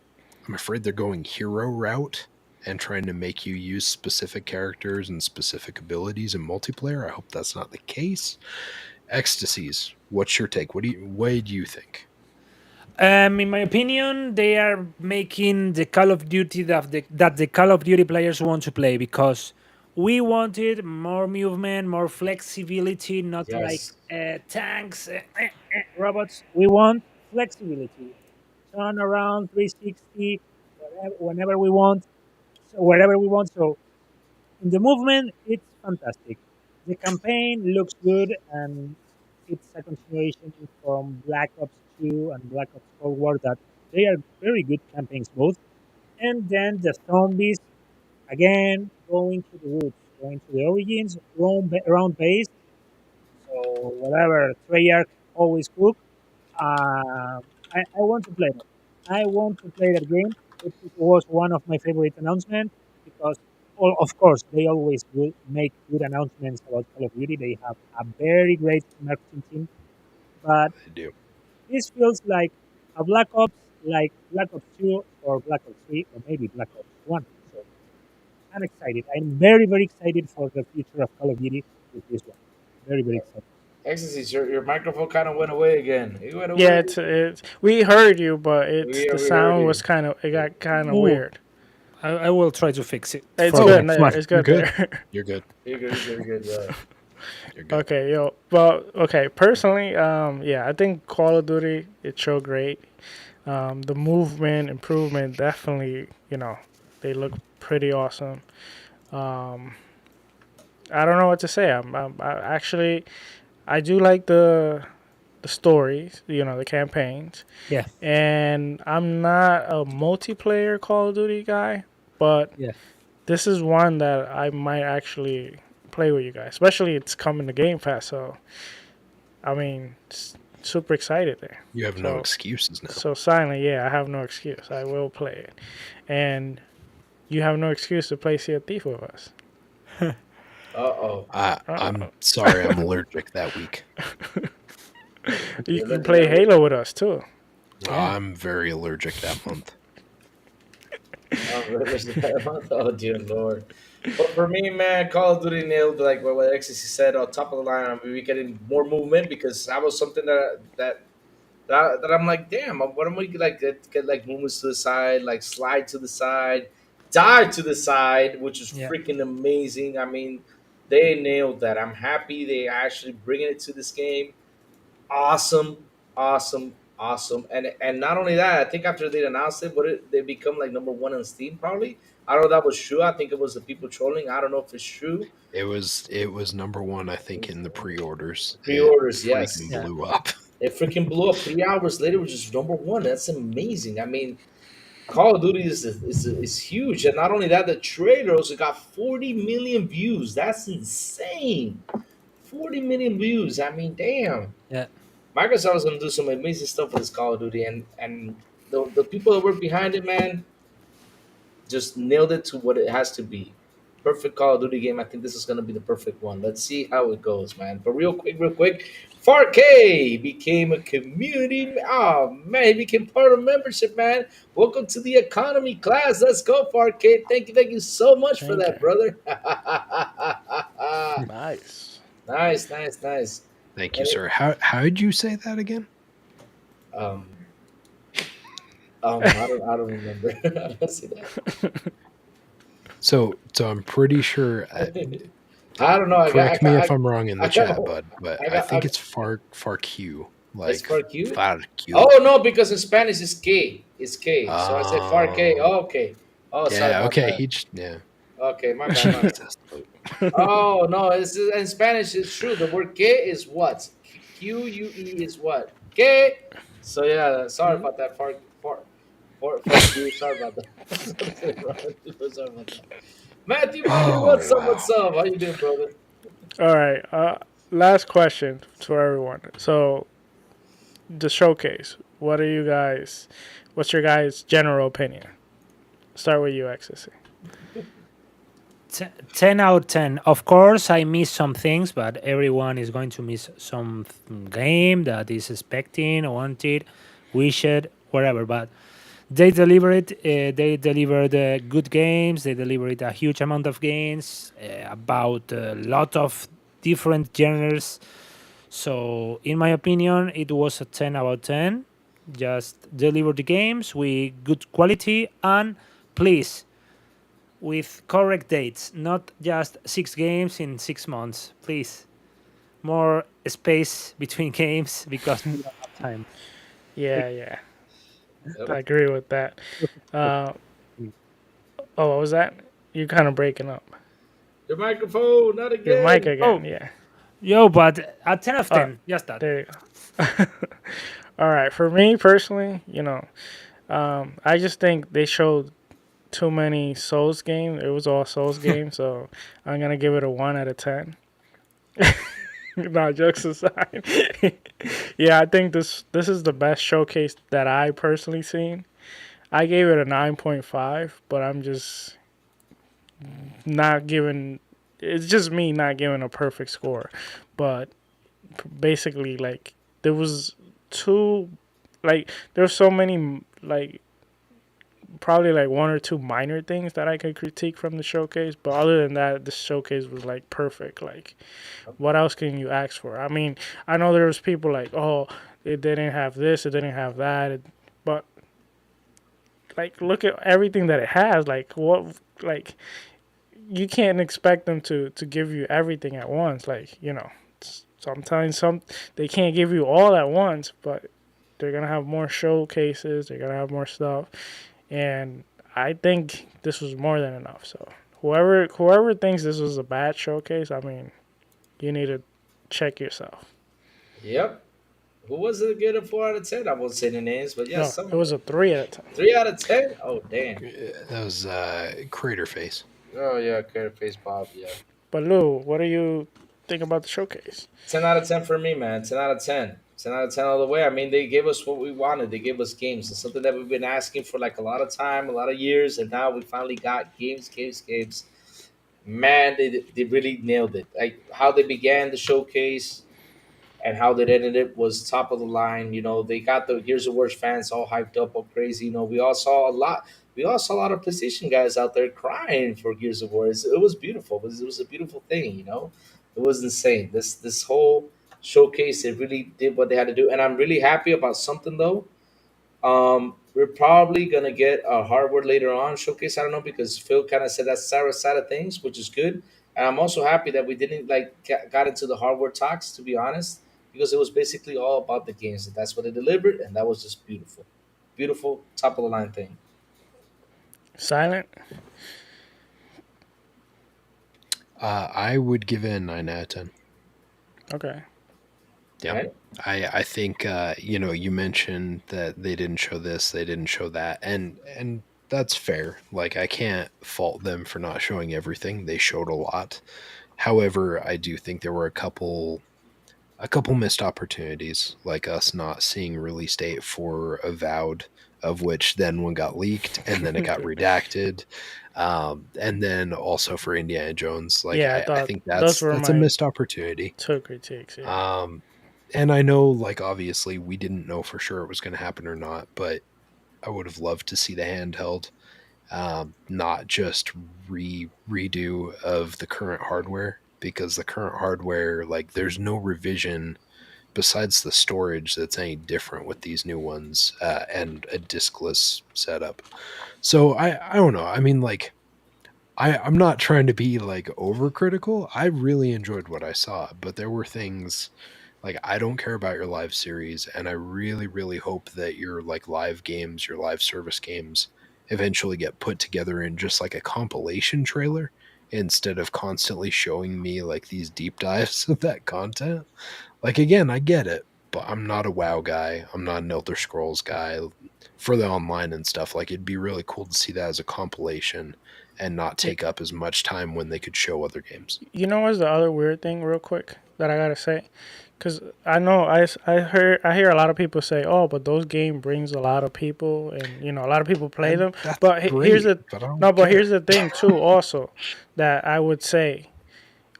afraid they're going hero route and trying to make you use specific characters and specific abilities in multiplayer. I hope that's not the case. Ecstasies. What's your take? What do you think? In my opinion, they are making the Call of Duty that the Call of Duty players want to play, because we wanted more movement, more flexibility, not like Yes. tanks, robots. We want flexibility. Turn around 360 whenever we want, wherever we want. So in the movement, it's fantastic. The campaign looks good, and it's a continuation from Black Ops 2 and Black Ops Cold War. That they are very good campaigns both. And then the zombies, again, going to the roots, going to the origins, round based. So whatever Treyarch always cook, I want to play it. I want to play that game. It was one of my favorite announcements, because, well, of course, they always will make good announcements about Call of Duty. They have a very great marketing team, but I do. this feels like Black Ops 2 or Black Ops 3 or maybe Black Ops 1. So I'm excited. I'm very, very excited for the future of Call of Duty with this one. Very, very excited. Ecstasy, your microphone kind of went away again. It went Yeah, away. it's we heard you, but it's We the heard sound was you. kind of it got kind of Ooh, weird. I will try to fix it It's for Oh, the good next there. one. It's you're good good. there. You're good. You're good. You're good. Yeah. You're good. Okay, yo. Well, okay. Personally, yeah, I think Call of Duty it showed great. The movement improvement definitely, they look pretty awesome. Um, I don't know what to say. I do like the stories, the campaigns, Yeah, and I'm not a multiplayer Call of Duty guy, but yeah, this is one that I might actually play with you guys, especially it's coming to Game Pass. So I mean, super excited there. You have no So excuses now. so silent, yeah, I have no excuse. I will play it, and you have no excuse to play Sea of Thief with us. Uh-oh. I'm sorry, I'm allergic that week. You You're can looking play at it. Halo with us too. Yeah. I'm very allergic that month. Oh, oh, dear Lord. But for me, man, Call of Duty nailed like what Ecstasy said on top of the line. I mean, we getting more movement because that was something that I'm like, damn, what am we like get like movements to the side, like slide to the side, die to the side, which is Yeah. freaking amazing. I mean, they nailed that. I'm happy they actually bringing it to this game. Awesome, awesome, awesome. And not only that, I think after they announced it, they become like number one on Steam probably. I don't know if that was true. I think it was the people trolling. I don't know if it's true. It was number one, I think, in the pre-orders. It Pre-orders, freaking yes. Yeah. blew up. It freaking blew up 3 hours later, which is number one. That's amazing. I mean, Call of Duty is huge, and not only that, the trailer also got 40 million views. That's insane. 40 million views. I mean, damn. Yeah. Microsoft is gonna do some amazing stuff with this Call of Duty, and the people that work behind it, man, just nailed it to what it has to be. Perfect Call of Duty game. I think this is gonna be the perfect one. Let's see how it goes, man. But real quick, 4K became a community. Oh man, he became part of membership, man. Welcome to the economy class. Let's go, 4K. Thank you so much for Thank you. that, brother. Nice. Nice, nice, nice. Thank you, And sir. How did you say that again? um, I don't remember. I don't see that. So I'm pretty sure. I don't know. Correct me if I'm wrong in the I got, chat, bud, but I I got, think it's far Q, it's like for Q. far Q. Oh no, because in Spanish it's K. It's K. So I said far K. Oh, Oh, okay. Oh, sorry yeah. about Okay, that. yeah. Okay, my bad. My bad. Jesus. Oh no, it's in Spanish. It's true. The word K is what? QUE is what? K. So yeah, sorry about that. For Q. Sorry about that. sorry about that. Matthew Money, Oh what's up? wow. What's up? How you doing, brother? All right. Last question for everyone. So the showcase. What are you guys? What's your guys' general opinion? Start with you, Ecstasy. 10 out of 10. Of course, I miss some things, but everyone is going to miss some game that is expecting, wanted, wished, whatever. But they deliver it. They delivered good games. They delivered a huge amount of games about a lot of different genres. So, in my opinion, it was a 10 out of 10. Just deliver the games with good quality and please with correct dates, not just 6 games in 6 months. Please, more space between games because we don't have time. Yeah. Yep. I agree with that. What was that? You're kind of breaking up. Your microphone, not Your mic again. again. Oh, Yeah. yo, but a 10 of Oh, 10, just that. there you go. All right. For me personally, I just think they showed too many Souls games. It was all Souls games, so I'm gonna give it a 1 out of 10. No, jokes aside. Yeah, I think this is the best showcase that I personally seen. I gave it a 9.5, but I'm just not giving. It's just me not giving a perfect score, but basically, like there was two, like there's so many like probably like one or two minor things that I could critique from the showcase. But other than that, the showcase was like perfect. Like, what else can you ask for? I mean, I know there was people like, oh, it didn't have this, it didn't have that, but like, look at everything that it has. Like, what, like, you can't expect them to give you everything at once. Like, sometimes they can't give you all at once, but they're gonna have more showcases. They're gonna have more stuff, and I think this was more than enough. So whoever thinks this was a bad showcase, I mean, you need to check yourself. Yep. Who was it good at 4 out of 10? I won't say the names, but yes, No, it someone. was a 3 out of 10. 3 out of 10? Oh damn. That was Crater Face. Oh yeah, Carrot Face Bob. Yeah. But Lou, what do you think about the showcase? 10 out of 10 for me, man. 10 out of 10. 10 out of 10 all the way. I mean, they gave us what we wanted. They gave us games. It's something that we've been asking for like a lot of time, a lot of years, and now we finally got games, games, games. Man, they really nailed it. Like how they began the showcase and how they ended it was top of the line. They got the Gears of War fans all hyped up, all crazy. We all saw a lot. We all saw a lot of PlayStation guys out there crying for Gears of War. It was beautiful. It was a beautiful thing. It was insane. This whole showcase, they really did what they had to do, and I'm really happy about something though. We're probably gonna get a hardware later on showcase. I don't know because Phil kind of said that's Sarah's side of things, which is good. And I'm also happy that we didn't like got into the hardware talks, to be honest, because it was basically all about the games. And that's what they delivered, and that was just beautiful, beautiful, top of the line thing. Silent. I would give it a 9 out of 10. Okay. Yeah. Right? I think you mentioned that they didn't show this, they didn't show that, and that's fair. Like I can't fault them for not showing everything. They showed a lot. However, I do think there were a couple missed opportunities, like us not seeing release date for Avowed, of which then one got leaked and then it got redacted. And then also for Indiana Jones, like Yeah, I I thought think those were that's a my missed opportunity. two critiques. Yeah. And I know, like, obviously, we didn't know for sure it was going to happen or not, but I would have loved to see the handheld, not just redo of the current hardware, because the current hardware, like, there's no revision besides the storage that's any different with these new ones and a diskless setup. So I don't know. I mean, like, I'm not trying to be like overcritical. I really enjoyed what I saw, but there were things like I don't care about your live series, and I really, really hope that your like live games, your live service games, eventually get put together in just like a compilation trailer instead of constantly showing me like these deep dives of that content. Like again, I get it, but I'm not a WoW guy. I'm not an Elder Scrolls guy for the online and stuff. Like it'd be really cool to see that as a compilation and not take up as much time when they could show other games. You know what's the other weird thing, real quick, that I gotta say? Because I know I hear a lot of people say, "Oh, but those game brings a lot of people, and a lot of people play And them." that's But here's great, the but I don't no, but care. here's the thing too. Also, that I would say,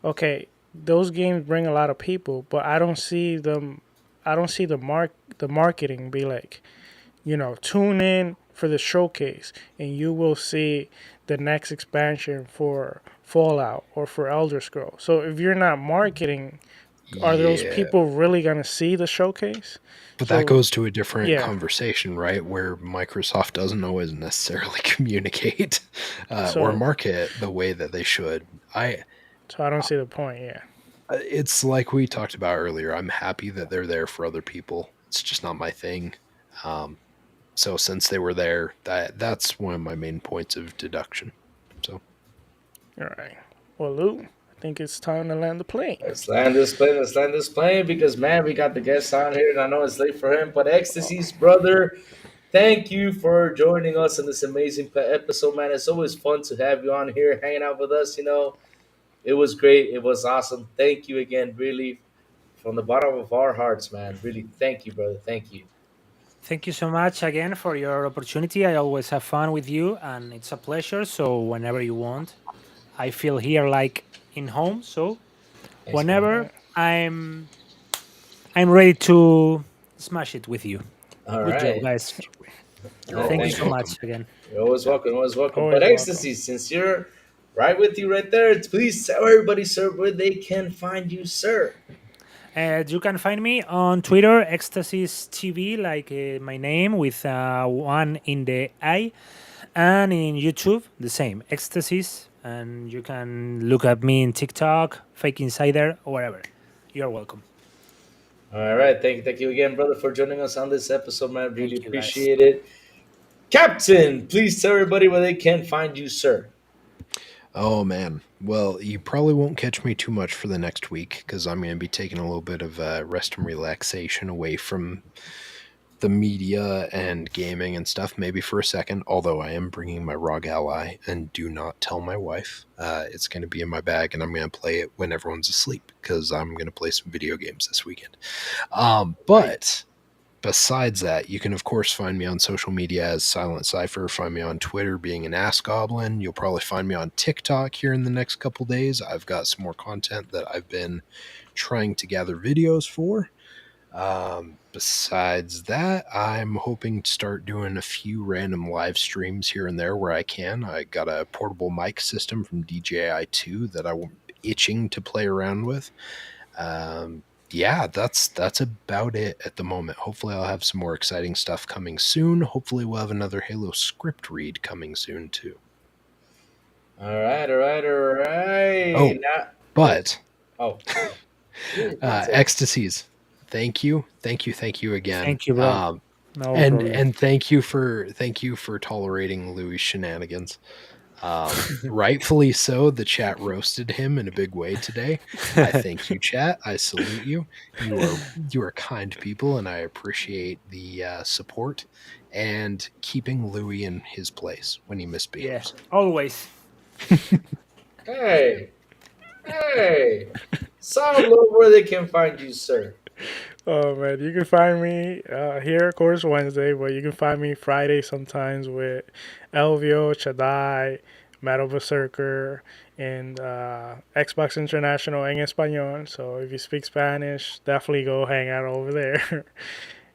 okay, those games bring a lot of people, but I don't see them. I don't see the marketing be like, tune in for the showcase, and you will see the next expansion for Fallout or for Elder Scrolls. So if you're not marketing, are those Yeah, people really gonna see the showcase? but that So goes to a different yeah, conversation, right? Where Microsoft doesn't always necessarily communicate or so market the way that they should. I don't see the point. Yeah, It's like we talked about earlier. I'm happy that they're there for other people. It's just not my thing. Um, so since they were there, that's one of my main points of deduction. So all right. Well, Lou, I think it's time to land the plane. Let's land this plane. Let's land this plane because man, we got the guest on here, and I know it's late for him. But Ecstasy's brother, thank you for joining us in this amazing episode, man. It's always fun to have you on here, hanging out with us. It was great. It was awesome. Thank you again, really, from the bottom of our hearts, man. Really, thank you, brother. Thank you. Thank you so much again for your opportunity. I always have fun with you, and it's a pleasure. So whenever you want, I feel here like in home. So Thanks, man. whenever I'm ready to smash it with you. All Good job, right. guys. You're Thank you always so welcome. much again. You're always welcome. Always welcome. Always But Ecstasy, since you're right with you right there, please tell everybody, sir, where they can find you, sir. You can find me on Twitter, Ecstasis TV, like my name with one in the I, and in YouTube the same, Ecstasis. And you can look at me in TikTok, Fake Insider, or wherever. You're welcome. All right. Thank you again, brother, for joining us on this episode, man. Really Thank you, guys. appreciate it. Captain, please tell everybody where they can find you, sir. Oh man. Well, you probably won't catch me too much for the next week because I'm going to be taking a little bit of rest and relaxation away from the media and gaming and stuff, maybe for a second. Although I am bringing my ROG Ally, and do not tell my wife. It's going to be in my bag, and I'm going to play it when everyone's asleep because I'm going to play some video games this weekend. But besides that, you can of course find me on social media as Silent Cypher. Find me on Twitter being an Ass Goblin. You'll probably find me on TikTok here in the next couple days. I've got some more content that I've been trying to gather videos for. Besides that, I'm hoping to start doing a few random live streams here and there where I can. I got a portable mic system from DJI2 that I'm itching to play around with. Yeah, that's about it at the moment. Hopefully I'll have some more exciting stuff coming soon. Hopefully we'll have another Halo script read coming soon too. All right. Oh, Now, but oh, Ecstasies, thank you again. Thank you, bro. No and problem. thank you for tolerating Louis' shenanigans. Rightfully so. The chat roasted him in a big way today. I thank you, chat. I salute you. You are kind people, and I appreciate the support and keeping Louis in his place when he misbehaves. Yeah, always. hey, Sourblow, where they can find you, sir. Oh man, you can find me here, of course, Wednesday, but you can find me Friday sometimes with Elvio, Chadai, Metal Berserker, and Xbox International en Español. So if you speak Spanish, definitely go hang out over there.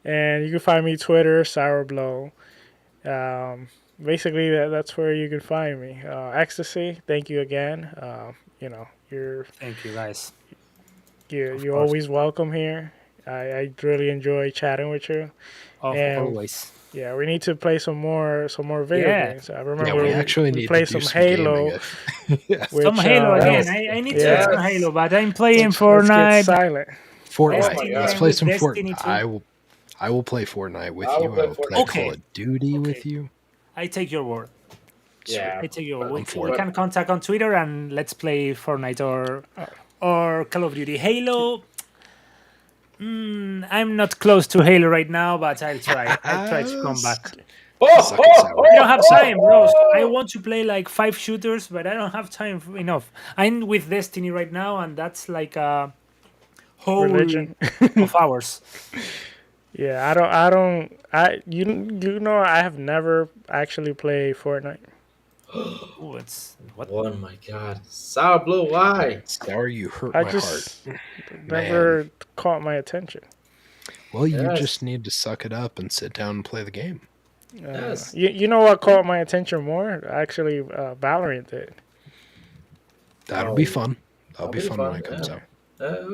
And you can find me Twitter, Sourblow. Basically, that's where you can find me. Ecstasy, thank you again. You're Thank you, guys. you're Of you're course. always welcome here. I really enjoy chatting with you. And Always. yeah, we need to play some more video Yeah. games. I Yeah, remember we actually we need played to do some some Halo, gaming. Yes. which Some Halo again. yes. I need to Yeah. get some Halo, but I'm playing let's get Fortnite. silent. Fortnite. Oh my Let's God. play with some Destiny Fortnite. too. I will play Fortnite with I will you. play I will play Fortnite. Okay. Call of Duty with Okay. you. I take your word. Yeah. I take your word. but- We for it. can contact on Twitter and let's play Fortnite or Call of Duty. Halo. I'm not close to Halo right now, but I'll try. I'll try to come back. Suck it sour. I don't have time, bro. I want to play like 5 shooters, but I don't have time enough. I'm with Destiny right now, and that's like a whole Religion. of hours. Yeah, I have never actually played Fortnite. Ooh, it's what? Oh my God, Sourblow, why? Sour, you hurt I my just heart. never caught my attention. Well, you Yes. just need to suck it up and sit down and play the game. Yes. You know what caught my attention more? Actually, Valorant did. That'll Oh, be fun. that'll That'll be be fun fun, when it comes yeah. out.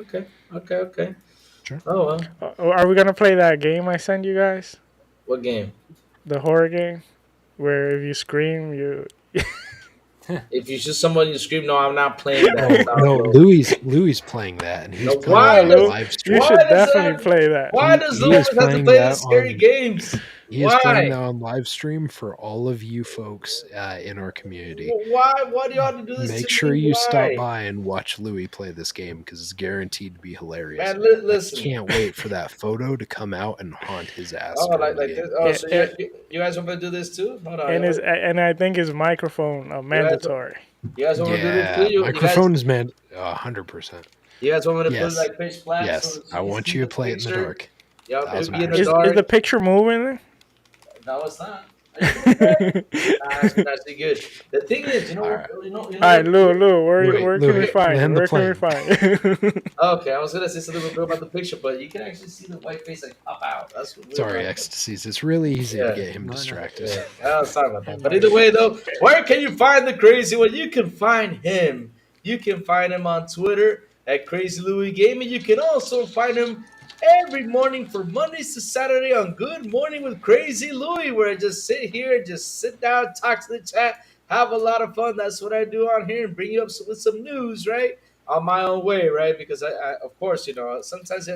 Okay. Sure. Oh well. Are we gonna play that game I sent you guys? What game? The horror game, where if you scream, you. If you shoot somebody and scream, no, I'm not playing that. No, Sourblow. Louis playing that, and he's No, playing why it on does- live You stream. Why should does definitely that- play that. Why does he Lewis is have to playing play that the scary on- games? He is playing Why? that on live stream for all of you folks in our community. Why? Why do you have to do this? Make to sure me? you Why? stop by and watch Louis play this game because it's guaranteed to be hilarious. Man, I listen. can't wait for that photo to come out and haunt his ass. Oh, during the like game. this. Oh, Yeah, so you guys want me to do this too? Hold on. And I think his microphone mandatory. You guys want me to do this Yeah, too? You microphone guys, is man, 100%. you guys want me to Yes. put it like pitch flat? Yes, so I you want see you to the play it in the picture? dark. Yeah, it'd be in the 1000%. Is dark. the picture moving? No, it's not. Are you good? That's actually good. The thing is, All right. All right, Lou, Wait, where can we Louis, find you? land the Where can we plane. find you? Okay, I was gonna say something real quick about the picture, but you can actually see the white face like pop out. That's what weird Sorry, about it. ecstasies. It's really easy to Yeah. get him No, no. distracted. Yeah. Oh, sorry about that. But either way, though, where can you find the crazy one? You can find him. You can find him on Twitter at Crazy Louis Gaming. You can also find him every morning from Mondays to Saturday on Good Morning with Crazy Louis, where I just sit here, just sit down, talk to the chat, have a lot of fun. That's what I do on here and bring you up with some news, right? On my own way, right? Because of course, sometimes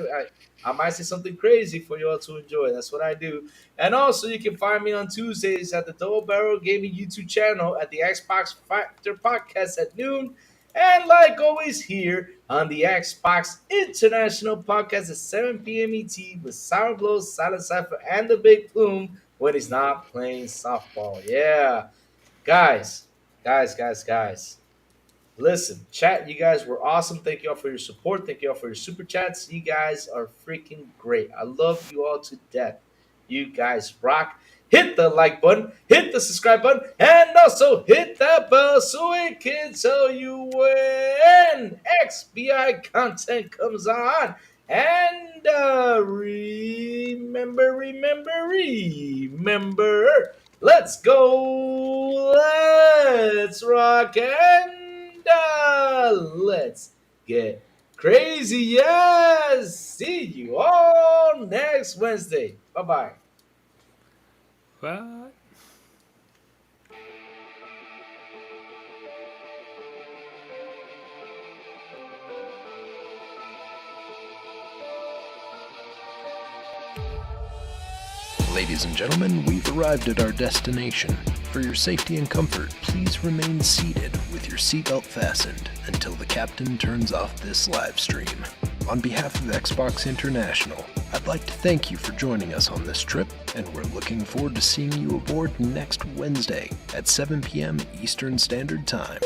I might say something crazy for you all to enjoy. That's what I do. And also, you can find me on Tuesdays at the Double Barrel Gaming YouTube channel at the Xbox Factor Podcast at noon. And like always, here on the Xbox International Podcast at 7 p.m. ET with Sourblow, Silent Cypher, and the Big Plume when he's not playing softball. Yeah. Guys. Listen, chat, you guys were awesome. Thank you all for your support. Thank you all for your super chats. You guys are freaking great. I love you all to death. You guys rock. Hit the like button, hit the subscribe button, and also hit that bell so it can tell you when XBI content comes on. And remember, let's go, let's rock, and let's get crazy. Yes, see you all next Wednesday. Bye-bye. What? Ladies and gentlemen, we've arrived at our destination. For your safety and comfort, please remain seated with your seatbelt fastened until the captain turns off this live stream. On behalf of Xbox International, I'd like to thank you for joining us on this trip, and we're looking forward to seeing you aboard next Wednesday at 7 p.m. Eastern Standard Time.